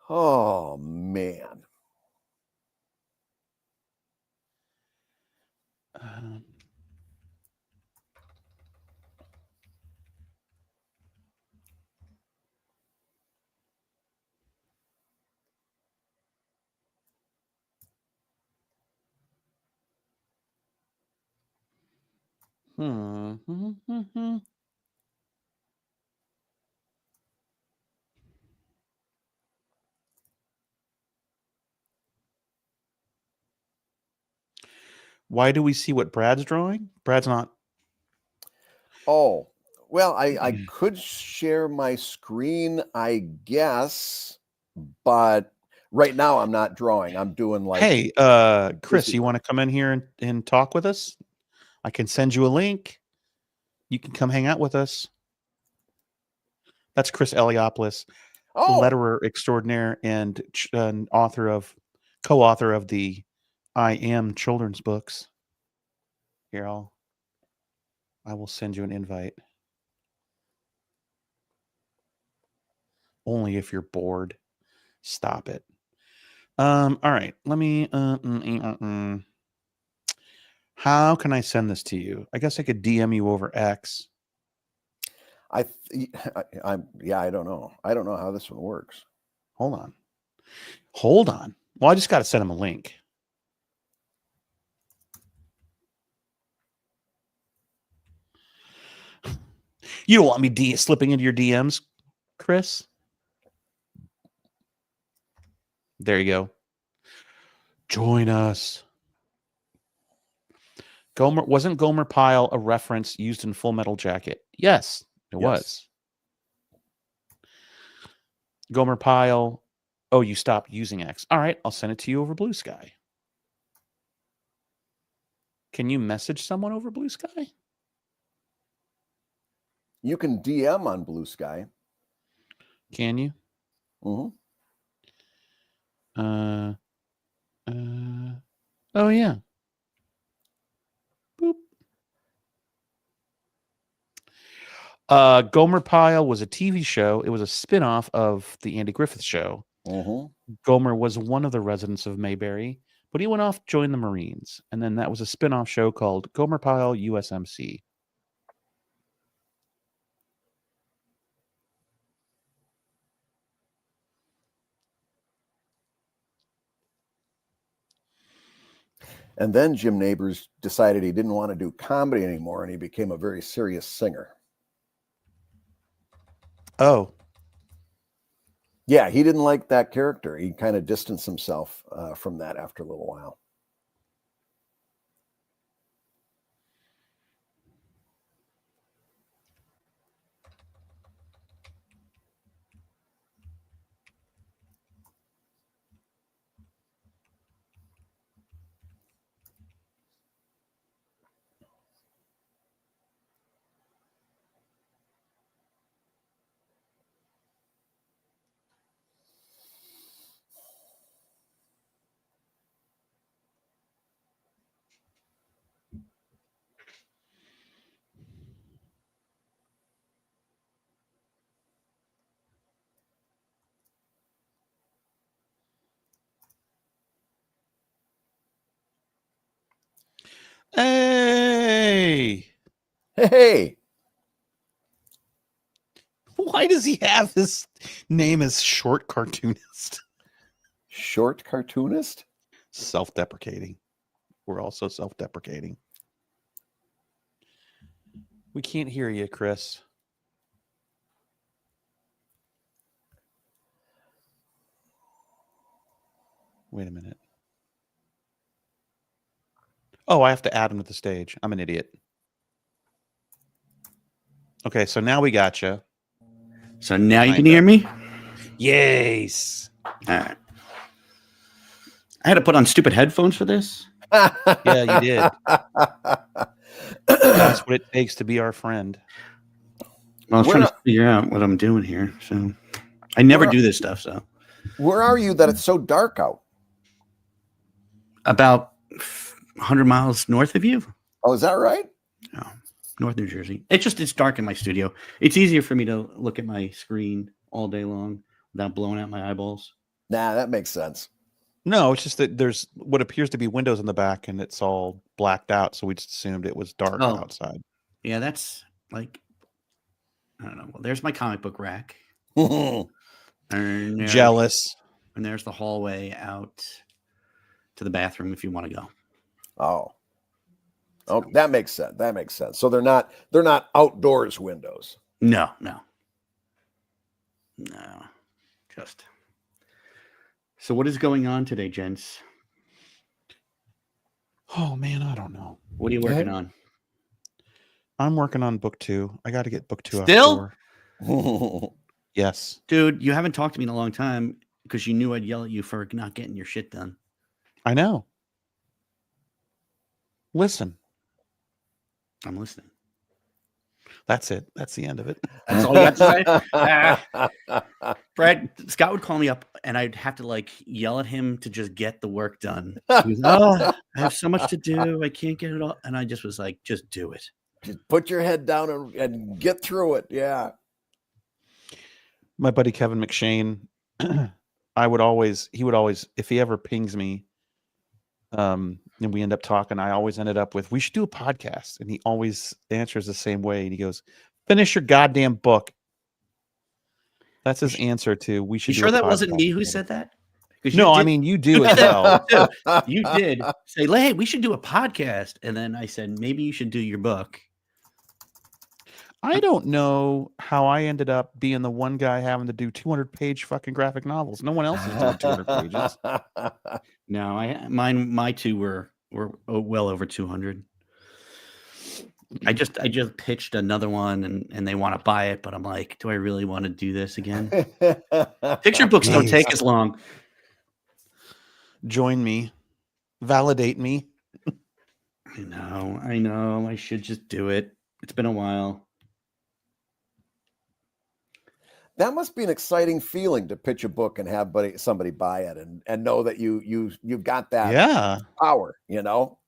Oh, man. Why do we see what Brad's drawing? Brad's not. Oh, well, I could share my screen, I guess, but right now I'm not drawing. I'm doing like. Hey, Chris, you want to come in here and talk with us? I can send you a link. You can come hang out with us. That's Chris Eliopoulos, letterer extraordinaire and co-author of the I Am children's books. Here, I will send you an invite. Only if you're bored. Stop it. All right. Let me. How can I send this to you? I guess I could DM you over X. I don't know. I don't know how this one works. Hold on. Well, I just got to send him a link. You don't want me slipping into your DMs, Chris? There you go. Join us. Wasn't Gomer Pyle a reference used in Full Metal Jacket? Yes, it was. Gomer Pyle. Oh, you stopped using X. All right, I'll send it to you over Blue Sky. Can you message someone over Blue Sky? You can DM on Blue Sky. Can you? Mm-hmm. Oh yeah. Boop. Gomer Pyle was a TV show. It was a spin-off of the Andy Griffith Show. Mm-hmm. Gomer was one of the residents of Mayberry, but he went off to join the Marines. And then that was a spin-off show called Gomer Pyle USMC. And then Jim Nabors decided he didn't want to do comedy anymore, and he became a very serious singer. Oh. Yeah, he didn't like that character. He kind of distanced himself from that after a little while. Hey. Why does he have his name as Short Cartoonist? Short Cartoonist? Self-deprecating. We're also self-deprecating. We can't hear you, Chris. Wait a minute. Oh, I have to add him to the stage. I'm an idiot. Okay, so now we got you. So now you can hear me? Yes. All right. I had to put on stupid headphones for this. Yeah, you did. That's what it takes to be our friend. Well, I was trying to figure out what I'm doing here. So I never do this stuff. So where are you that it's so dark out? About 100 miles north of you. Oh, is that right? No, North New Jersey. It's dark in my studio. It's easier for me to look at my screen all day long without blowing out my eyeballs. Nah, that makes sense. No, it's just that there's what appears to be windows in the back and it's all blacked out. So we just assumed it was dark outside. Yeah, that's like, I don't know. Well, there's my comic book rack. And Jealous. And there's the hallway out to the bathroom if you want to go. Oh, that makes sense. That makes sense. So they're not outdoors windows. No. Just. So what is going on today, gents? Oh man, I don't know. What are you working on? I'm working on book 2. I got to get book 2 Still? out. Yes. Dude, you haven't talked to me in a long time because you knew I'd yell at you for not getting your shit done. I know. Listen. I'm listening. That's it. That's the end of it. That's all you have to say? Brad, Scott would call me up and I'd have to like yell at him to just get the work done. He was, I have so much to do. I can't get it all. And I just was like, just do it. Just put your head down and get through it. Yeah. My buddy Kevin McShane, he would always, if he ever pings me, and we end up talking, I always ended up with, we should do a podcast. And he always answers the same way. And he goes, finish your goddamn book. That's his answer to, we should You do sure a that podcast wasn't me who said that? No, I mean, you do as well. You did say, hey, we should do a podcast. And then I said, maybe you should do your book. I don't know how I ended up being the one guy having to do 200-page fucking graphic novels. No one else is doing 200 pages. No, my two were well over 200. I just pitched another one and they want to buy it, but I'm like, do I really want to do this again? Picture books don't take as long. Join me. Validate me. I know. I should just do it. It's been a while. That must be an exciting feeling to pitch a book and have somebody buy it and know that you've got that power, you know?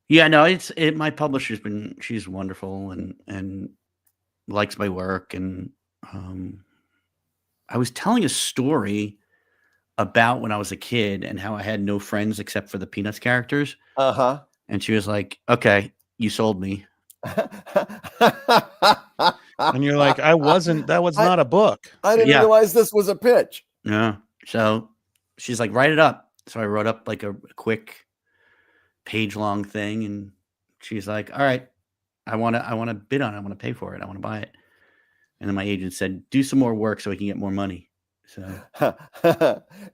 Yeah, no, my publisher's she's wonderful and likes my work. And I was telling a story about when I was a kid and how I had no friends except for the Peanuts characters. Uh-huh. And she was like, okay, you sold me. And you're like, that was not a book. I didn't realize this was a pitch. Yeah. So she's like, write it up. So I wrote up like a quick page-long thing, and she's like, all right, I want to bid on it. I want to pay for it. I want to buy it. And then my agent said, do some more work so we can get more money. So,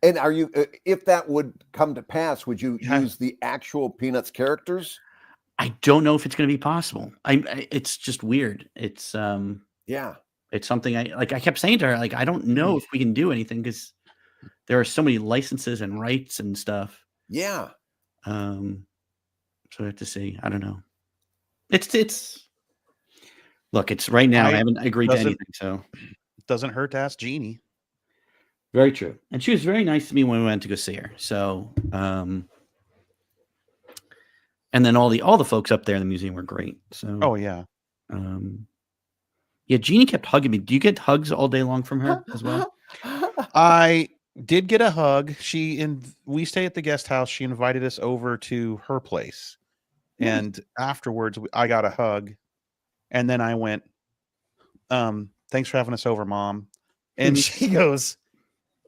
and are you, if that would come to pass, would you use the actual Peanuts characters? I don't know if it's going to be possible. It's just weird. It's it's something I kept saying to her, like, I don't know if we can do anything because there are so many licenses and rights and stuff. Yeah. So I have to see. I don't know. It's look, it's right now. I haven't agreed to anything, so it doesn't hurt to ask Jeannie. Very true. And she was very nice to me when we went to go see her. So, and then all the folks up there in the museum were great. So, oh yeah. Yeah, Jeannie kept hugging me. Do you get hugs all day long from her as well? I did get a hug. We stay at the guest house. She invited us over to her place. And afterwards I got a hug And then I went, thanks for having us over, Mom. And she goes,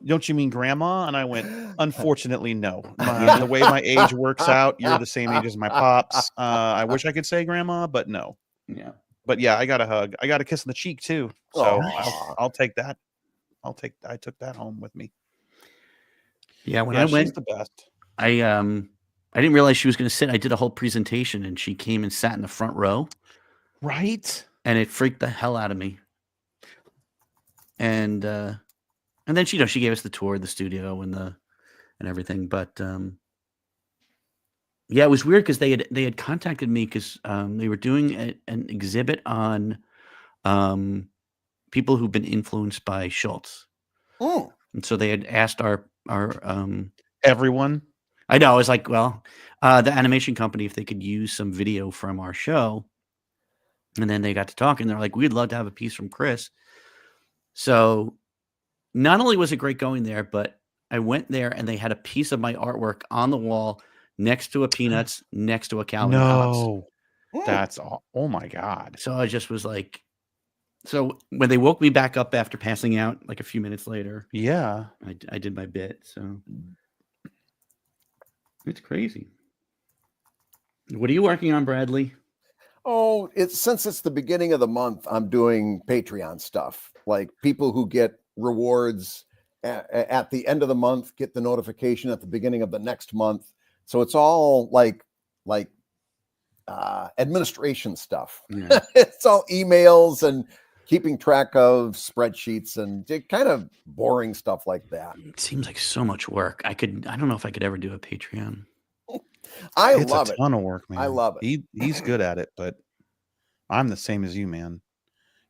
don't you mean grandma? And I went, unfortunately, no. The way my age works out, you're the same age as my pops. I wish I could say grandma, but no. Yeah. But yeah, I got a hug. I got a kiss on the cheek too. So I'll take that. I took that home with me. Yeah, when I she's went, the best. I didn't realize she was going to sit. I did a whole presentation, and she came and sat in the front row. Right. And it freaked the hell out of me. And then she gave us the tour of the studio and everything. But yeah, it was weird because they had contacted me because they were doing an exhibit on people who've been influenced by Schultz. Oh. And so they had asked our everyone. I know. I was like, well, the animation company, if they could use some video from our show. And then they got to talking. They're like, we'd love to have a piece from Chris. So not only was it great going there, but I went there and they had a piece of my artwork on the wall next to a Peanuts, next to a Calvin Hobbes. That's oh my God. So I just was like, so when they woke me back up after passing out, like a few minutes later, yeah, I did my bit. So it's crazy. What are you working on, Bradley? Oh, since it's the beginning of the month, I'm doing Patreon stuff. Like people who get rewards at the end of the month get the notification at the beginning of the next month. So it's all like administration stuff. Yeah. It's all emails and keeping track of spreadsheets and kind of boring stuff like that. It seems like so much work. I don't know if I could ever do a Patreon. I love it. It's a ton of work, man. I love it. He's good at it, but I'm the same as you, man.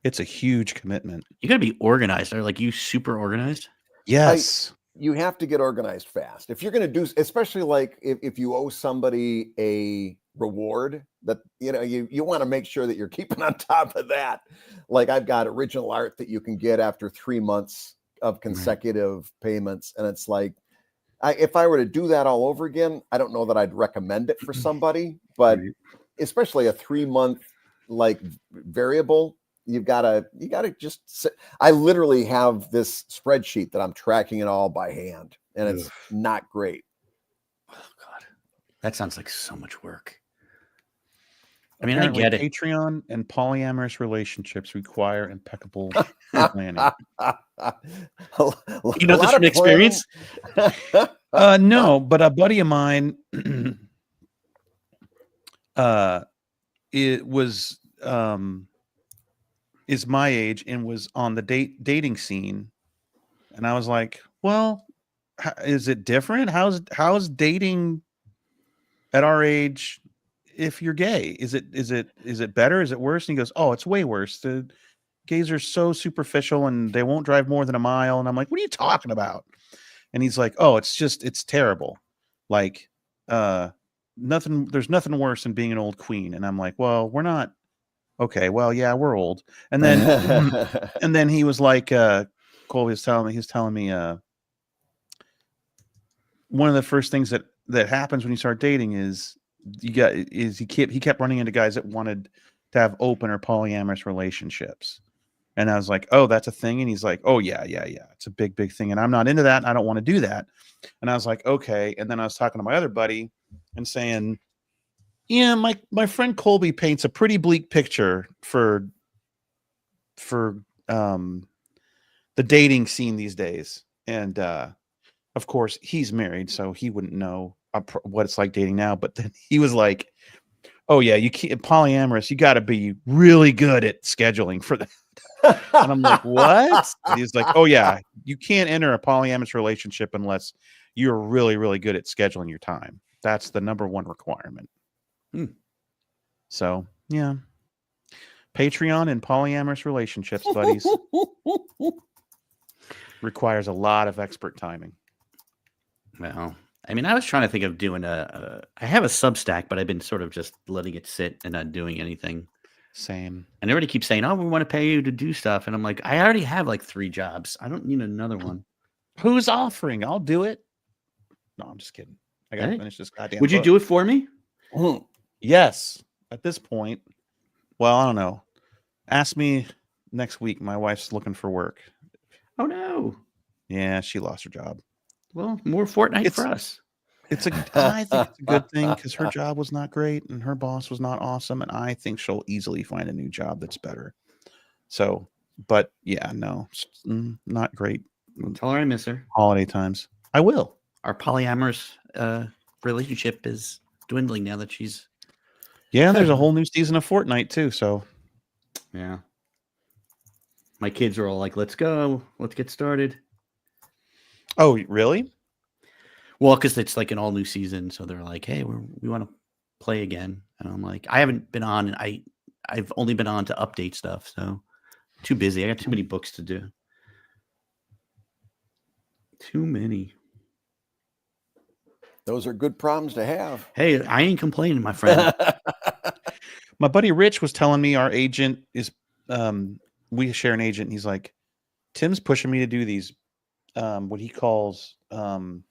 It's a huge commitment. You got to be organized. Are like you super organized? Yes. You have to get organized fast. If you're going to do, especially like if you owe somebody a reward that, you want to make sure that you're keeping on top of that. Like I've got original art that you can get after 3 months of consecutive payments. And it's like, if I were to do that all over again, I don't know that I'd recommend it for somebody, but especially a 3-month like variable, you gotta just sit. I literally have this spreadsheet that I'm tracking it all by hand, and it's not great. Oh God, that sounds like so much work. I mean, Apparently, I get it. Patreon and polyamorous relationships require impeccable planning. You know this from experience? No, but a buddy of mine, it was is my age and was on the dating scene, and I was like, well, is it different? How's dating at our age? If you're gay, is it better? Is it worse? And he goes, oh, it's way worse. The gays are so superficial and they won't drive more than a mile. And I'm like, what are you talking about? And he's like, oh, it's terrible. Like, there's nothing worse than being an old queen. And I'm like, well, we're not. Okay, well, yeah, we're old. And then he was like, Colby was telling me one of the first things that happens when you start dating is he kept running into guys that wanted to have open or polyamorous relationships. And I was like, oh, that's a thing. And he's like, oh yeah. It's a big thing. And I'm not into that. And I don't want to do that. And I was like, okay. And then I was talking to my other buddy and saying, yeah, my friend Colby paints a pretty bleak picture for the dating scene these days. And of course he's married, so he wouldn't know what it's like dating now. But then he was like, oh yeah, you can't polyamorous, you got to be really good at scheduling for that. And I'm like, what? And he's like, oh yeah, you can't enter a polyamorous relationship unless you're really, really good at scheduling your time. That's the number one requirement. So yeah, Patreon and polyamorous relationships, buddies, requires a lot of expert timing. Well, I mean, I was trying to think of doing I have a Substack, but I've been sort of just letting it sit and not doing anything. Same. And everybody keeps saying, oh, we want to pay you to do stuff. And I'm like, I already have like 3 jobs. I don't need another one. Who's offering? I'll do it. No, I'm just kidding. I got to finish this goddamn Would you book. do it for me? Yes. At this point, well, I don't know. Ask me next week. My wife's looking for work. Oh no. Yeah, she lost her job. Well, more Fortnite for us. I think it's a good thing because her job was not great and her boss was not awesome, and I think she'll easily find a new job that's better. So, but yeah, no, not great. Tell her I miss her. Holiday times. I will. Our polyamorous relationship is dwindling now that she's. Yeah, there's a whole new season of Fortnite too. So, yeah. My kids are all like, "Let's go, let's get started." Oh, really? Well, because it's like an all new season, so they're like, "Hey, we want to play again," and I'm like, "I haven't been on, and I've only been on to update stuff, so too busy. I got too many books to do. Too many." Those are good problems to have. Hey, I ain't complaining, my friend. My buddy Rich was telling me our agent is, we share an agent. And he's like, Tim's pushing me to do these, what he calls, oh,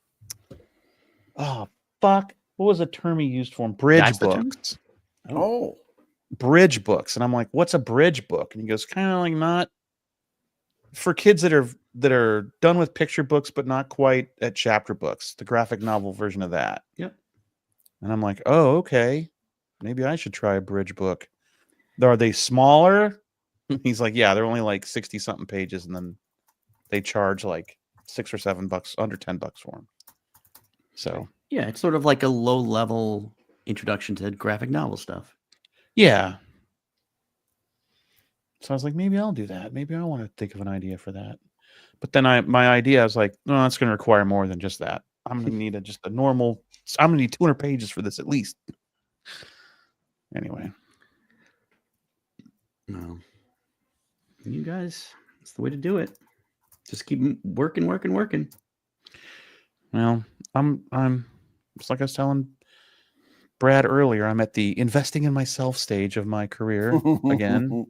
fuck. What was the term he used for them? Bridge That's the term? books. Oh, Bridge books. And I'm like, what's a bridge book? And he goes, kind of like not for kids that are done with picture books, but not quite at chapter books, the graphic novel version of that. Yep. And I'm like, oh, okay. Maybe I should try a bridge book. Are they smaller? He's like, yeah, they're only like 60 something pages. And then they charge like $6 or $7, under $10 for them. So Yeah, it's sort of like a low level introduction to graphic novel stuff. yeah. So I was like, maybe I'll do that. Maybe I want to think of an idea for that. But then my idea, I was like, no, it's going to require more than just that. I'm going to need I'm going to need 200 pages for this at least. Anyway. No. You guys, it's the way to do it. Just keep working. Well, I'm just like I was telling Brad earlier, I'm at the investing in myself stage of my career again.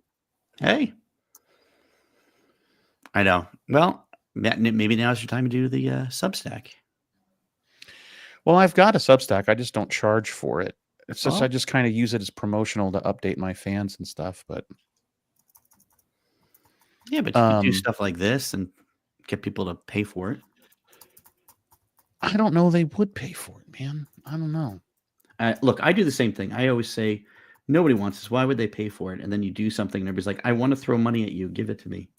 Hey. I know. Well, maybe now's your time to do the Substack. Well, I've got a Substack. I just don't charge for it. It's just Oh. I just kind of use it as promotional to update my fans and stuff. But Yeah, but you can do stuff like this and get people to pay for it. I don't know they would pay for it, man. I don't know. Look, I do the same thing. I always say, nobody wants this. Why would they pay for it? And then you do something and everybody's like, I want to throw money at you. Give it to me.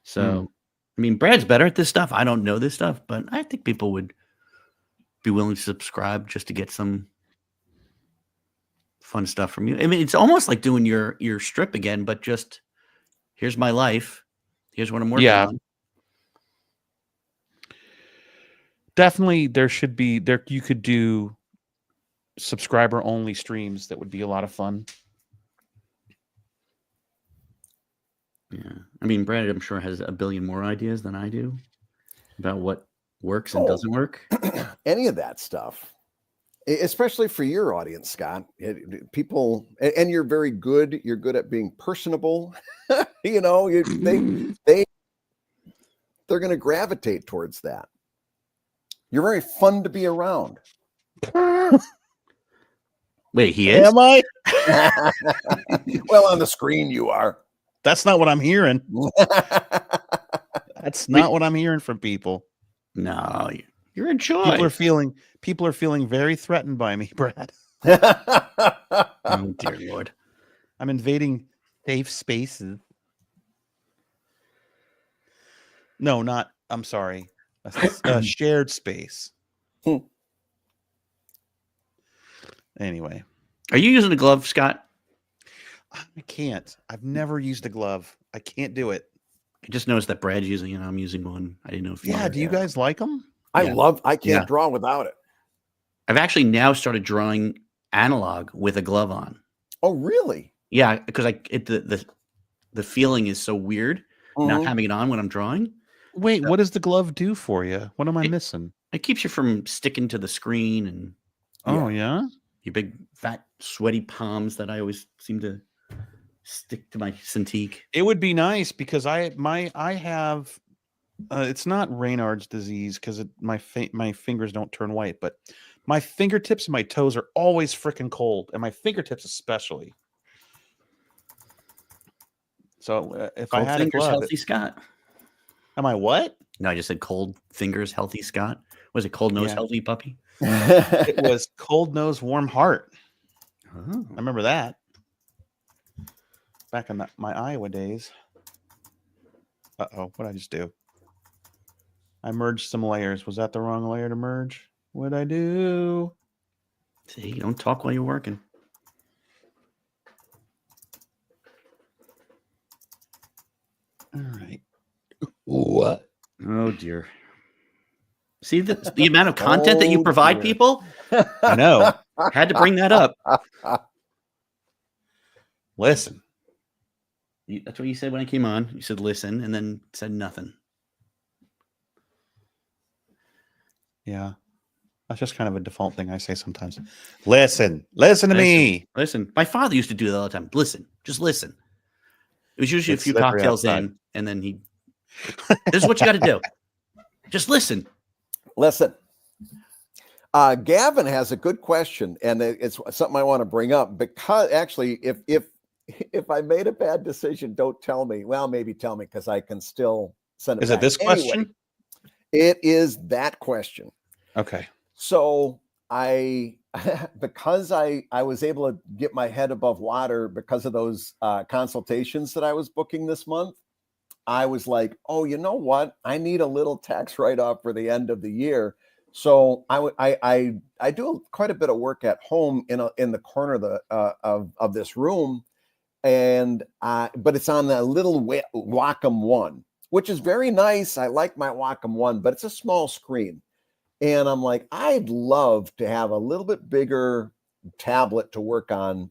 So, I mean, Brad's better at this stuff. I don't know this stuff, but I think people would be willing to subscribe just to get some fun stuff from you. I mean, it's almost like doing your strip again, but just here's my life. Here's what I'm working on. Definitely there should be you could do subscriber only streams. That would be a lot of fun. Yeah. I mean, Brad, I'm sure, has a billion more ideas than I do about what works and doesn't work. Any of that stuff, especially for your audience, Scott. People, and you're very good. You're good at being personable. You know, they're going to gravitate towards that. You're very fun to be around. Wait, he is? Am I? Well, on the screen you are. That's not what I'm hearing. That's not what I'm hearing from people. No, you're in joy. People are feeling very threatened by me, Brad. Oh, dear Lord. I'm invading safe spaces. No, not. I'm sorry. A shared space. Anyway. Are you using a glove, Scott? I can't. I've never used a glove. I can't do it. I just noticed that Brad's using it. I'm using one. I didn't know if you do you guys like them? I can't draw without it. I've actually now started drawing analog with a glove on. Oh, really? Yeah, because the feeling is so weird not having it on when I'm drawing. Wait, what does the glove do for you? What am I missing? It keeps you from sticking to the screen and yeah? Your big fat sweaty palms that I always seem to stick to my Cintiq. It would be nice because I have it's not Raynaud's disease because my fingers don't turn white, but my fingertips and my toes are always freaking cold, and my fingertips especially. So if Cold I had a fingers, glove, healthy Scott. am I what? No, I just said cold fingers, healthy Scott. Was it cold nose, Yeah. healthy puppy? It was cold nose, warm heart. Oh. I remember that back in my Iowa days. Uh-oh, what did I just do? I merged some layers. Was that the wrong layer to merge? What'd I do? See, you don't talk while you're working. All right. What? Oh dear. See the amount of content that you Oh, provide dear. people? I know. Had to bring that up. Listen. That's what you said when I came on. You said listen and then said nothing. Yeah. That's just kind of a default thing I say sometimes. Listen to me. Listen. My father used to do that all the time. Listen. Just listen. It was usually It's a few slippery cocktails outside. in, and then this is what you got to do. Just listen. Listen, Gavin has a good question, and it's something I want to bring up because actually, if I made a bad decision, don't tell me. Well, maybe tell me because I can still send it. Is back. it this Anyway, question? it is that question. Okay. So because I was able to get my head above water because of those consultations that I was booking this month, I was like, oh, you know what? I need a little tax write-off for the end of the year. So I do quite a bit of work at home in the corner of of this room, but it's on the little Wacom One, which is very nice. I like my Wacom One, but it's a small screen. And I'm like, I'd love to have a little bit bigger tablet to work on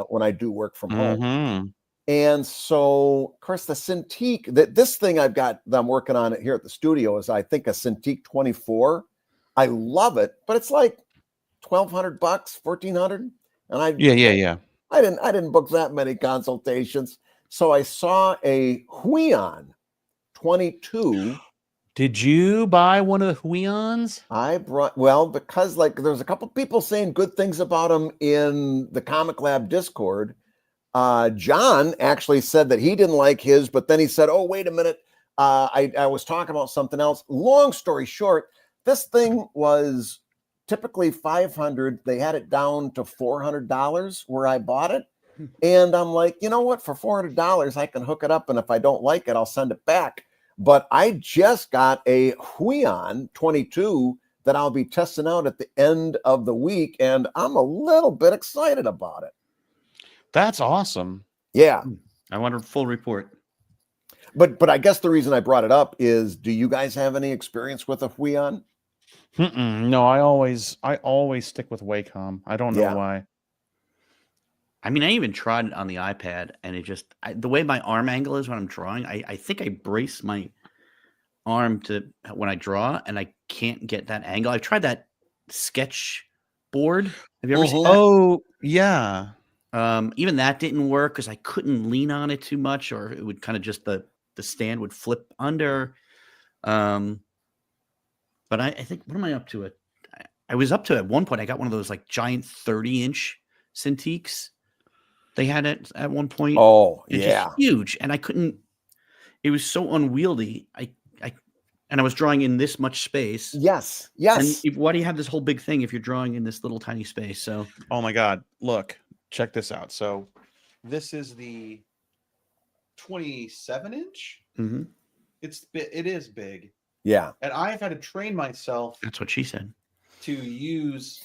when I do work from home. Mm-hmm. And so, of course, the Cintiq, this thing I've got that I'm working on it here at the studio is, I think, a Cintiq 24. I love it, but it's like $1,200, $1,400, and Yeah. I didn't book that many consultations. So I saw a Huion 22. Did you buy one of the Huions? I brought, well, because like there's a couple people saying good things about them in the Comic Lab Discord. John actually said that he didn't like his, but then he said, oh, wait a minute. I was talking about something else. Long story short, this thing was typically $500. They had it down to $400 where I bought it. And I'm like, you know what? For $400, I can hook it up. And if I don't like it, I'll send it back. But I just got a Huion 22 that I'll be testing out at the end of the week. And I'm a little bit excited about it. That's awesome. Yeah. I want a full report. But I guess the reason I brought it up is, do you guys have any experience with a Huion? No, I always stick with Wacom. I don't know why. I mean, I even tried it on the iPad, and it just the way my arm angle is when I'm drawing, I think I brace my arm to when I draw, and I can't get that angle. I've tried that sketch board. Have you ever seen that? Oh, yeah. Even that didn't work because I couldn't lean on it too much, or it would kind of just the stand would flip under. But I think, what am I up to? I was up to at one point. I got one of those like giant 30-inch Cintiqs. They had it at one point. Oh, It's yeah. just huge, and I couldn't. It was so unwieldy. And I was drawing in this much space. Yes. And why do you have this whole big thing if you're drawing in this little tiny space? So, Oh my God! Look, check this out. So, this is the 27-inch. mm-hmm. It is big, Yeah. and I've had to train myself That's what she said. to use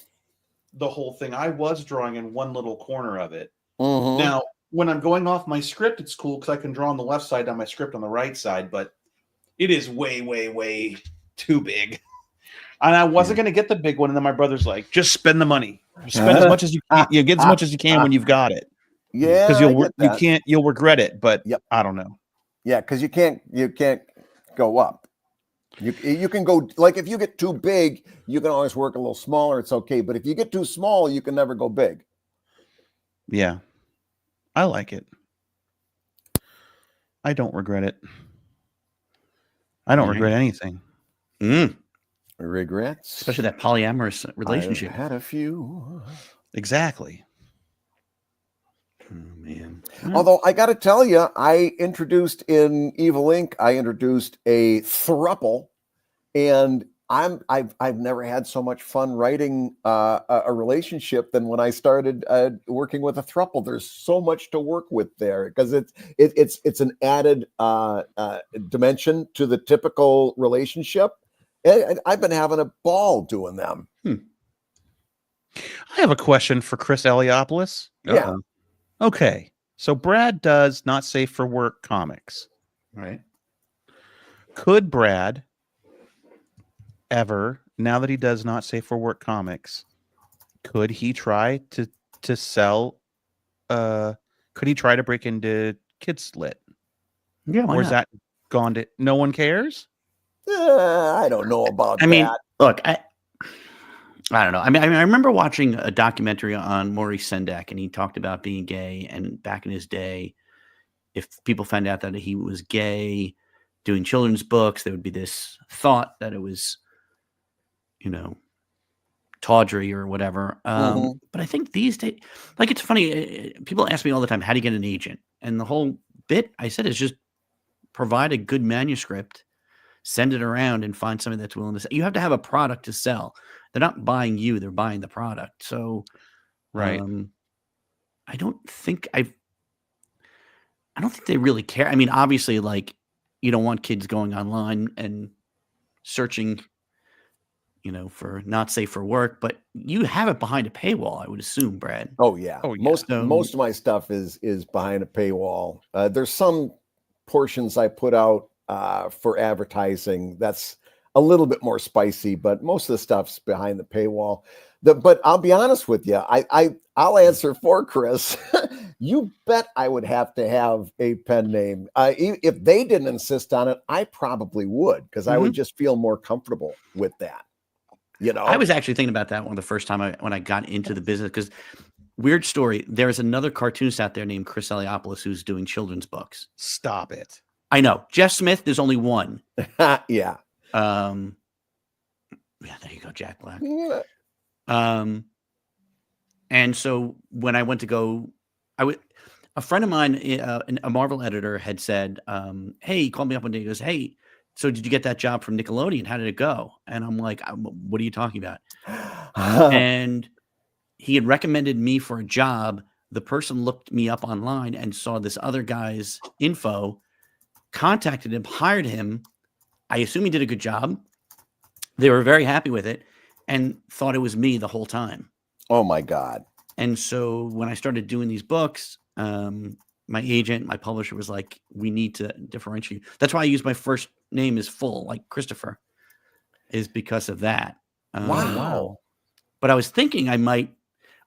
the whole thing. I was drawing in one little corner of it. Mhm. Now, when I'm going off my script, it's cool because I can draw on the left side on my script on the right side, but it is way, way, way too big. And I wasn't going to get the big one. And then my brother's like, just spend the money. Just spend as much as you can. You get as much as you can when you've got it. Yeah. Because you'll regret it, but I don't know. Yeah, because you can't go up. You can go, like, if you get too big, you can always work a little smaller. It's okay. But if you get too small, you can never go big. Yeah. I like it. I don't regret it. I don't regret anything. Regrets? Especially that polyamorous relationship. I've had a few. Exactly. Oh, man. Although I got to tell you, I introduced in Evil Inc. I introduced a throuple, and I've never had so much fun writing a relationship than when I started working with a throuple. There's so much to work with there because it's an added dimension to the typical relationship. And I've been having a ball doing them. I have a question for Chris Eliopoulos. Yeah. Okay. So Brad does Not Safe for Work comics. Right. Could Brad ever, now that he does Not Safe for Work comics, could he try to sell could he try to break into Kids Lit? Yeah, why Or is not? that gone to no one cares? I don't know about I mean, that. look, I don't know. I mean, I remember watching a documentary on Maurice Sendak, and he talked about being gay. And back in his day, if people found out that he was gay doing children's books, there would be this thought that it was, tawdry or whatever. But I think these days, like, it's funny. People ask me all the time, how do you get an agent? And the whole bit I said is just provide a good manuscript, send it around, and find somebody that's willing to sell. You have to have a product to sell. They're not buying you, they're buying the product. So, Right. I don't think they really care. I mean, obviously, like, you don't want kids going online and searching, for Not Safe for Work, but you have it behind a paywall, I would assume, Brad. Oh yeah. Oh, yeah. Most of my stuff is behind a paywall. There's some portions I put out for advertising that's a little bit more spicy, but most of the stuff's behind the paywall. But I'll be honest with you, I'll answer for Chris. You bet I would have to have a pen name. If they didn't insist on it, I probably would, because I would just feel more comfortable with that. I was actually thinking about that one the first time when I got into the business, because weird story. There's another cartoonist out there named Chris Eliopoulos who's doing children's books. Stop it. I know. Jeff Smith, there's only one. Yeah. Yeah, there you go, Jack Black. And so when I went to go, a friend of mine, a Marvel editor, had said, hey, he called me up one day. He goes, hey, so did you get that job from Nickelodeon? How did it go? And I'm like, what are you talking about? And he had recommended me for a job. The person looked me up online and saw this other guy's info, contacted him, hired him. I assume he did a good job. They were very happy with it and thought it was me the whole time. Oh my God. And so when I started doing these books, my agent, my publisher was like, we need to differentiate. That's why I use my first name is full, like Christopher, is because of that. Wow. But I was thinking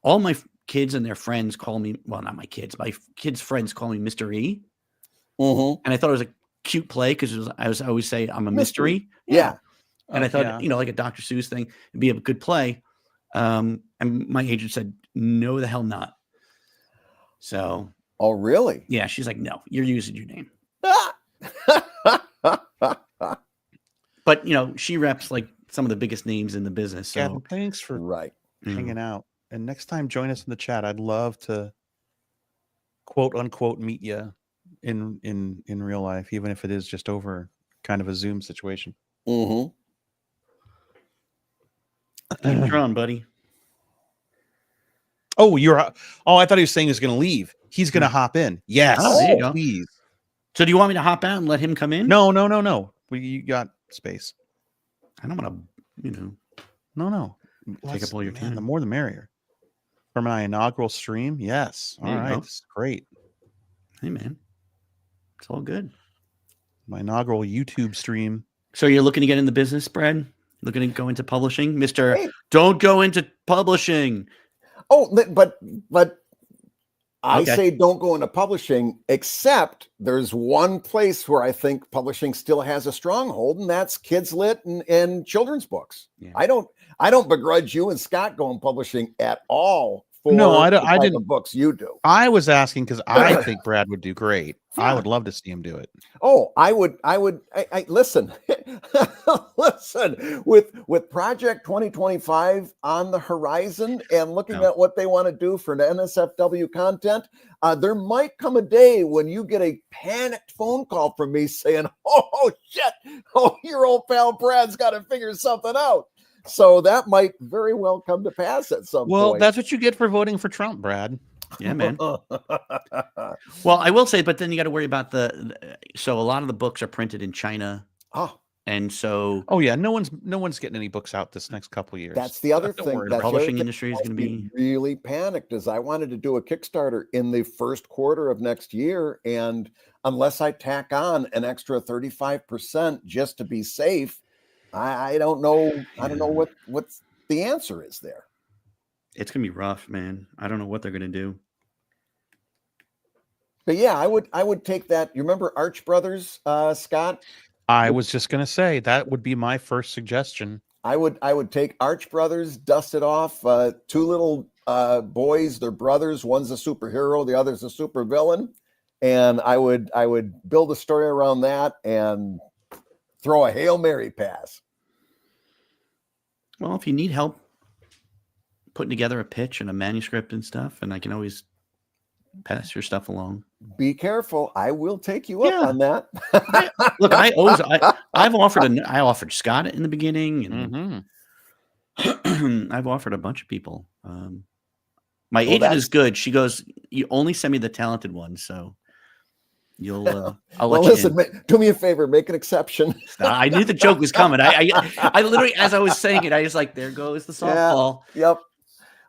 all my kids and their friends call me, well, not my kids, my kids' friends call me Mr. E. And I thought it was a cute play because I always say I'm a mystery. Yeah. And I thought, like a Dr. Seuss thing, it'd be a good play. And my agent said, no, the hell not. So. Oh, really? Yeah. She's like, no, you're using your name. But, she reps like some of the biggest names in the business. So. Gavin, thanks for hanging out. And next time, join us in the chat. I'd love to quote unquote meet you in real life, even if it is just over kind of a Zoom situation. Keep drawing, buddy. Oh, I thought he was saying he was going to leave. He's going to hop in. Yes. Oh, there you go. Please. So do you want me to hop out and let him come in? No. You got space. I don't want to, No. Take up all your time. The more the merrier. For my inaugural stream, yes. All right. This is great. Hey, man. It's all good. My inaugural YouTube stream. So you're looking to get in the business, Brad? Looking to go into publishing? Mr. Don't go into publishing. Oh, but I say don't go into publishing, except there's one place where I think publishing still has a stronghold, and that's Kids Lit and children's books. Yeah. I don't begrudge you and Scott going publishing at all. I didn't. The books you do. I was asking because I think Brad would do great. Yeah. I would love to see him do it. Oh, I would. Listen. Listen, with Project 2025 on the horizon and looking Yeah. at what they want to do for the NSFW content, there might come a day when you get a panicked phone call from me saying, "Oh shit! Oh, your old pal Brad's got to figure something out." So that might very well come to pass at some Well, point. that's what you get for voting for Trump, Brad. Yeah, man. Well, I will say, but then you got to worry about so a lot of the books are printed in China, Oh, and so Oh yeah, no one's getting any books out this next couple of years. that's the other Don't thing. worry That's about the other publishing thing industry is that going to has me be. really panicked is I wanted to do a Kickstarter in the first quarter of next year, and unless I tack on an extra 35% just to be safe, I don't know. I don't know what's the answer is there. It's going to be rough, man. I don't know what they're going to do. But yeah, I would take that. You remember Arch Brothers, Scott? I was just gonna say that would be my first suggestion. I would take Arch Brothers, dust it off. Two little boys, they're brothers. One's a superhero, the other's a supervillain, and I would build a story around that and throw a Hail Mary pass. Well, if you need help putting together a pitch and a manuscript and stuff, and I can always pass your stuff along. Be careful. I will take you up Yeah. on that. Look, I've offered Scott in the beginning, and I've offered a bunch of people. My agent is good. She goes, "You only send me the talented ones, so you'll." I'll let Well, you listen. in. Do me a favor. Make an exception. I knew the joke was coming. I literally, as I was saying it, I was like, "There goes the softball." Yep.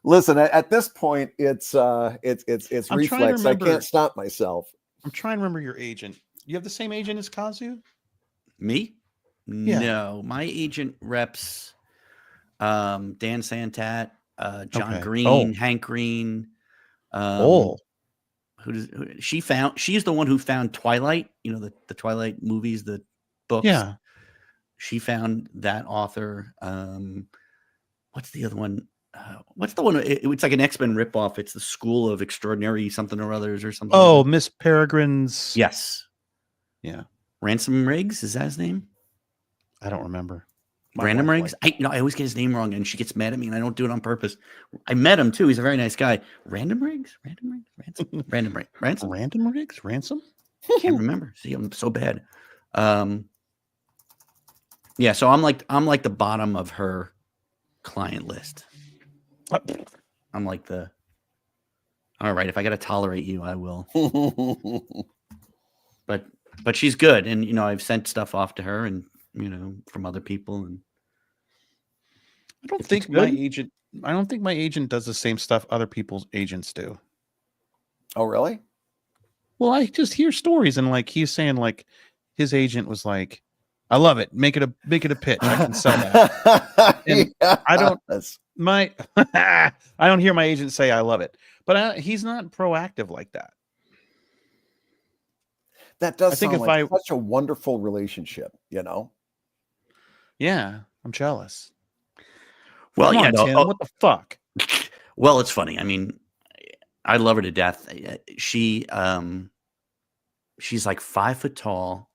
Listen, at this point, it's I'm trying to reflex. I remember- can't stop myself. I'm trying to remember your agent. You have the same agent as Kazu? Me? Yeah. No, my agent reps Dan Santat, John Okay. Green, Hank Green. She's the one who found Twilight, the Twilight movies, the books. Yeah. She found that author. What's the other one? What's the one? It's like an X-Men ripoff. It's the School of Extraordinary something or others or something. Oh, like that. Miss Peregrine's. Yes. Yeah. Ransom Riggs, is that his name? I don't remember. Random wife Riggs? liked I always get his name wrong, and she gets mad at me, and I don't do it on purpose. I met him too. He's a very nice guy. Random Riggs? Ransom? Random Riggs? Ransom? Random Riggs? Ransom? Can't remember. See, I'm so bad. Yeah, so I'm like the bottom of her client list. I'm like all right, if I got to tolerate you, I will. But she's good, and I've sent stuff off to her, and from other people, and I don't If think it's my good- agent. I don't think my agent does the same stuff other people's agents do. Oh, really? Well, I just hear stories, and like he's saying, like his agent was like, "I love it. Make it a pitch. I can sell that." And I don't- Yes. I don't hear my agent say I love it, but he's not proactive like that. That does I think sound if like such a wonderful relationship, Yeah, I'm jealous. well, Come yeah, on, no, Tim, what the fuck? well, it's funny. I mean, I love her to death. She's like 5 foot tall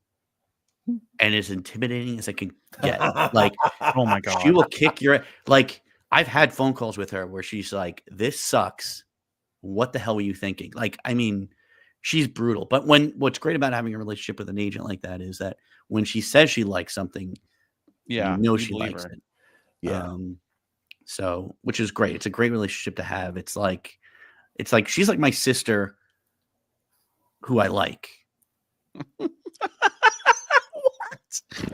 and as intimidating as I can get. Like, Oh my god. she will kick your like. I've had phone calls with her where she's like, "This sucks. What the hell were you thinking?" Like, I mean, she's brutal. But what's great about having a relationship with an agent like that is that when she says she likes something, Yeah, you know you she believe likes her. it. Yeah. So, which is great. It's a great relationship to have. It's like she's like my sister who I like.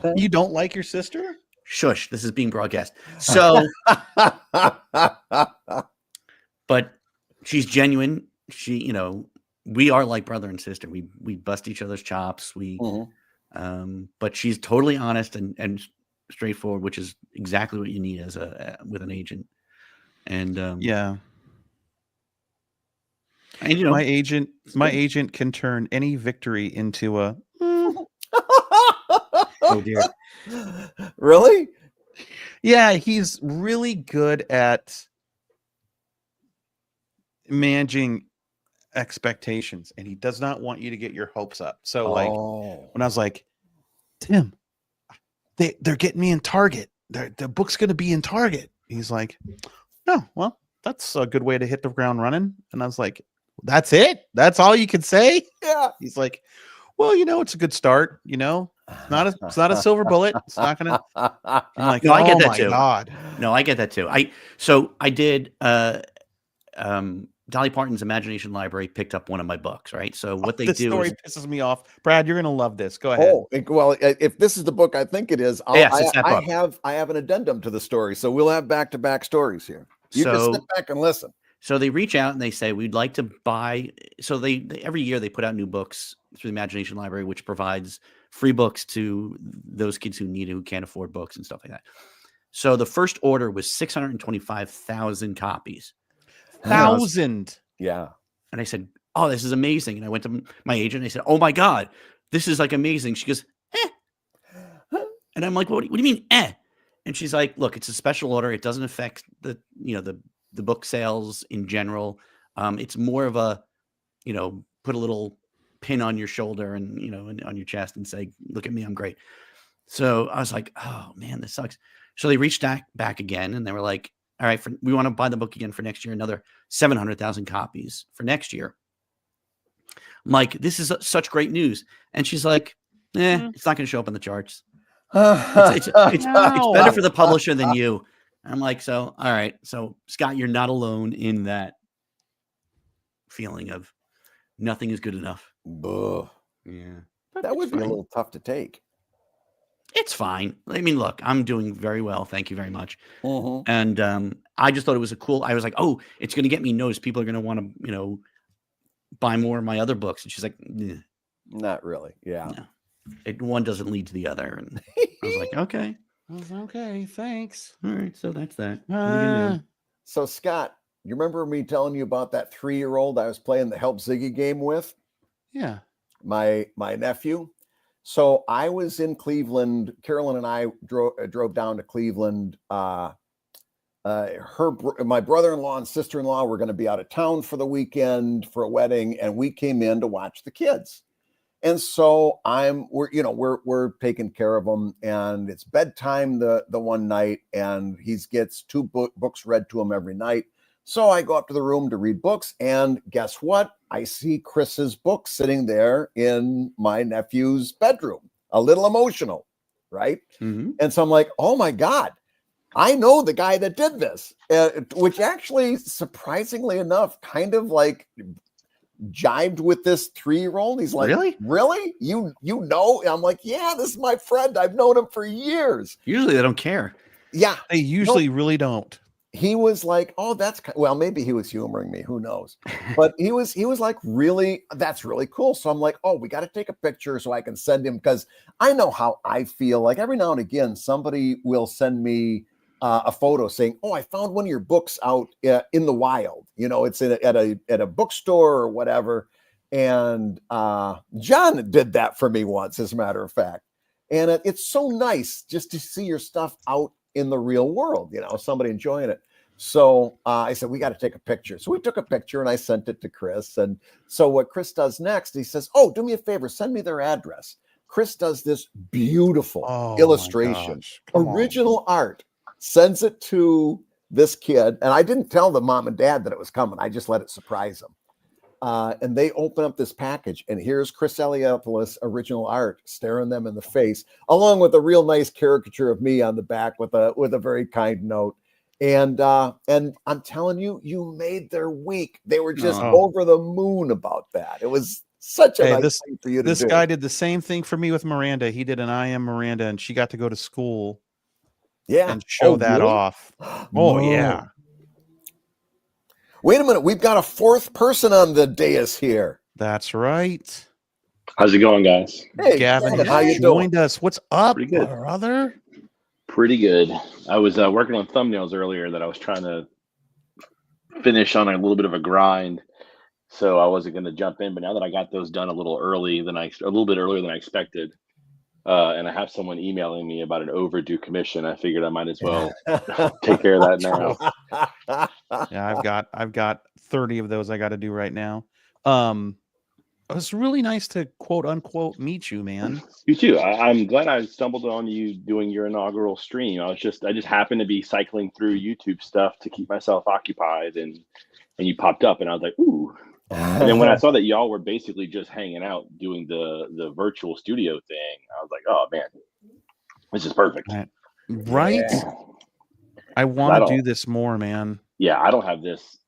What? You don't like your sister? Shush, this is being broadcast. So, but she's genuine. She, we are like brother and sister. We bust each other's chops. But she's totally honest and straightforward, which is exactly what you need with an agent. And Yeah. and My agent can turn any victory into a oh dear. Really? Yeah, he's really good at managing expectations, and he does not want you to get your hopes up. So like Oh. when I was like, Tim, they're getting me in Target. The book's going to be in Target. He's like, oh, well, that's a good way to hit the ground running. And I was like, that's it? That's all you can say? Yeah. He's like, well, it's a good start. It's not a silver bullet. It's not going to. I'm like, No, I get oh that my too. God. No, I get that too. I did Dolly Parton's Imagination Library picked up one of my books, right? So what they This do story is, pisses me off. Brad, you're going to love this. Go ahead. Oh, well, if this is the book I think it is, Yes, it's that book. I have an addendum to the story, so we'll have back-to-back stories here. You can sit back and listen. So they reach out and they say, we'd like to buy. So they every year they put out new books through the Imagination Library, which provides free books to those kids who need it, who can't afford books and stuff like that. So the first order was 625,000 copies. 1,000. Yeah. And I said, oh, this is amazing. And I went to my agent and I said, oh my God, this is like amazing. She goes, eh. And I'm like, what do you mean, eh? And she's like, look, it's a special order. It doesn't affect the book sales in general. It's more of a, put a little pin on your shoulder and, and on your chest and say, look at me, I'm great. So I was like, oh man, this sucks. So they reached back again and they were like, all right, we want to buy the book again for next year, another 700,000 copies for next year. I'm like, this is such great news. And she's like, it's not going to show up on the charts. It's better for the publisher than you. I'm like, so, all right. So Scott, you're not alone in that feeling of nothing is good enough. Buh. Yeah. That would be a little tough to take. It's fine. I mean, look, I'm doing very well. Thank you very much. Mm-hmm. And I just thought it was I was like, oh, it's going to get me noticed. People are going to want to, buy more of my other books. And she's like, eh. Not really. Yeah. No. One doesn't lead to the other. And I was like, okay. Okay, thanks. All right. So that's that. What are you gonna do? So Scott, you remember me telling you about that 3-year-old I was playing the Help Ziggy game with? Yeah. My nephew. So I was in Cleveland. Carolyn and I drove down to Cleveland. My brother-in-law and sister-in-law were going to be out of town for the weekend for a wedding, and we came in to watch the kids. And so we're taking care of them, and it's bedtime the one night, and he gets 2 books read to him every night. So I go up to the room to read books, and guess what? I see Chris's book sitting there in my nephew's bedroom, a little emotional, right? Mm-hmm. And so I'm like, oh my God, I know the guy that did this, which actually, surprisingly enough, kind of like jibed with this 3-year-old. He's like, really? You know? And I'm like, yeah, this is my friend. I've known him for years. Usually they don't care. Yeah. They usually really don't. He was like, oh, well, maybe he was humoring me. Who knows? But he was like, really, that's really cool. So I'm like, oh, we got to take a picture so I can send him, because I know how I feel. Like every now and again, somebody will send me a photo saying, oh, I found one of your books out in the wild. It's at a bookstore or whatever. And John did that for me once, as a matter of fact. And it's so nice just to see your stuff out in the real world, somebody enjoying it. So I said, we got to take a picture. So we took a picture and I sent it to Chris. And so what Chris does next, he says, oh, do me a favor, send me their address. Chris does this beautiful illustration, original art, sends it to this kid. And I didn't tell the mom and dad that it was coming. I just let it surprise them. And they open up this package, and here's Chris Eliopoulos original art staring them in the face, along with a real nice caricature of me on the back with a very kind note. And I'm telling you, you made their week. They were just over the moon about that. It was such a nice thing for you to do. This guy did the same thing for me with Miranda. He did an I Am Miranda, and she got to go to school. Yeah, and show that off. Oh yeah. Wait a minute, we've got a 4th person on the dais here. That's right. How's it going, guys? Hey, Gavin, how you joined doing? us. What's up, Pretty good. brother? Pretty good. I was working on thumbnails earlier that I was trying to finish on a little bit of a grind, so I wasn't going to jump in. But now that I got those done a little bit earlier than I expected, and I have someone emailing me about an overdue commission, I figured I might as well take care of that now. Yeah, I've got 30 of those I got to do right now. It was really nice to quote unquote meet you, man. You too. I'm glad I stumbled on you doing your inaugural stream. I just happened to be cycling through YouTube stuff to keep myself occupied, and you popped up, and I was like, ooh. And then when I saw that y'all were basically just hanging out doing the virtual studio thing, I was like, oh man, this is perfect. Right? Yeah. I want to do this more, man. Yeah, I don't have this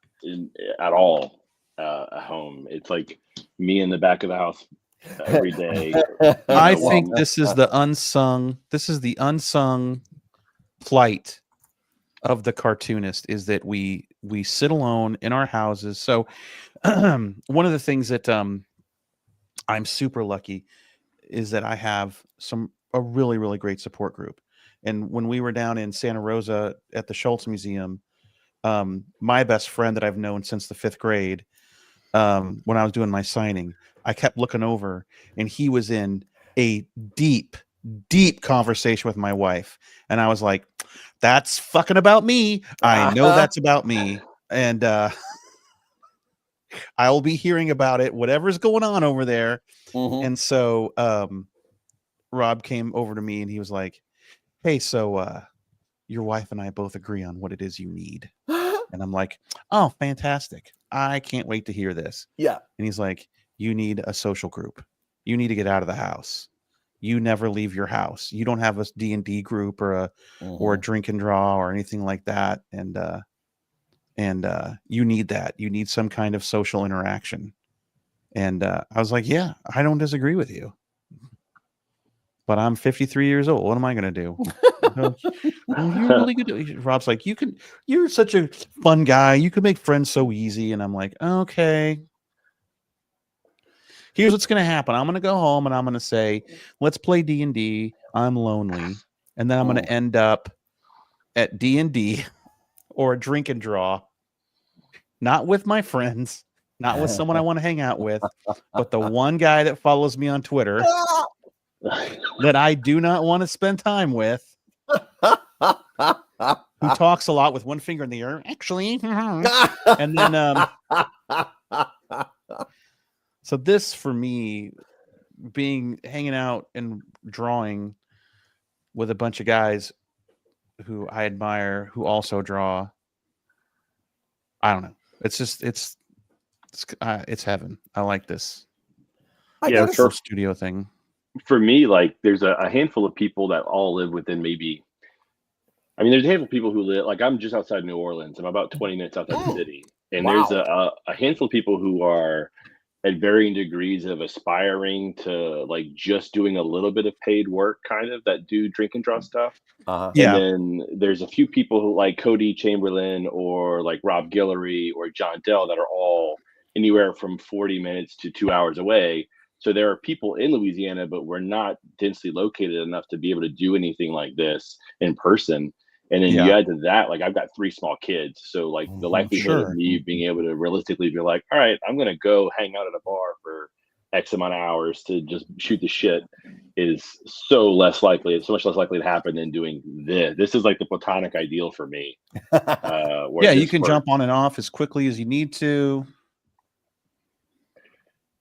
at all at home. It's like me in the back of the house every day. I think this is the unsung plight of the cartoonist, is that we sit alone in our houses. So one of the things that I'm super lucky is that I have a really, really great support group. And when we were down in Santa Rosa at the Schultz Museum, my best friend that I've known since the 5th grade, when I was doing my signing, I kept looking over, and he was in a deep conversation with my wife. And I was like, that's fucking about me. I know that's about me. And I'll be hearing about it, whatever's going on over there. Mm-hmm. And so Rob came over to me and he was like, hey, so your wife and I both agree on what it is you need. And I'm like, oh, fantastic. I can't wait to hear this. Yeah. And he's like, you need a social group. You need to get out of the house. You never leave your house. You don't have a D&D group or a drink and draw or anything like that. And you need that. You need some kind of social interaction. And I was like, yeah, I don't disagree with you. But I'm 53 years old. What am I going to do? Well, you're really good. Rob's like, you're such a fun guy. You can make friends so easy. And I'm like, okay. Here's what's going to happen. I'm going to go home and I'm going to say, let's play D&D. I'm lonely. And then I'm going to end up at D&D or a drink and draw. Not with my friends. Not with someone I want to hang out with. But the one guy that follows me on Twitter that I do not want to spend time with, who talks a lot with one finger in the air, actually. And then, so this for me, hanging out and drawing with a bunch of guys who I admire, who also draw. I don't know. It's just, it's heaven. I like this. For studio thing. For me, like there's a handful of people that all live within there's a handful of people who live, like I'm just outside New Orleans. I'm about 20 minutes outside the city. And there's a handful of people who are at varying degrees of aspiring to like just doing a little bit of paid work, kind of, that do drink and draw stuff. And then there's a few people who like Cody Chamberlain or like Rob Guillory or John Dell that are all anywhere from 40 minutes to 2 hours away. So there are people in Louisiana, but we're not densely located enough to be able to do anything like this in person. And then you add to that, like I've got 3 small kids. So like the likelihood of me being able to realistically be like, all right, I'm going to go hang out at a bar for X amount of hours to just shoot the shit is so much less likely to happen than doing this. This is like the platonic ideal for me. You can jump on and off as quickly as you need to.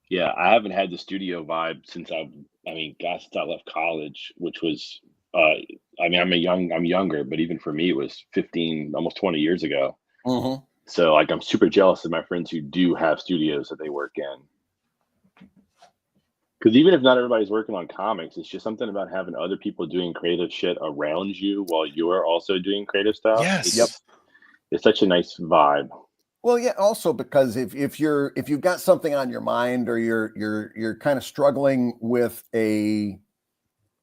Yeah, I haven't had the studio vibe since since I left college, which was, I'm younger, but even for me, it was 15, almost 20 years ago. So like, I'm super jealous of my friends who do have studios that they work in. Because even if not everybody's working on comics, it's just something about having other people doing creative shit around you while you're also doing creative stuff. Yes. It's such a nice vibe. Well, yeah. Also, because if you've got something on your mind, or you're kind of struggling with a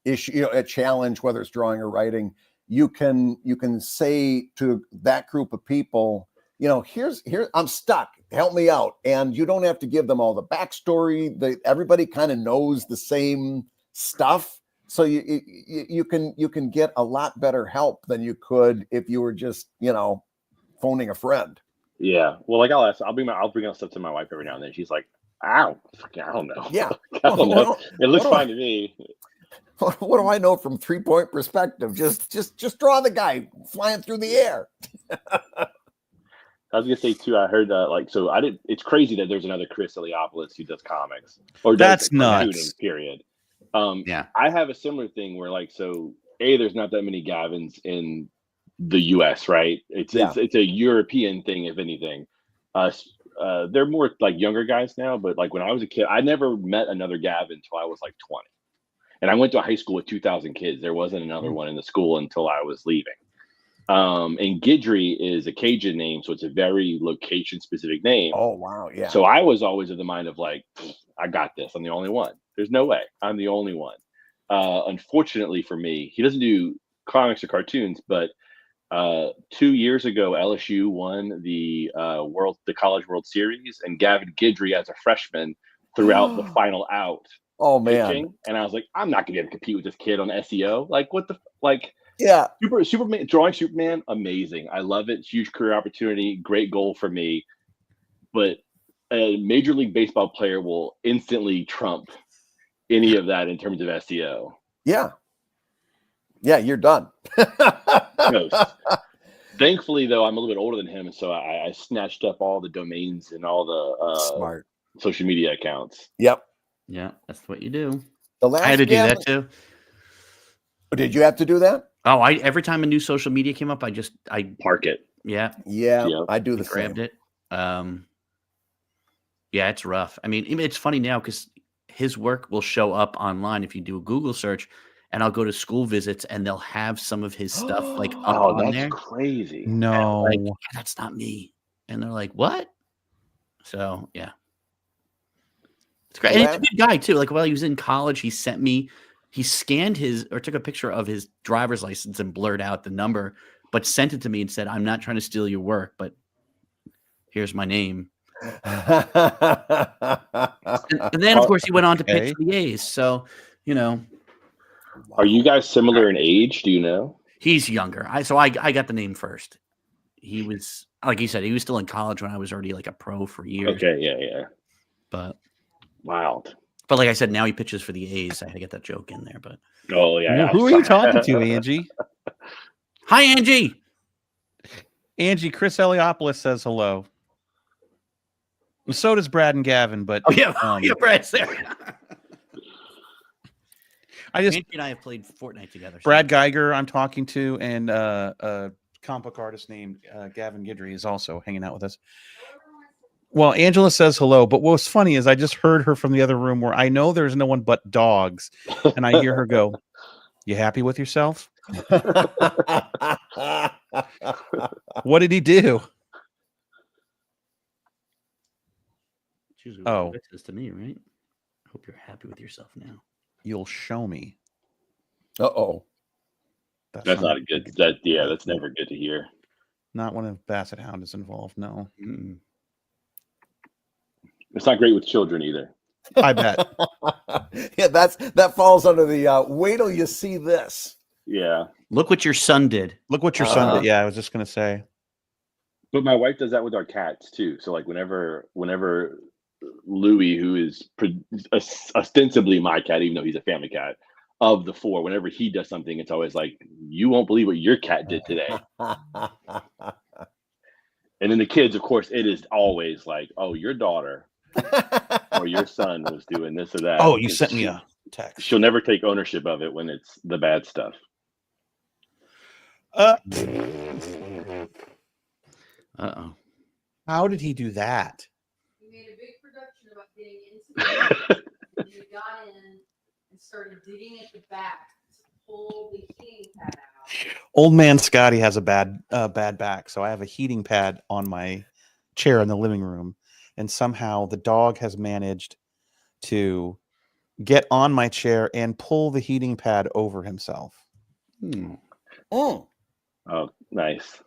issue, a challenge, whether it's drawing or writing, you can say to that group of people, here I'm stuck. Help me out. And you don't have to give them all the backstory. Everybody kind of knows the same stuff, so you can get a lot better help than you could if you were just phoning a friend. Yeah, well, like I'll bring out stuff to my wife every now and then. She's like, I don't know. Yeah, I don't know. It looks fine to me. What do I know from 3-point perspective? Just draw the guy flying through the air. I was gonna say too. I heard like so. I did. It's crazy that there's another Chris Eliopoulos who does comics or That's does cartooning, nuts. Period. Yeah. I have a similar thing where like there's not that many Gavins in the U.S. Right? It's a European thing, if anything. They're more like younger guys now, but like when I was a kid, I never met another Gavin until I was like 20, and I went to a high school with 2,000 kids. There wasn't another one in the school until I was leaving. And Guidry is a Cajun name, so it's a very location specific name. Oh wow, yeah. So I was always of the mind of like, I got this. I'm the only one. There's no way. I'm the only one. Unfortunately for me, he doesn't do comics or cartoons, but 2 years ago, LSU won the College World Series, and Gavin Guidry as a freshman threw out the final out. Oh man. Pitching, and I was like, I'm not gonna be able to compete with this kid on SEO. Like, what the like? Yeah. Superman drawing Superman, amazing. I love it. Huge career opportunity, great goal for me. But a Major League Baseball player will instantly trump any of that in terms of SEO. Yeah. Yeah, you're done. Thankfully, though, I'm a little bit older than him, so I snatched up all the domains and all the Smart social media accounts. Yep. Yeah, that's what you do. The last I had to do that too. Did you have to do that? Oh, every time a new social media came up, I Park it. Yeah. Yeah, Yep. I do the grabbed same. it. Yeah, it's rough. I mean, it's funny now because his work will show up online if you do a Google search, and I'll go to school visits and they'll have some of his stuff like up Oh, on that's there. crazy. No. Like, that's not me. And they're like, what? So yeah. It's great. And he's a good guy too. Like while he was in college, he scanned took a picture of his driver's license and blurred out the number, but sent it to me and said, I'm not trying to steal your work, but here's my name. And then of course he went on to pitch for the A's. So, Are you guys similar in age? Do you know? He's younger. I got the name first. He was, like you said, he was still in college when I was already like a pro for years. Okay, yeah. But wild. But like I said, now he pitches for the A's. I had to get that joke in there. But oh yeah. Who are you talking to, Angie? Hi, Angie. Angie, Chris Eliopoulos says hello. So does Brad and Gavin, but Brad's there. Angie and I have played Fortnite together. Brad Geiger, I'm talking to, and a comic book artist named Gavin Guidry is also hanging out with us. Well, Angela says hello, but what's funny is I just heard her from the other room where I know there's no one but dogs, and I hear her go, "You happy with yourself?" What did he do? Oh, this to me, right? I hope you're happy with yourself now. You'll show me. Uh-oh. That's not a good. That's never good to hear. Not when a basset hound is involved. No. Mm-mm. It's not great with children either. I bet. Yeah, that falls under the wait till you see this. Yeah. Look what your son did. Look what your son did. Yeah, I was just gonna say. But my wife does that with our cats too. So like whenever Louis, who is ostensibly my cat, even though he's a family cat, of the four, whenever he does something, it's always like, you won't believe what your cat did today. And then the kids, of course, it is always like, oh, your daughter or your son was doing this or that. Oh, you sent me a text. She'll never take ownership of it when it's the bad stuff. Uh-oh. How did he do that? He made a big production about getting into the and he got in and started digging at the back to pull the heating pad out. Old man Scotty has a bad back, so I have a heating pad on my chair in the living room, and somehow the dog has managed to get on my chair and pull the heating pad over himself. Oh, nice.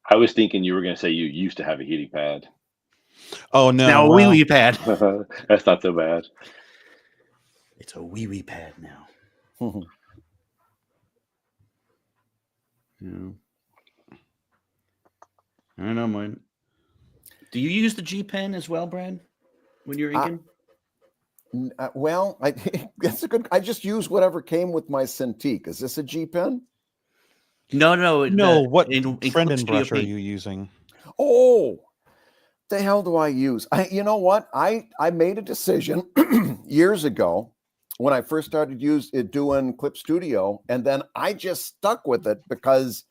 I was thinking you were going to say you used to have a heating pad. Oh no! Now a wee-wee pad. That's not so bad. It's a wee-wee pad now. Yeah. I don't know, man. Do you use the G Pen as well, Brad, when you're inking? Well, that's a good. I just use whatever came with my Cintiq. Is this a G Pen? No. What in friend and Studio brush are Paint. Oh, you using? The hell do I use? You know what? I made a decision years ago when I first started doing Clip Studio, and then I just stuck with it because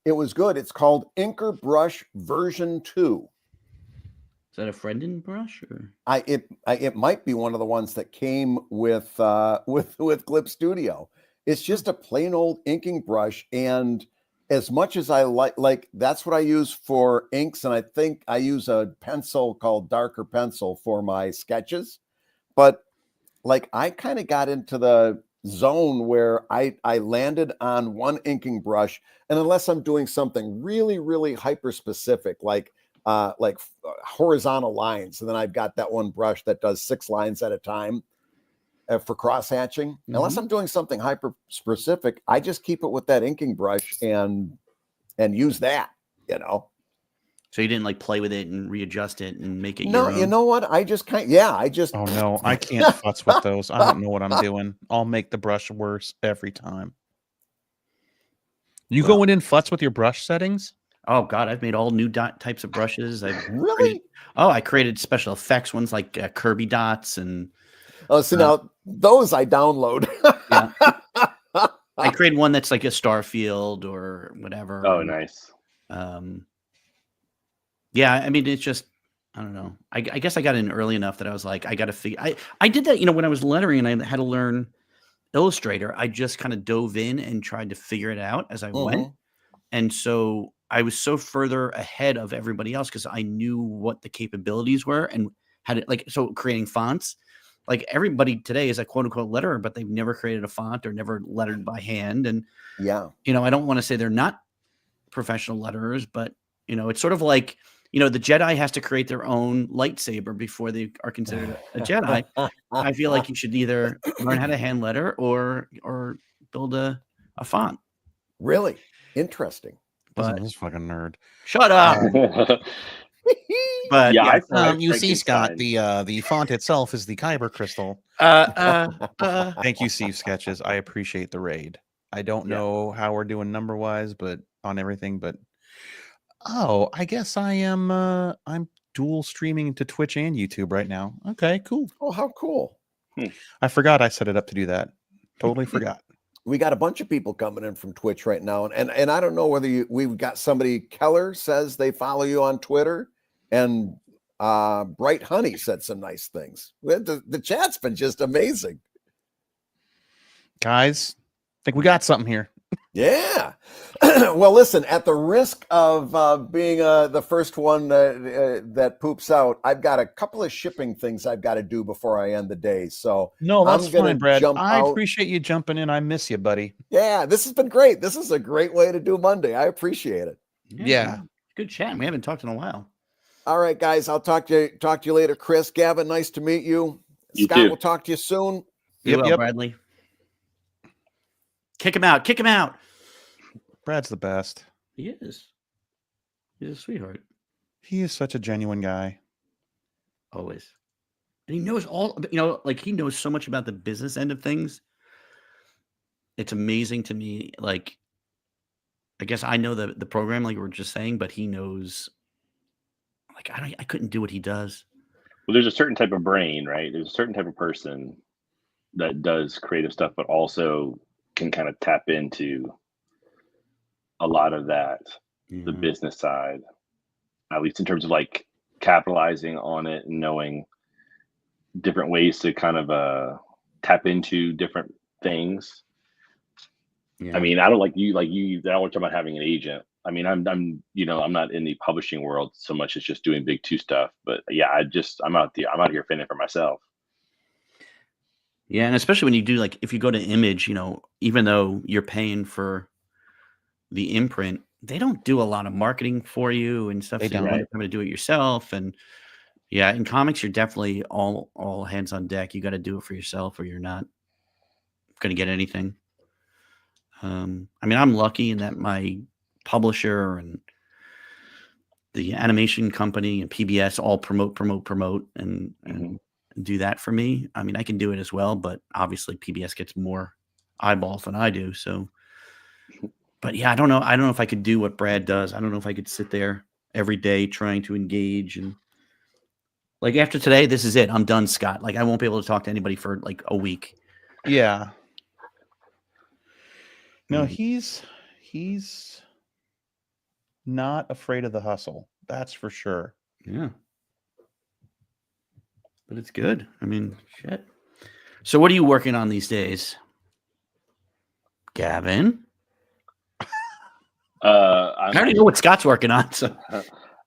it was good. It's called Inker Brush version 2. Is that a Frienden brush or? It might be one of the ones that came with Clip Studio. It's just a plain old inking brush, and as much as I like that's what I use for inks, and I think I use a pencil called Darker Pencil for my sketches. But like I kind of got into the zone where I landed on one inking brush, and unless I'm doing something really, really hyper specific, like horizontal lines, and then I've got that one brush that does 6 lines at a time for cross hatching. Unless I'm doing something hyper specific, I just keep it with that inking brush and use that, you know. So you didn't like play with it and readjust it and make it No, your own? you know what? I just oh no, I can't futz with those. I don't know what I'm doing. I'll make the brush worse every time. You go in and futz with your brush settings? Oh God, I've made all new types of brushes. Really? I created special effects ones like Kirby dots and. Oh, so now those I download. Yeah. I created one that's like a star field or whatever. Oh, nice. Yeah, I mean, it's just, I don't know. I guess I got in early enough that I was like, I got to figure. I did that, when I was lettering and I had to learn Illustrator. I just kind of dove in and tried to figure it out as I went, and so I was so further ahead of everybody else because I knew what the capabilities were and had it creating fonts. Like everybody today is a quote unquote letterer, but they've never created a font or never lettered by hand. And yeah, I don't want to say they're not professional letterers, but it's sort of like, the Jedi has to create their own lightsaber before they are considered a Jedi. I feel like you should either learn how to hand letter or build a font. Really interesting. But this fucking nerd. Shut up. But yeah, you see, Scott, the font itself is the Kyber crystal. Thank you, Steve Sketches. I appreciate the raid. I don't know how we're doing number wise, but on everything, but I guess I am I'm dual streaming to Twitch and YouTube right now. Okay, cool. Oh, how cool. I forgot I set it up to do that. Totally forgot. We got a bunch of people coming in from Twitch right now, and I don't know whether we've got somebody. Keller says they follow you on Twitter, and Bright Honey said some nice things. The chat's been just amazing, guys. I think we got something here. Yeah. Well, listen, at the risk of being the first one that poops out, I've got a couple of shipping things I've got to do before I end the day. So no, that's fine, Brad. I out. Appreciate you jumping in. I miss you, buddy. Yeah, this has been great. This is a great way to do Monday. I appreciate it. Yeah. Good chat. We haven't talked in a while. All right, guys. I'll talk to you later. Chris, Gavin, nice to meet you. Scott, too. We'll talk to you soon. Yep. Bradley. Kick him out. Kick him out. Brad's the best. He is. He's a sweetheart. He is such a genuine guy. Always. And he knows he knows so much about the business end of things. It's amazing to me. Like, I guess I know the program, like we were just saying, but he knows, like, I couldn't do what he does. Well, there's a certain type of brain, right? There's a certain type of person that does creative stuff, but also can kind of tap into a lot of that, the business side, at least in terms of like capitalizing on it and knowing different ways to kind of tap into different things. I mean, I don't like you. I don't talk about having an agent. I mean, I'm not in the publishing world so much as just doing big 2 stuff. But yeah, I'm out here fending for myself. Yeah, and especially when you do, like, if you go to Image, even though you're paying for the imprint, they don't do a lot of marketing for you and stuff. They so you end up having to do it yourself. And yeah, in comics, you're definitely all hands on deck. You got to do it for yourself, or you're not going to get anything. I mean, I'm lucky in that my publisher and the animation company and PBS all promote and do that for me. I mean, I can do it as well, but obviously PBS gets more eyeballs than I do. So, but yeah, I don't know. I don't know if I could do what Brad does. I don't know if I could sit there every day trying to engage and Like after today, this is it. I'm done, Scott. Like I won't be able to talk to anybody for like a week. Yeah. No, Mhm. he's not afraid of the hustle. That's for sure. Yeah. But it's good. I mean, shit. So what are you working on these days? Gavin? I already know what Scott's working on. So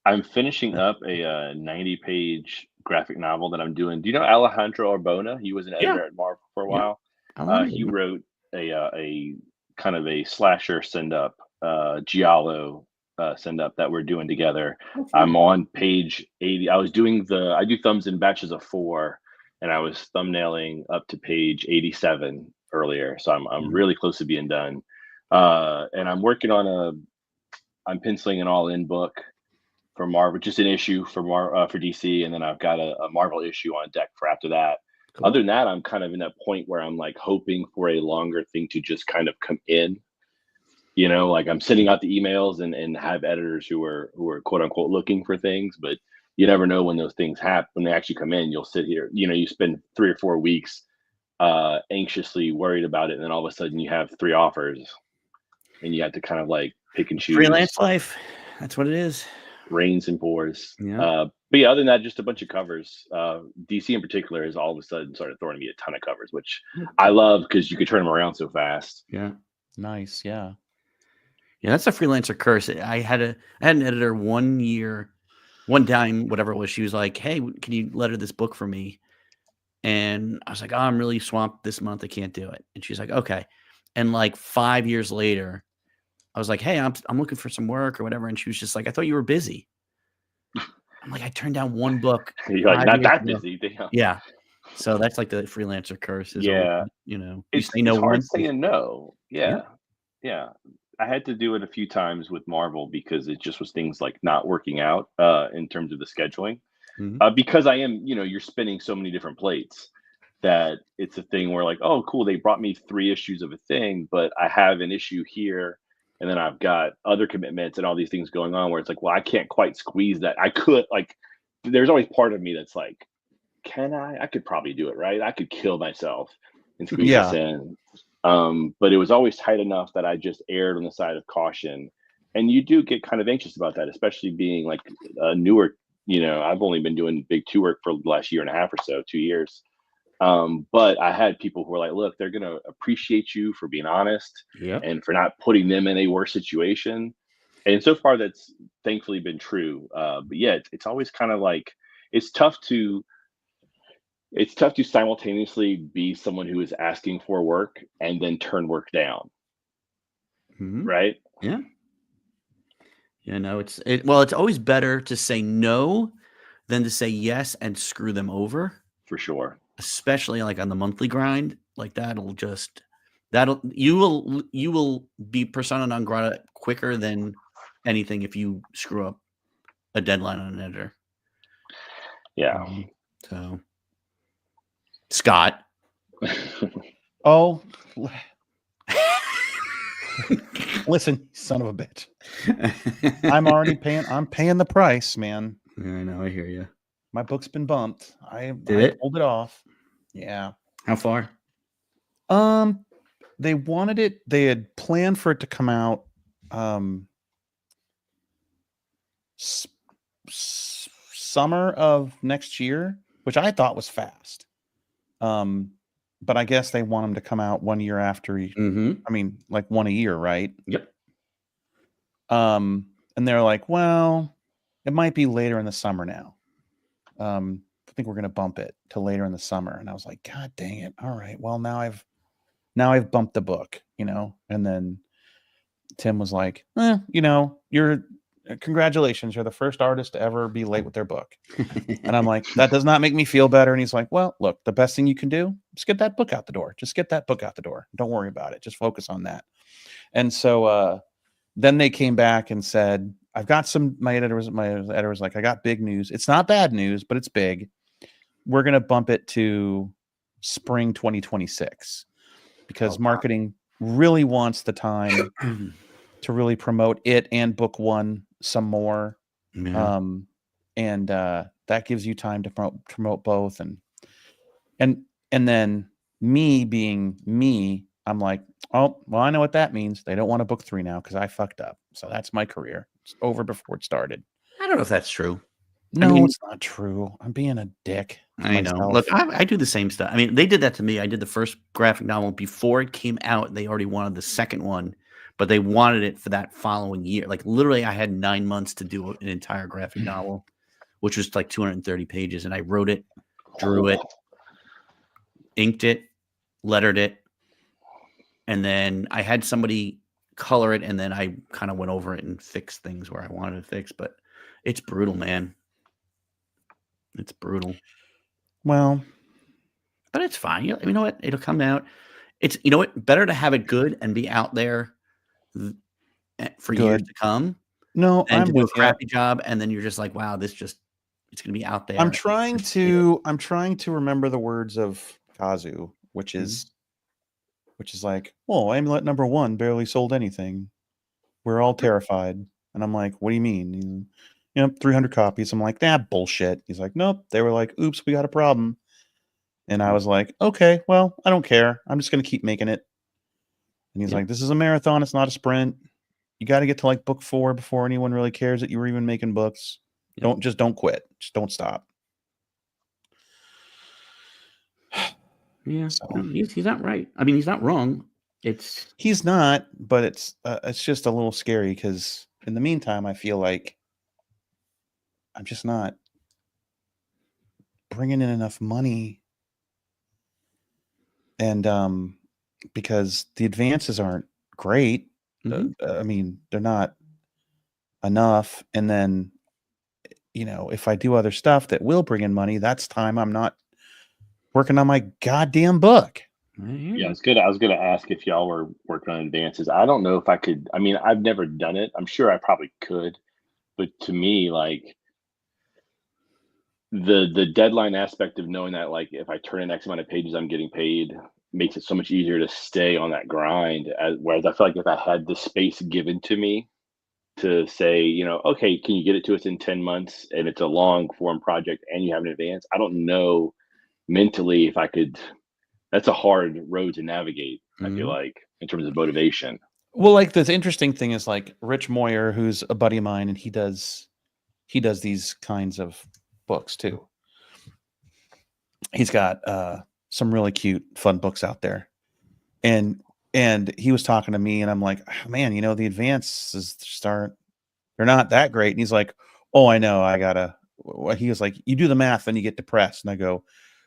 I'm finishing up a 90-page graphic novel that I'm doing. Do you know Alejandro Arbona? He was an yeah. editor at Marvel for a Yeah. while. He wrote a kind of a slasher send up, giallo send up that we're doing together. I'm on page 80. I do thumbs in batches of 4, and I was thumbnailing up to page 87 earlier. So I'm really close to being done. And I'm penciling an all-in book for Marvel, just an issue for DC, and then I've got a Marvel issue on deck for after that. Cool. Other than that, I'm kind of in that point where I'm like hoping for a longer thing to just kind of come in. You know, like I'm sending out the emails and have editors who are quote unquote looking for things, but you never know when those things happen. When they actually come in, you'll sit here, you spend 3 or 4 weeks anxiously worried about it, and then all of a sudden you have 3 offers, and you have to kind of like pick and choose. Freelance life. That's what it is. Rains and pours. Yeah. But yeah, other than that, just a bunch of covers. DC in particular has all of a sudden started throwing me a ton of covers, which I love because you could turn them around so fast. Yeah. Nice. Yeah. Yeah, that's a freelancer curse. I had an editor one time, whatever it was. She was like, "Hey, can you letter this book for me?" And I was like, "Oh, I'm really swamped this month. I can't do it." And she's like, "Okay." And like 5 years later, I was like, "Hey, I'm looking for some work or whatever." And she was just like, "I thought you were busy." I'm like, "I turned down one book." You're like, 5 not years that ago." busy. Damn. Yeah. So that's like the freelancer curse is always, Yeah. you It's say no hard once. saying no. Yeah. Yeah. I had to do it a few times with Marvel because it just was things like not working out in terms of the scheduling. Mhm. Because I am, you're spinning so many different plates that it's a thing where like, oh, cool, they brought me 3 issues of a thing, but I have an issue here, and then I've got other commitments and all these things going on where it's like, well, I can't quite squeeze that. I could like, there's always part of me that's like, can I? I could probably do it, right? I could kill myself and squeeze this Yeah. in. But it was always tight enough that I just erred on the side of caution. And you do get kind of anxious about that, especially being like a newer, I've only been doing big 2 work for the last year and a half or so, 2 years. But I had people who were like, look, they're going to appreciate you for being honest Yep. and for not putting them in a worse situation. And so far, that's thankfully been true. But yeah, it's always kind of like, it's tough to simultaneously be someone who is asking for work and then turn work down. Mhm. Right. Yeah. It's always better to say no than to say yes and screw them over, For sure. especially like on the monthly grind. Like you will be persona non grata quicker than anything if you screw up a deadline on an editor. Yeah. So Scott. Oh, listen, son of a bitch. I'm paying the price, man. I know, I hear you. My book's been bumped. I pulled it off. Yeah. How far? They wanted it. They had planned for it to come out summer of next year, which I thought was fast. But I guess they want them to come out 1 year after. I mean, like one a year, right? Yep. And they're like, well, it might be later in the summer now. I think we're going to bump it to later in the summer. And I was like, God dang it. All right. Well, now I've bumped the book, and then Tim was like, congratulations. You're the first artist to ever be late with their book. And I'm like, that does not make me feel better. And he's like, well, look, the best thing you can do is get that book out the door. Just get that book out the door. Don't worry about it. Just focus on that. And so, then they came back and said, I've got my editor was like, I got big news. It's not bad news, but it's big. We're going to bump it to spring 2026 because marketing really wants the time to really promote it and book 1 some more. Yeah. And that gives you time to promote both. And then me being me, I'm like, oh, well, I know what that means. They don't want a book 3 now because I fucked up. So that's my career. It's over before it started. I don't know if that's true. No, mean- it's not true. I'm being a dick. to I know. myself. Look, I do the same stuff. I mean, they did that to me. I did the first graphic novel before it came out. They already wanted the second one, but they wanted it for that following year. Like literally, I had 9 months to do an entire graphic novel, which was like 230 pages. And I wrote it, drew it, inked it, lettered it. And then I had somebody color it. And then I kind of went over it and fixed things where I wanted to fix. But it's brutal, man. It's brutal. Well, but it's fine. You know what? It'll come out. It's, you know what? Better to have it good and be out there for years to come. No, and I'm to do a with you. crappy job, and then you're just like, wow, it's going to be out there. I'm trying to remember the words of Kazu, which is like, well, Amulet #1 barely sold anything. We're all terrified. And I'm like, what do you mean? 300 copies. I'm like, bullshit. He's like, nope. They were like, oops, we got a problem. And I was like, okay, well, I don't care. I'm just going to keep making it. And he's like, this is a marathon. It's not a sprint. You got to get to like book 4 before anyone really cares that you were even making books. Don't quit. Just don't stop. Yeah. So. He's not right. I mean, he's not wrong. He's not, but it's just a little scary because in the meantime, I feel like I'm just not bringing in enough money. And because the advances aren't great. I mean, they're not enough. And then, if I do other stuff that will bring in money, that's time I'm not working on my goddamn book. Yeah, it's good. I was going to ask if y'all were working on advances. I don't know if I could. I mean, I've never done it. I'm sure I probably could. But to me, like, the deadline aspect of knowing that, like, if I turn in X amount of pages, I'm getting paid, makes it so much easier to stay on that grind. Whereas I feel like if I had the space given to me to say, okay, can you get it to us in 10 months and it's a long form project and you have an advance, I don't know mentally if I could. That's a hard road to navigate, I feel like, in terms of motivation. Well, like the interesting thing is like Rich Moyer, who's a buddy of mine, and he does these kinds of books too. He's got some really cute, fun books out there. And he was talking to me and I'm like, oh, man, the advances they're not that great. And he's like, oh, I know. He was like, you do the math and you get depressed. And I go,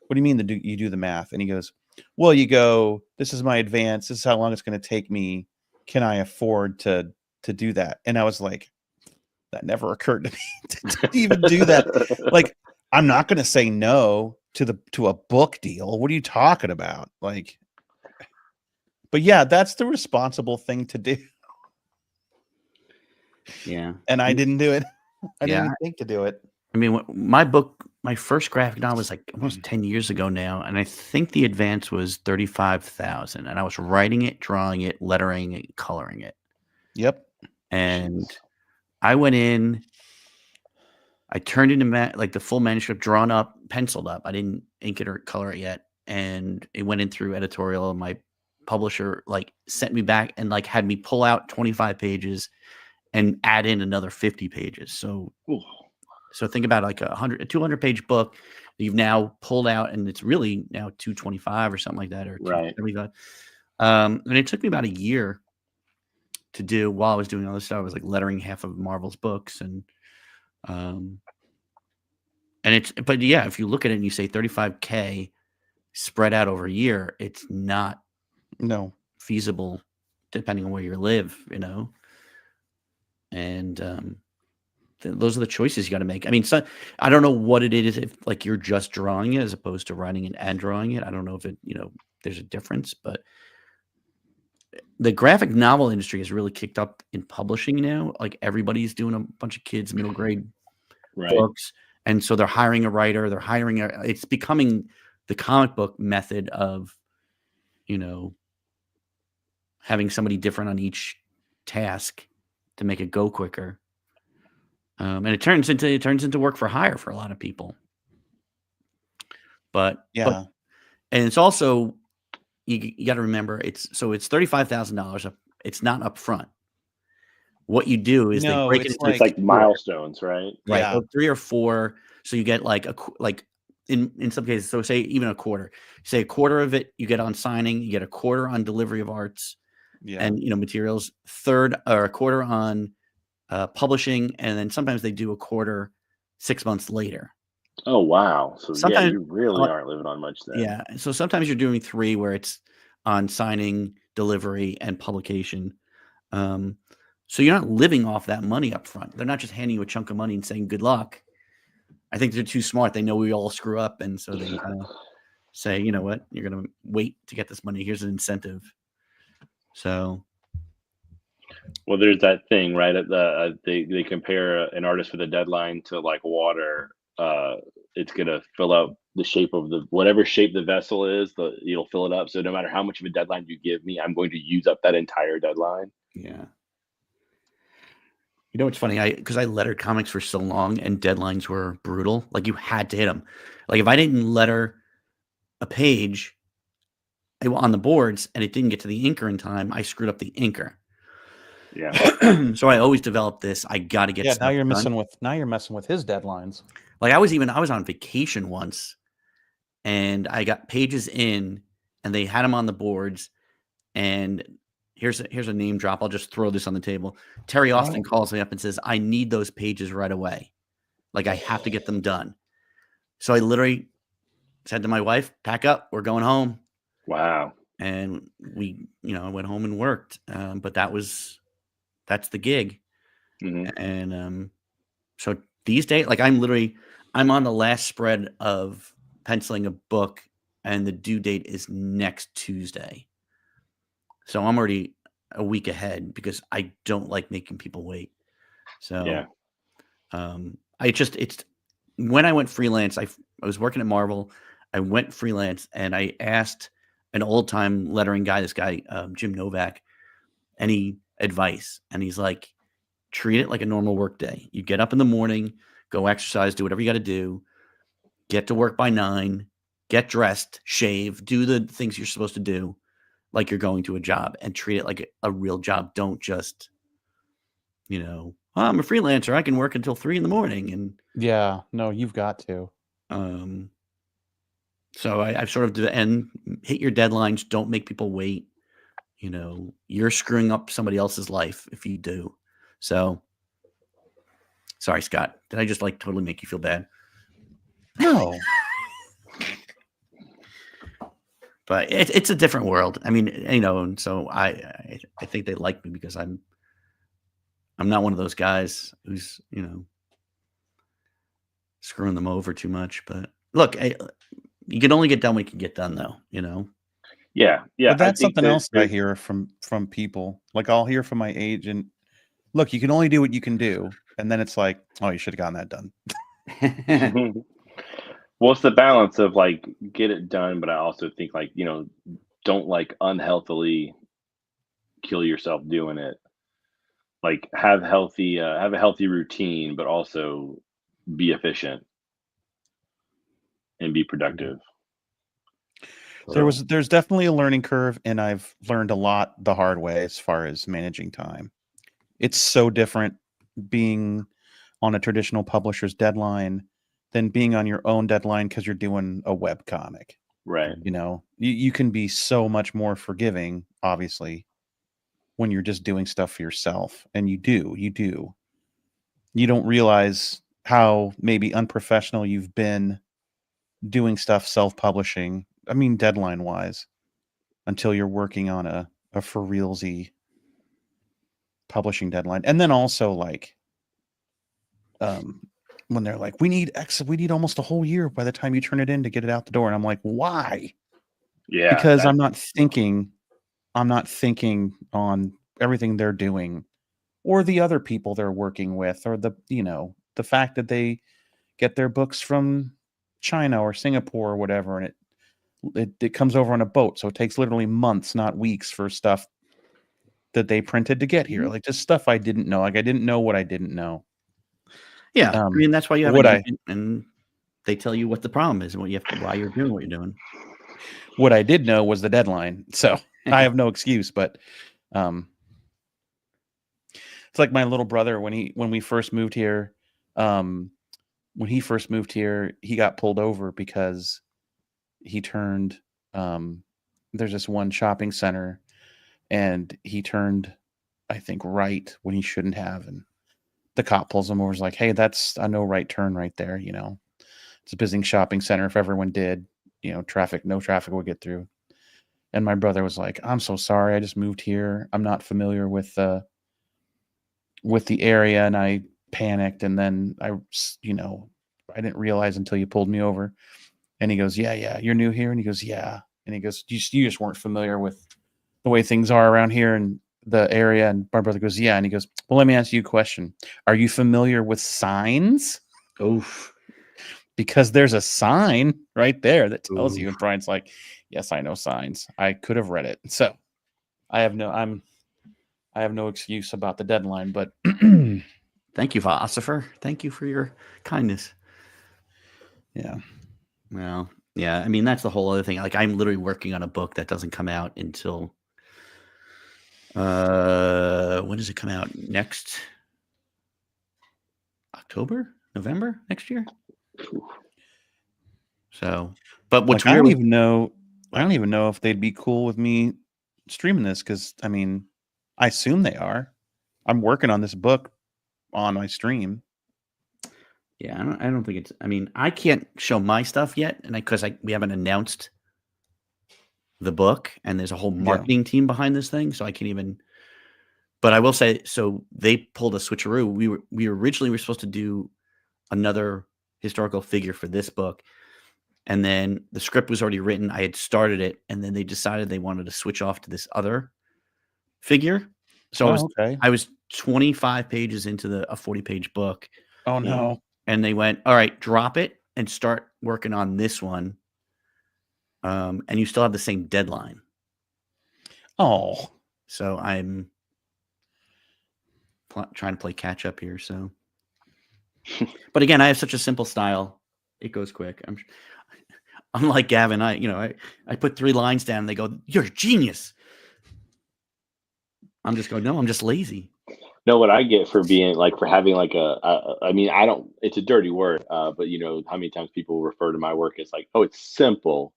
what do you mean you do the math? And he goes, well, you go, this is my advance. This is how long it's going to take me. Can I afford to do that? And I was like, that never occurred to me to even do that. Like, I'm not going to say no to a book deal. What are you talking about? Like, but yeah, that's the responsible thing to do. Yeah. And I didn't do it. I didn't even think to do it. I mean, my first graphic novel was like almost 10 years ago now. And I think the advance was $35,000. And I was writing it, drawing it, lettering it, coloring it. Yep. And I went in, I turned into like the full manuscript drawn up, penciled up. I didn't ink it or color it yet. And it went in through editorial. And my publisher like sent me back and like had me pull out 25 pages and add in another 50 pages. So think about like a 200 page book that you've now pulled out, and it's really now 225 or something like that, or 275. And it took me about a year to do while I was doing all this stuff. I was like lettering half of Marvel's books, and but yeah, if you look at it and you say $35K spread out over a year, it's not feasible depending on where you live, and those are the choices you got to make. I mean, I don't know what it is if like you're just drawing it as opposed to writing it and drawing it. I don't know if there's a difference, but the graphic novel industry has really kicked up in publishing now. Like everybody's doing a bunch of kids middle grade books, and so they're hiring a writer. It's becoming the comic book method of, having somebody different on each task to make it go quicker. And it turns into work for hire for a lot of people. But Yeah. and it's also you got to remember it's $35,000. It's not up front. What you do is they No, break it it's into It's like four, milestones, right? right? Yeah. Or 3 or 4. So you get like in some cases. So say even a quarter. Say a quarter of it you get on signing. You get a quarter on delivery of arts Yeah. and materials. Third or a quarter on publishing, and then sometimes they do a quarter 6 months later. Oh wow! So yeah, Sometimes, you really aren't living on much then. yeah. So sometimes you're doing 3 where it's on signing, delivery, and publication. So you're not living off that money up front. They're not just handing you a chunk of money and saying good luck. I think they're too smart. They know we all screw up, and so they kind of say, you know what, you're going to wait to get this money. Here's an incentive. So, well, there's that thing, right? They compare an artist with a deadline to like water. It's gonna fill out the shape of whatever shape the vessel is. You'll fill it up. So no matter how much of a deadline you give me, I'm going to use up that entire deadline. yeah. You know what's funny? Because I lettered comics for so long, and deadlines were brutal. Like you had to hit them. Like if I didn't letter a page on the boards and it didn't get to the inker in time, I screwed up the inker. Yeah. So I always developed this. I got to get. Yeah. Stuff done. Now you're messing with his deadlines. Like I was on vacation once, and I got pages in, and they had them on the boards. And here's a name drop. I'll just throw this on the table. Terry Austin calls me up and says, "I need those pages right away. Like I have to get them done." So I literally said to my wife, "Pack up. We're going home." Wow. And we, I went home and worked. But that's the gig. Mhm. And so these days, like I'm on the last spread of penciling a book, and the due date is next Tuesday. So I'm already a week ahead because I don't like making people wait. So Yeah. it's when I went freelance, I was working at Marvel. I went freelance, and I asked an old time lettering guy, this guy, Jim Novak, any advice. And he's like, treat it like a normal work day. You get up in the morning, go exercise, do whatever you got to do, get to work by 9, get dressed, shave, do the things you're supposed to do like you're going to a job, and treat it like a real job. Don't just, I'm a freelancer. I can work until 3 a.m. And Yeah. No, you've got to. So I've sort of and hit your deadlines. Don't make people wait. You're screwing up somebody else's life if you do. So, sorry, Scott. Did I just totally make you feel bad? No. But it's a different world. I mean, and so I think they like me because I'm not one of those guys who's screwing them over too much. But look, you can only get done what you can get done, though. Yeah. Yeah. But that's I think something else I hear from people. Like I'll hear from my agent, look, you can only do what you can do. And then it's like, oh, you should have gotten that done. Well, it's the balance of get it done, but I also think don't unhealthily kill yourself doing it. Have a healthy routine, but also be efficient and be productive. There's definitely a learning curve, and I've learned a lot the hard way as far as managing time. It's so different being on a traditional publisher's deadline than being on your own deadline because you're doing a web comic. Right. You can be so much more forgiving, obviously, when you're just doing stuff for yourself. And you do. You don't realize how maybe unprofessional you've been doing stuff self-publishing. I mean, deadline-wise, until you're working on a for realsy publishing deadline. And then also when they're like, we need almost a whole year by the time you turn it in to get it out the door. And I'm like, why? Yeah. Because I'm not thinking on everything they're doing or the other people they're working with, or the fact that they get their books from China or Singapore or whatever. And it comes over on a boat. So it takes literally months, not weeks, for stuff that they printed to get here. Like just stuff I didn't know. I didn't know what I didn't know. Yeah, I mean that's why you have Would an I- agent, and they tell you what the problem is and what you have to, why you're doing what you're doing. What I did know was the deadline, so I have no excuse. But it's like my little brother when we first moved here. When he first moved here, he got pulled over because he turned. There's this one shopping center, and he turned, I think, right when he shouldn't have, and the cop pulls him over. Is like, "Hey, that's a no right turn right there. You know, it's a busy shopping center. If everyone did, you know, no traffic would get through." And my brother was like, "I'm so sorry. I just moved here. I'm not familiar with the area, and I panicked, and then I didn't realize until you pulled me over." And he goes, "Yeah, you're new here?" And he goes, "Yeah." And he goes, you just weren't familiar with the way things are around here in the area." And my brother goes, "Yeah." And he goes, "Well, let me ask you a question. Are you familiar with signs? Oof. Because there's a sign right there that tells you." Oof. And Brian's like, "Yes, I know signs. I could have read it." So I have no excuse about the deadline, but Thank you, philosopher. Thank you for your kindness. yeah. Well, yeah, I mean that's the whole other thing. Like I'm literally working on a book that doesn't come out until when does it come out? Next October, November next year. So, but what's Like, I weird? don't even know if they'd be cool with me streaming this, because I mean, I assume they are. I'm working on this book on my stream. Yeah, I don't think it's. I mean, I can't show my stuff yet, and because we haven't announced the book, and there's a whole marketing team behind this thing, so I can't even. But I will say, so they pulled a switcheroo. We originally were supposed to do another historical figure for this book, and then the script was already written. I had started it, and then they decided they wanted to switch off to this other figure. So okay. I was 25 pages into a 40-page book. Oh no. And they went, "All right, drop it and start working on this one." And you still have the same deadline. Oh. So I'm trying to play catch up here. So, but again, I have such a simple style; it goes quick. I'm like Gavin. I put 3 lines down, and they go, "You're a genius." I'm just going, "No, I'm just lazy." No, what I get for being like for having like I mean, I don't. It's a dirty word, but you know how many times people refer to my work as like, oh, it's simple.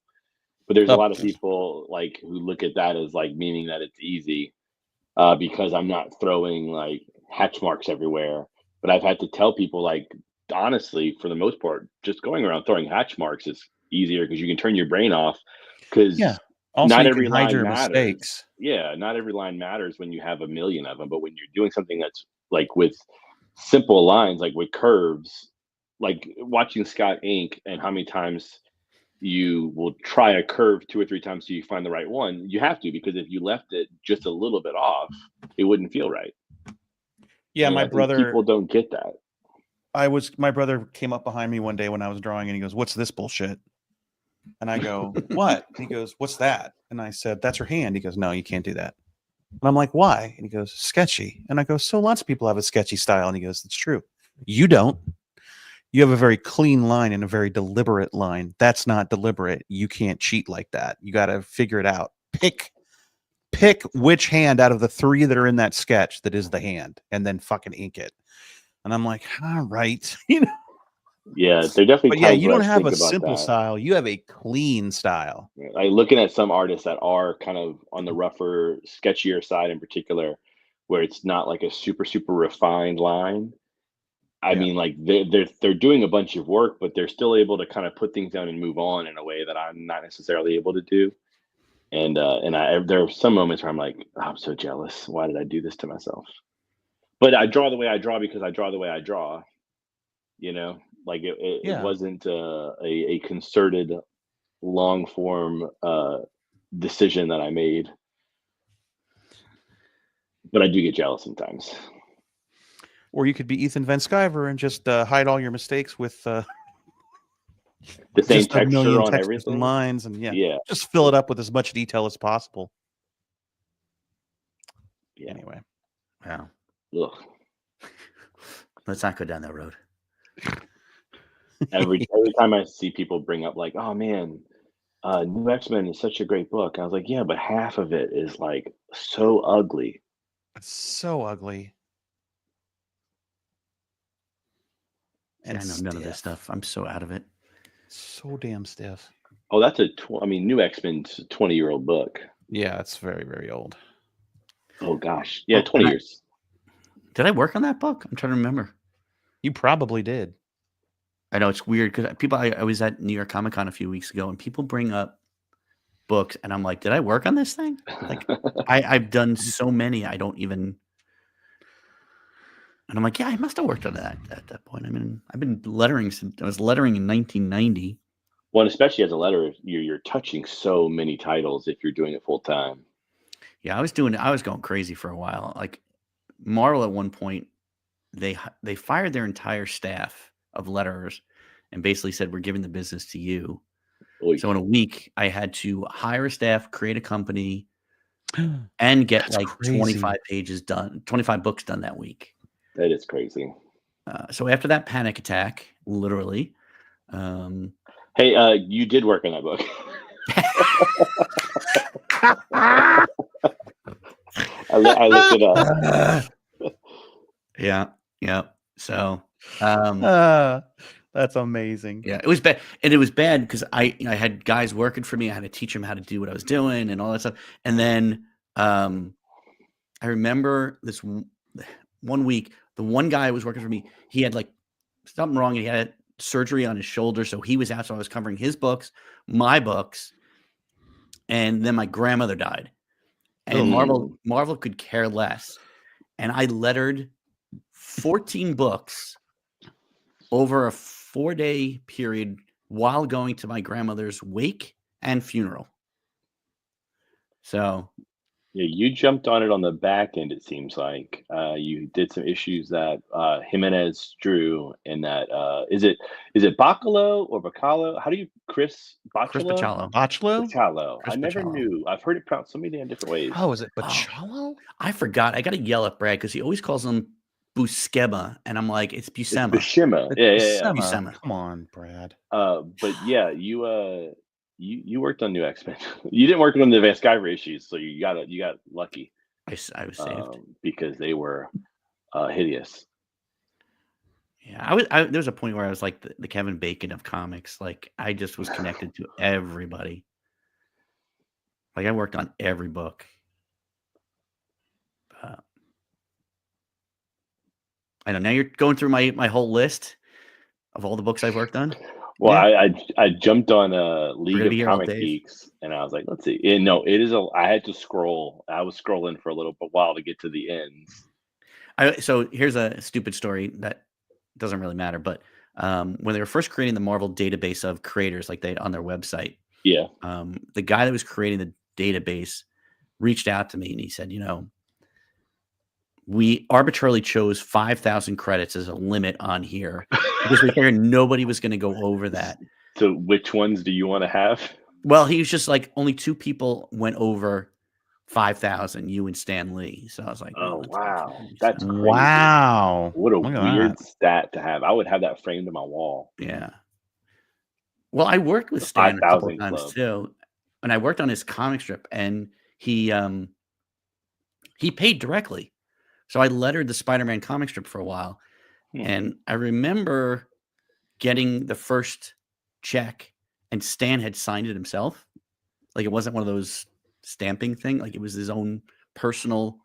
But there's a lot of people like who look at that as like meaning that it's easy, because I'm not throwing like hatch marks everywhere. But I've had to tell people like honestly, for the most part, just going around throwing hatch marks is easier because you can turn your brain off. Because Also, not you every can hide line your matters. mistakes. Yeah, not every line matters when you have a million of them. But when you're doing something that's like with simple lines, like with curves, like watching Scott ink and how many times you will try a curve 2 or 3 times till you find the right one. You have to, because if you left it just a little bit off, it wouldn't feel right. Yeah, And my I think brother. people don't get that. My brother came up behind me one day when I was drawing, and he goes, "What's this bullshit?" And I go, "What?" And he goes, "What's that?" And I said, "That's her hand." He goes, "No, you can't do that." And I'm like, "Why?" And he goes, "Sketchy." And I go, "So lots of people have a sketchy style." And he goes, "It's true. You don't. You have a very clean line and a very deliberate line. That's not deliberate. You can't cheat like that. You got to figure it out. Pick which hand out of the 3 that are in that sketch that is the hand, and then fucking ink it." And I'm like, "All right." Yeah, they're definitely. But yeah, times you where don't I have think a about simple that. style. You have a clean style. Like looking at some artists that are kind of on the rougher, sketchier side in particular, where it's not like a super refined line. I mean, like they're doing a bunch of work, but they're still able to kind of put things down and move on in a way that I'm not necessarily able to do. And there are some moments where I'm like, "Oh, I'm so jealous. Why did I do this to myself?" But I draw the way I draw because I draw the way I draw. You know, like it wasn't a concerted, long form decision that I made. But I do get jealous sometimes. Or you could be Ethan Van Sciver and just hide all your mistakes with The same just a texture million on textures everything. and lines, and Yeah. just fill it up with as much detail as possible. Yeah. Anyway, Wow. Ugh. Let's not go down that road. Every time I see people bring up like, oh man, New X-Men is such a great book. I was like, yeah, but half of it is like so ugly. It's so ugly. See, I know none of this stiff. stuff. I'm so out of it. So damn stiff. Oh, that's New X-Men's a 20-year-old book. Yeah, it's very, very old. Oh gosh, yeah, Oh, 20 years. Did I work on that book? I'm trying to remember. You probably did. I know it's weird because I was at New York Comic Con a few weeks ago, and people bring up books, and I'm like, did I work on this thing? Like, I've done so many, I don't even. And I'm like, yeah, I must have worked on that at that point. I mean, I've been lettering since I was lettering in 1990. Well, and especially as a letterer, you're touching so many titles if you're doing it full time. Yeah, I was going crazy for a while. Like Marvel at one point, they fired their entire staff of letterers and basically said, we're giving the business to you. Oy. So in a week, I had to hire a staff, create a company, and get That's like crazy. 25 pages done, 25 books done that week. That is crazy. So after that panic attack, literally. Hey, you did work on that book. I looked it up. Yeah. So, that's amazing. yeah, it was bad, and it was bad because I had guys working for me. I had to teach them how to do what I was doing and all that stuff. And then I remember this one week, the one guy who was working for me, he had like something wrong. He had surgery on his shoulder, so he was out. So I was covering his books, my books, and then my grandmother died. And Marvel could care less. And I lettered 14 books over a 4-day period while going to my grandmother's wake and funeral. So yeah, you jumped on it on the back end. It seems like you did some issues that Jimenez drew, and that is it Bacalo or Bacalo? How do you Chris Bacalo? Bacalo. Bacalo. I never Bacalo. knew. I've heard it pronounced so many damn different ways. Oh, is it Bacalo? I forgot. I got to yell at Brad because he always calls him Buscema, and I'm like, it's Buscema. Buscema. Yeah. Buscema. Come on, Brad. But yeah, you worked on New X-Men. You didn't work on the Van Sciver issues, so you got lucky. I was saved because they were hideous. Yeah, there was a point where I was like the Kevin Bacon of comics. Like I just was connected to everybody. Like I worked on every book. I know now you're going through my whole list of all the books I've worked on. Well, yeah. I jumped on League of Comic Geeks, and I was like, let's see. It is I had to scroll. I was scrolling for a little while to get to the ends. So here's a stupid story that doesn't really matter, but when they were first creating the Marvel database of creators, like they on their website, yeah, the guy that was creating the database reached out to me and he said, we arbitrarily chose 5,000 credits as a limit on here because we figured nobody was going to go over that. So which ones do you want to have? Well, he was just like, only 2 people went over 5,000, you and Stan Lee. So I was like, oh, wow. That's crazy. Wow. What a weird stat to have. I would have that framed on my wall. Yeah. Well, I worked with Stan a couple of times too. And I worked on his comic strip, and he paid directly. So I lettered the Spider-Man comic strip for a while. And I remember getting the first check, and Stan had signed it himself. Like it wasn't one of those stamping thing. Like it was his own personal.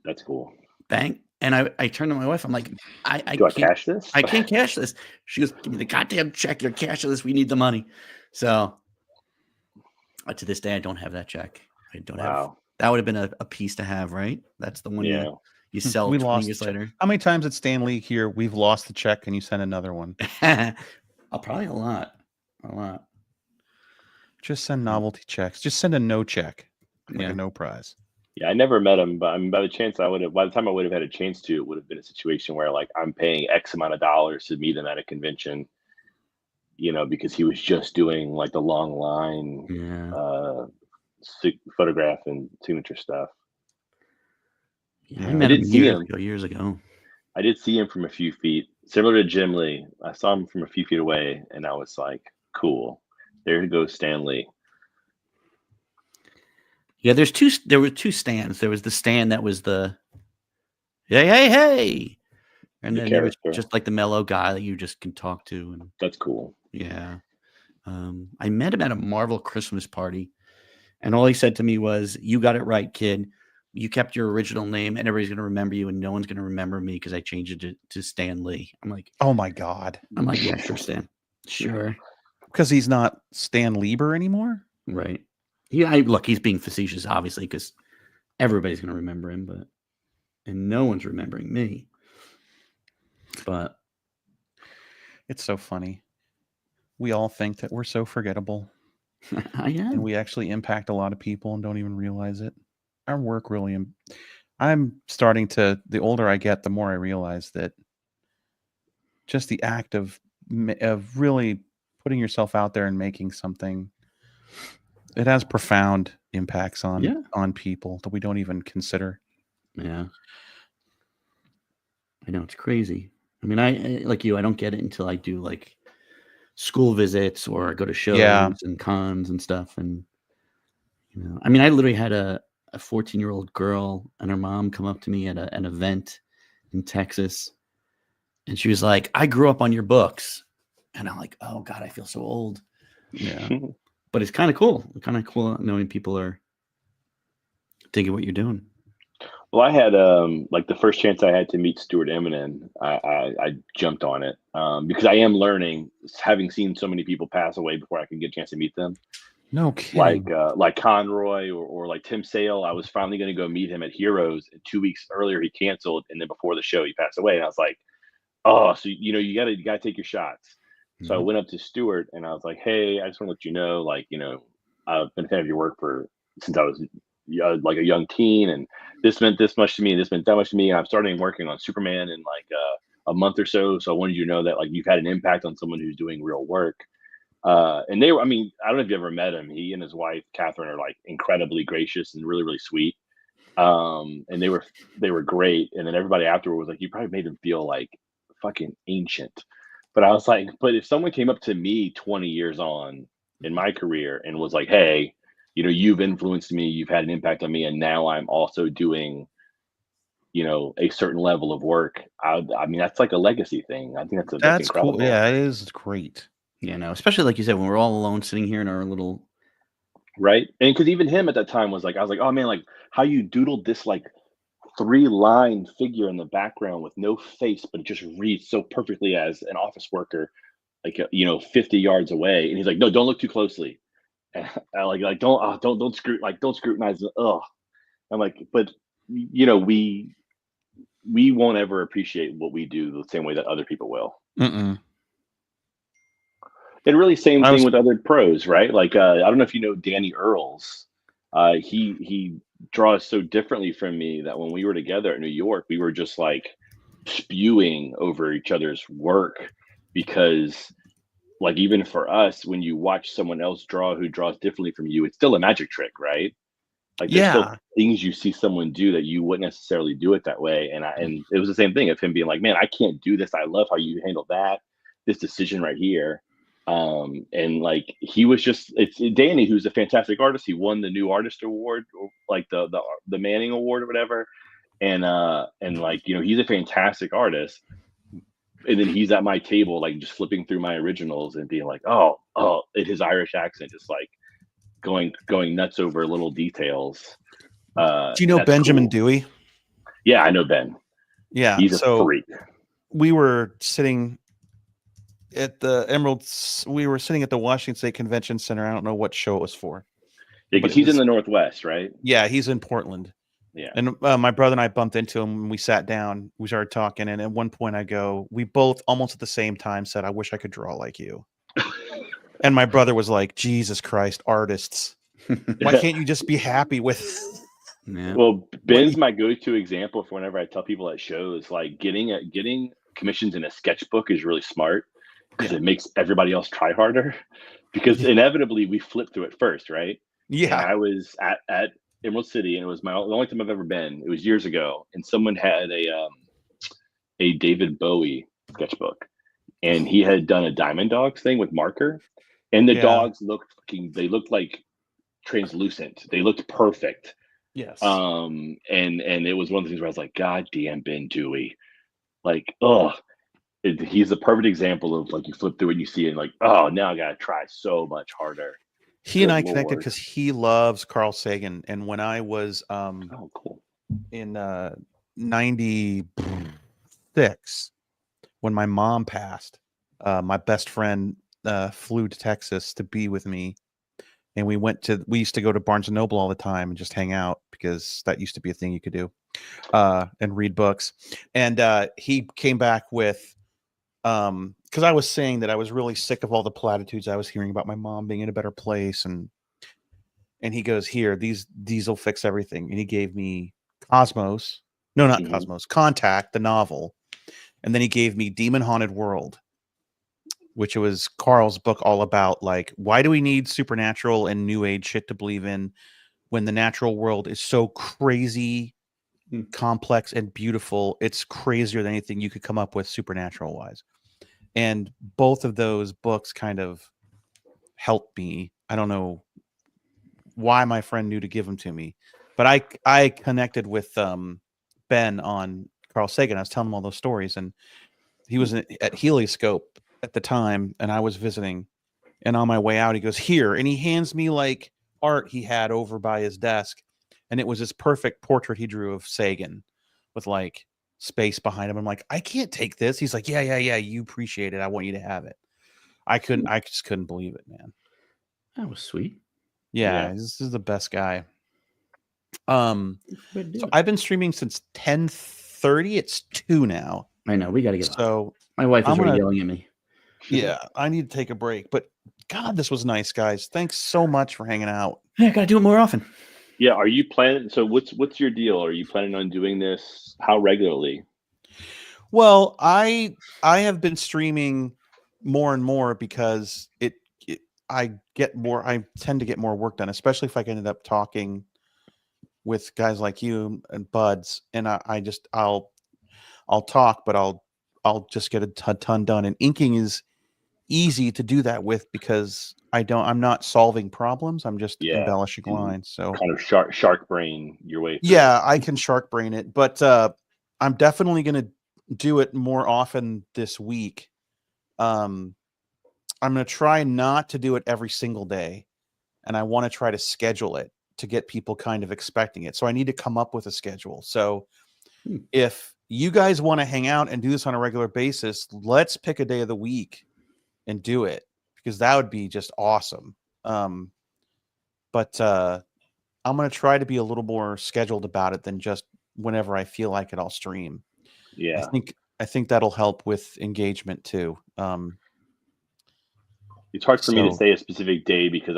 That's cool. Bank. And I turned to my wife. I'm like, I can't cash this. I can't cash this. She goes, give me the goddamn check. You're cashing this. We need the money. So to this day, I don't have that check. I don't have. That would have been a piece to have, right? That's the one you sell 20 years later. How many times at Stan Lee here we've lost the check and you send another one? Probably a lot. Just send novelty checks. Just send a no check, like a no prize. Yeah, I never met him, but I mean, by the time I would have had a chance to, it would have been a situation where like I'm paying X amount of dollars to meet him at a convention, because he was just doing like the long line photograph and signature stuff. Yeah, I met him years ago. I did see him from a few feet Similar to Jim Lee. I saw him from a few feet away, and I was like, cool. There goes Stan Lee. Yeah, there were two stands. There was the stand that was the hey. And The then there was character. just like the mellow guy that you just can talk to. And That's cool. yeah. I met him at a Marvel Christmas party, and all he said to me was, "You got it right, kid. You kept your original name, and everybody's gonna remember you, and no one's gonna remember me because I changed it to Stan Lee." I'm like, Oh my God. yeah, sure, Stan. Sure. Because he's not Stan Lieber anymore? Right. Yeah, look, he's being facetious, obviously, because everybody's gonna remember him, and no one's remembering me. But It's so funny. We all think that we're so forgettable, I am. and we actually impact a lot of people and don't even realize it. Our work really, I'm starting to, the older I get, the more I realize that just the act of really putting yourself out there and making something, it has profound impacts on people that we don't even consider. Yeah. I know, it's crazy. I mean, I like you, I don't get it until I do like school visits or go to shows and cons and stuff. And, I mean, I literally had a 14-year-old girl and her mom come up to me at an event in Texas. And she was like, "I grew up on your books." And I'm like, oh God, I feel so old. Yeah. But it's kind of cool. Kind of cool knowing people are digging what you're doing. Well, I had like the first chance I had to meet Stuart Eminem, I jumped on it because I am learning, having seen so many people pass away before I can get a chance to meet them. No kidding. Like Conroy or like Tim Sale. I was finally going to go meet him at Heroes, and 2 weeks earlier he canceled, and then before the show he passed away. And I was like, oh, so you gotta take your shots. So I went up to Stuart and I was like, hey, I just want to let you know, like, I've been a fan of your work since I was like a young teen, and this meant this much to me, and this meant that much to me. And I'm starting working on Superman in like a month or so. So I wanted you to know that like you've had an impact on someone who's doing real work. And they were, I mean, I don't know if you ever met him. He and his wife, Catherine, are like incredibly gracious and really, really sweet. And they were great. And then everybody afterward was like, you probably made them feel like fucking ancient. But I was like, but if someone came up to me 20 years on in my career and was like, hey, you've influenced me, you've had an impact on me, and now I'm also doing, a certain level of work. I mean, that's like a legacy thing. I think that's incredible. Cool. Yeah, it is great. Yeah, no, especially like you said, when we're all alone sitting here in our little. Right. And because even him at that time was like, I was like, oh man, like how you doodled this like 3-line figure in the background with no face, but it just reads so perfectly as an office worker, like 50 yards away. And he's like, no, don't look too closely. And I like don't scrutinize it. Ugh. I'm like, but we won't ever appreciate what we do the same way that other people will. Mm-mm. And really same thing with other pros, right? Like I don't know if you know Danny Earls. He draws so differently from me that when we were together at New York, we were just like spewing over each other's work, because like even for us, when you watch someone else draw who draws differently from you, it's still a magic trick, right? Like there's still things you see someone do that you wouldn't necessarily do it that way. And it was the same thing of him being like, man, I can't do this. I love how you handle this decision right here. And like he was it's Danny, who's a fantastic artist. He won the New Artist Award, or like the Manning Award or whatever. And like, he's a fantastic artist. And then he's at my table, like just flipping through my originals and being like, oh, in his Irish accent, just like going nuts over little details. Do you know Benjamin Dewey? Yeah, I know Ben. Yeah, he's a freak. We were sitting at the Emeralds. We were sitting at the Washington State Convention Center. I don't know what show it was for. Yeah, because he's in the Northwest, right? Yeah, he's in Portland. Yeah. And my brother and I bumped into him and we sat down. We started talking, and at one point we both almost at the same time said, "I wish I could draw like you." And my brother was like, "Jesus Christ, artists! Why can't you just be happy with?" Yeah. Well, Ben's my go-to example for whenever I tell people at shows, like getting commissions in a sketchbook is really smart, because it makes everybody else try harder, because inevitably we flip through it first, right? Yeah. And I was at Emerald City, and it was the only time I've ever been. It was years ago, and someone had a David Bowie sketchbook, and he had done a Diamond Dogs thing with marker, and the Yeah. dogs looked they looked like translucent. They looked perfect. Yes. And it was one of the things where I was like, God damn Ben Dewey. Like, he's the perfect example of like you flip through it and you see it and like, oh, now I gotta try so much harder. He and Good I connected Lord. because he loves Carl Sagan. And when I was Oh, cool. in 96, when my mom passed, my best friend flew to Texas to be with me. And we used to go to Barnes and Noble all the time and just hang out because that used to be a thing you could do, and read books. And he came back with, because I was saying that I was really sick of all the platitudes I was hearing about my mom being in a better place. And he goes, here, these will fix everything. And he gave me Cosmos. No, not Mhm. Cosmos. Contact, the novel. And then he gave me Demon Haunted World, which was Carl's book all about, like, why do we need supernatural and new age shit to believe in when the natural world is so crazy, complex, and beautiful? It's crazier than anything you could come up with supernatural wise. And both of those books kind of helped me. I don't know why my friend knew to give them to me, but I connected with Ben on Carl Sagan. I was telling him all those stories, and he was at Helioscope at the time, and I was visiting. And on my way out, he goes, here, and he hands me like art he had over by his desk, and it was this perfect portrait he drew of Sagan with like space behind him. I'm like, I can't take this. He's like, yeah, you appreciate it. I want you to have it. I just couldn't believe it, man. That was sweet. Yeah. This is the best guy. So I've been streaming since 10:30. It's 2 now. I know, we got to get off. So My wife is I'm already gonna- yelling at me. yeah, I need to take a break. But God, this was nice, guys. Thanks so much for hanging out. Yeah, got to do it more often. Yeah, are you planning? So what's your deal? Are you planning on doing this? How regularly? Well, I have been streaming more and more because I tend to get more work done, especially if I ended up talking with guys like you and Buds, and I'll talk, but I'll just get a ton done. And inking is easy to do that with because I'm not solving problems. I'm just embellishing lines. So kind of shark brain your way through. Yeah, I can shark brain it, but I'm definitely going to do it more often this week. I'm going to try not to do it every single day, and I want to try to schedule it to get people kind of expecting it. So I need to come up with a schedule. So if you guys want to hang out and do this on a regular basis, let's pick a day of the week and do it, because that would be just awesome. But I'm going to try to be a little more scheduled about it than just whenever I feel like it, I'll stream. Yeah. I think that'll help with engagement too. It's hard for me to say a specific day because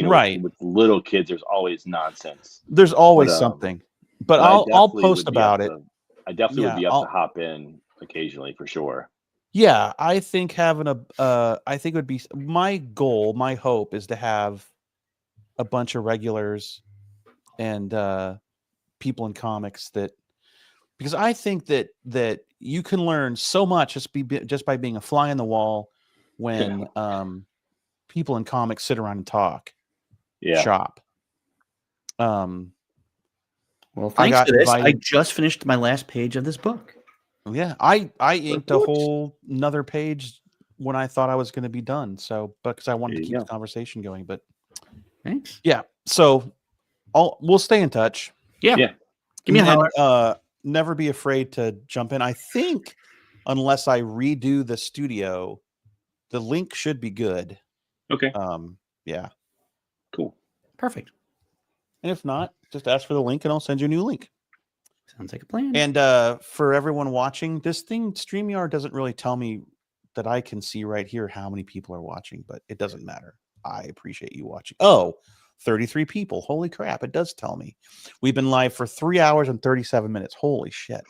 right. with little kids, there's always nonsense. There's always something, but I'll post about it. I definitely would be up to hop in occasionally for sure. Yeah, I think having I think it would be my goal. My hope is to have a bunch of regulars and people in comics because I think that you can learn so much just by being a fly on the wall when people in comics sit around and talk, shop. Well, thanks to this, I just finished my last page of this book. Yeah, I inked a whole another page when I thought I was going to be done. So, because I wanted to keep the conversation going, but thanks. Yeah, so we'll stay in touch. Yeah. Give me a holler. Never be afraid to jump in. I think unless I redo the studio, the link should be good. Okay. Yeah. Cool. Perfect. And if not, just ask for the link and I'll send you a new link. Sounds like a plan. And for everyone watching, this thing, StreamYard doesn't really tell me that I can see right here how many people are watching, but it doesn't matter. I appreciate you watching. 33 people. Holy crap. It does tell me. We've been live for 3 hours and 37 minutes. Holy shit.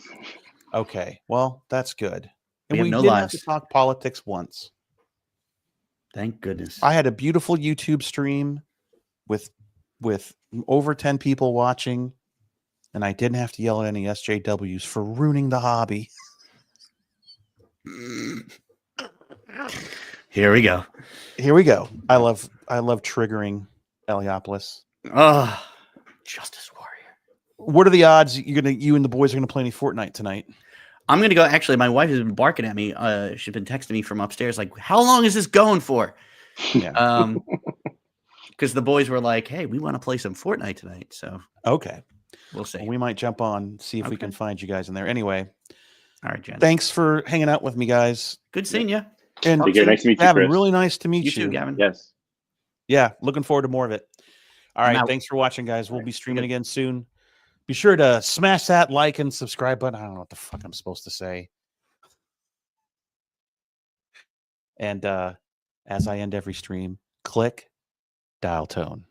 Okay. Well, that's good. And we didn't have to talk politics once. Thank goodness. I had a beautiful YouTube stream with over 10 people watching, and I didn't have to yell at any SJWs for ruining the hobby. Here we go. Here we go. I love triggering Heliopolis. Oh, Justice Warrior. What are the odds you and the boys are gonna play any Fortnite tonight? I'm gonna go. Actually, my wife has been barking at me. She's been texting me from upstairs, like, "How long is this going for?" Yeah. Because the boys were like, "Hey, we want to play some Fortnite tonight." So Okay. we'll see. Well, we might jump on, see if we can find you guys in there. Anyway, All right, Jen. thanks for hanging out with me, guys. Good seeing you. And Take care. Nice to meet you, Gavin, Chris. really nice to meet You too, Gavin. Yes. Yeah, looking forward to more of it. All I'm right, out. thanks for watching, guys. We'll be streaming Good. again soon. Be sure to smash that like and subscribe button. I don't know what the fuck I'm supposed to say. And as I end every stream, click dial tone.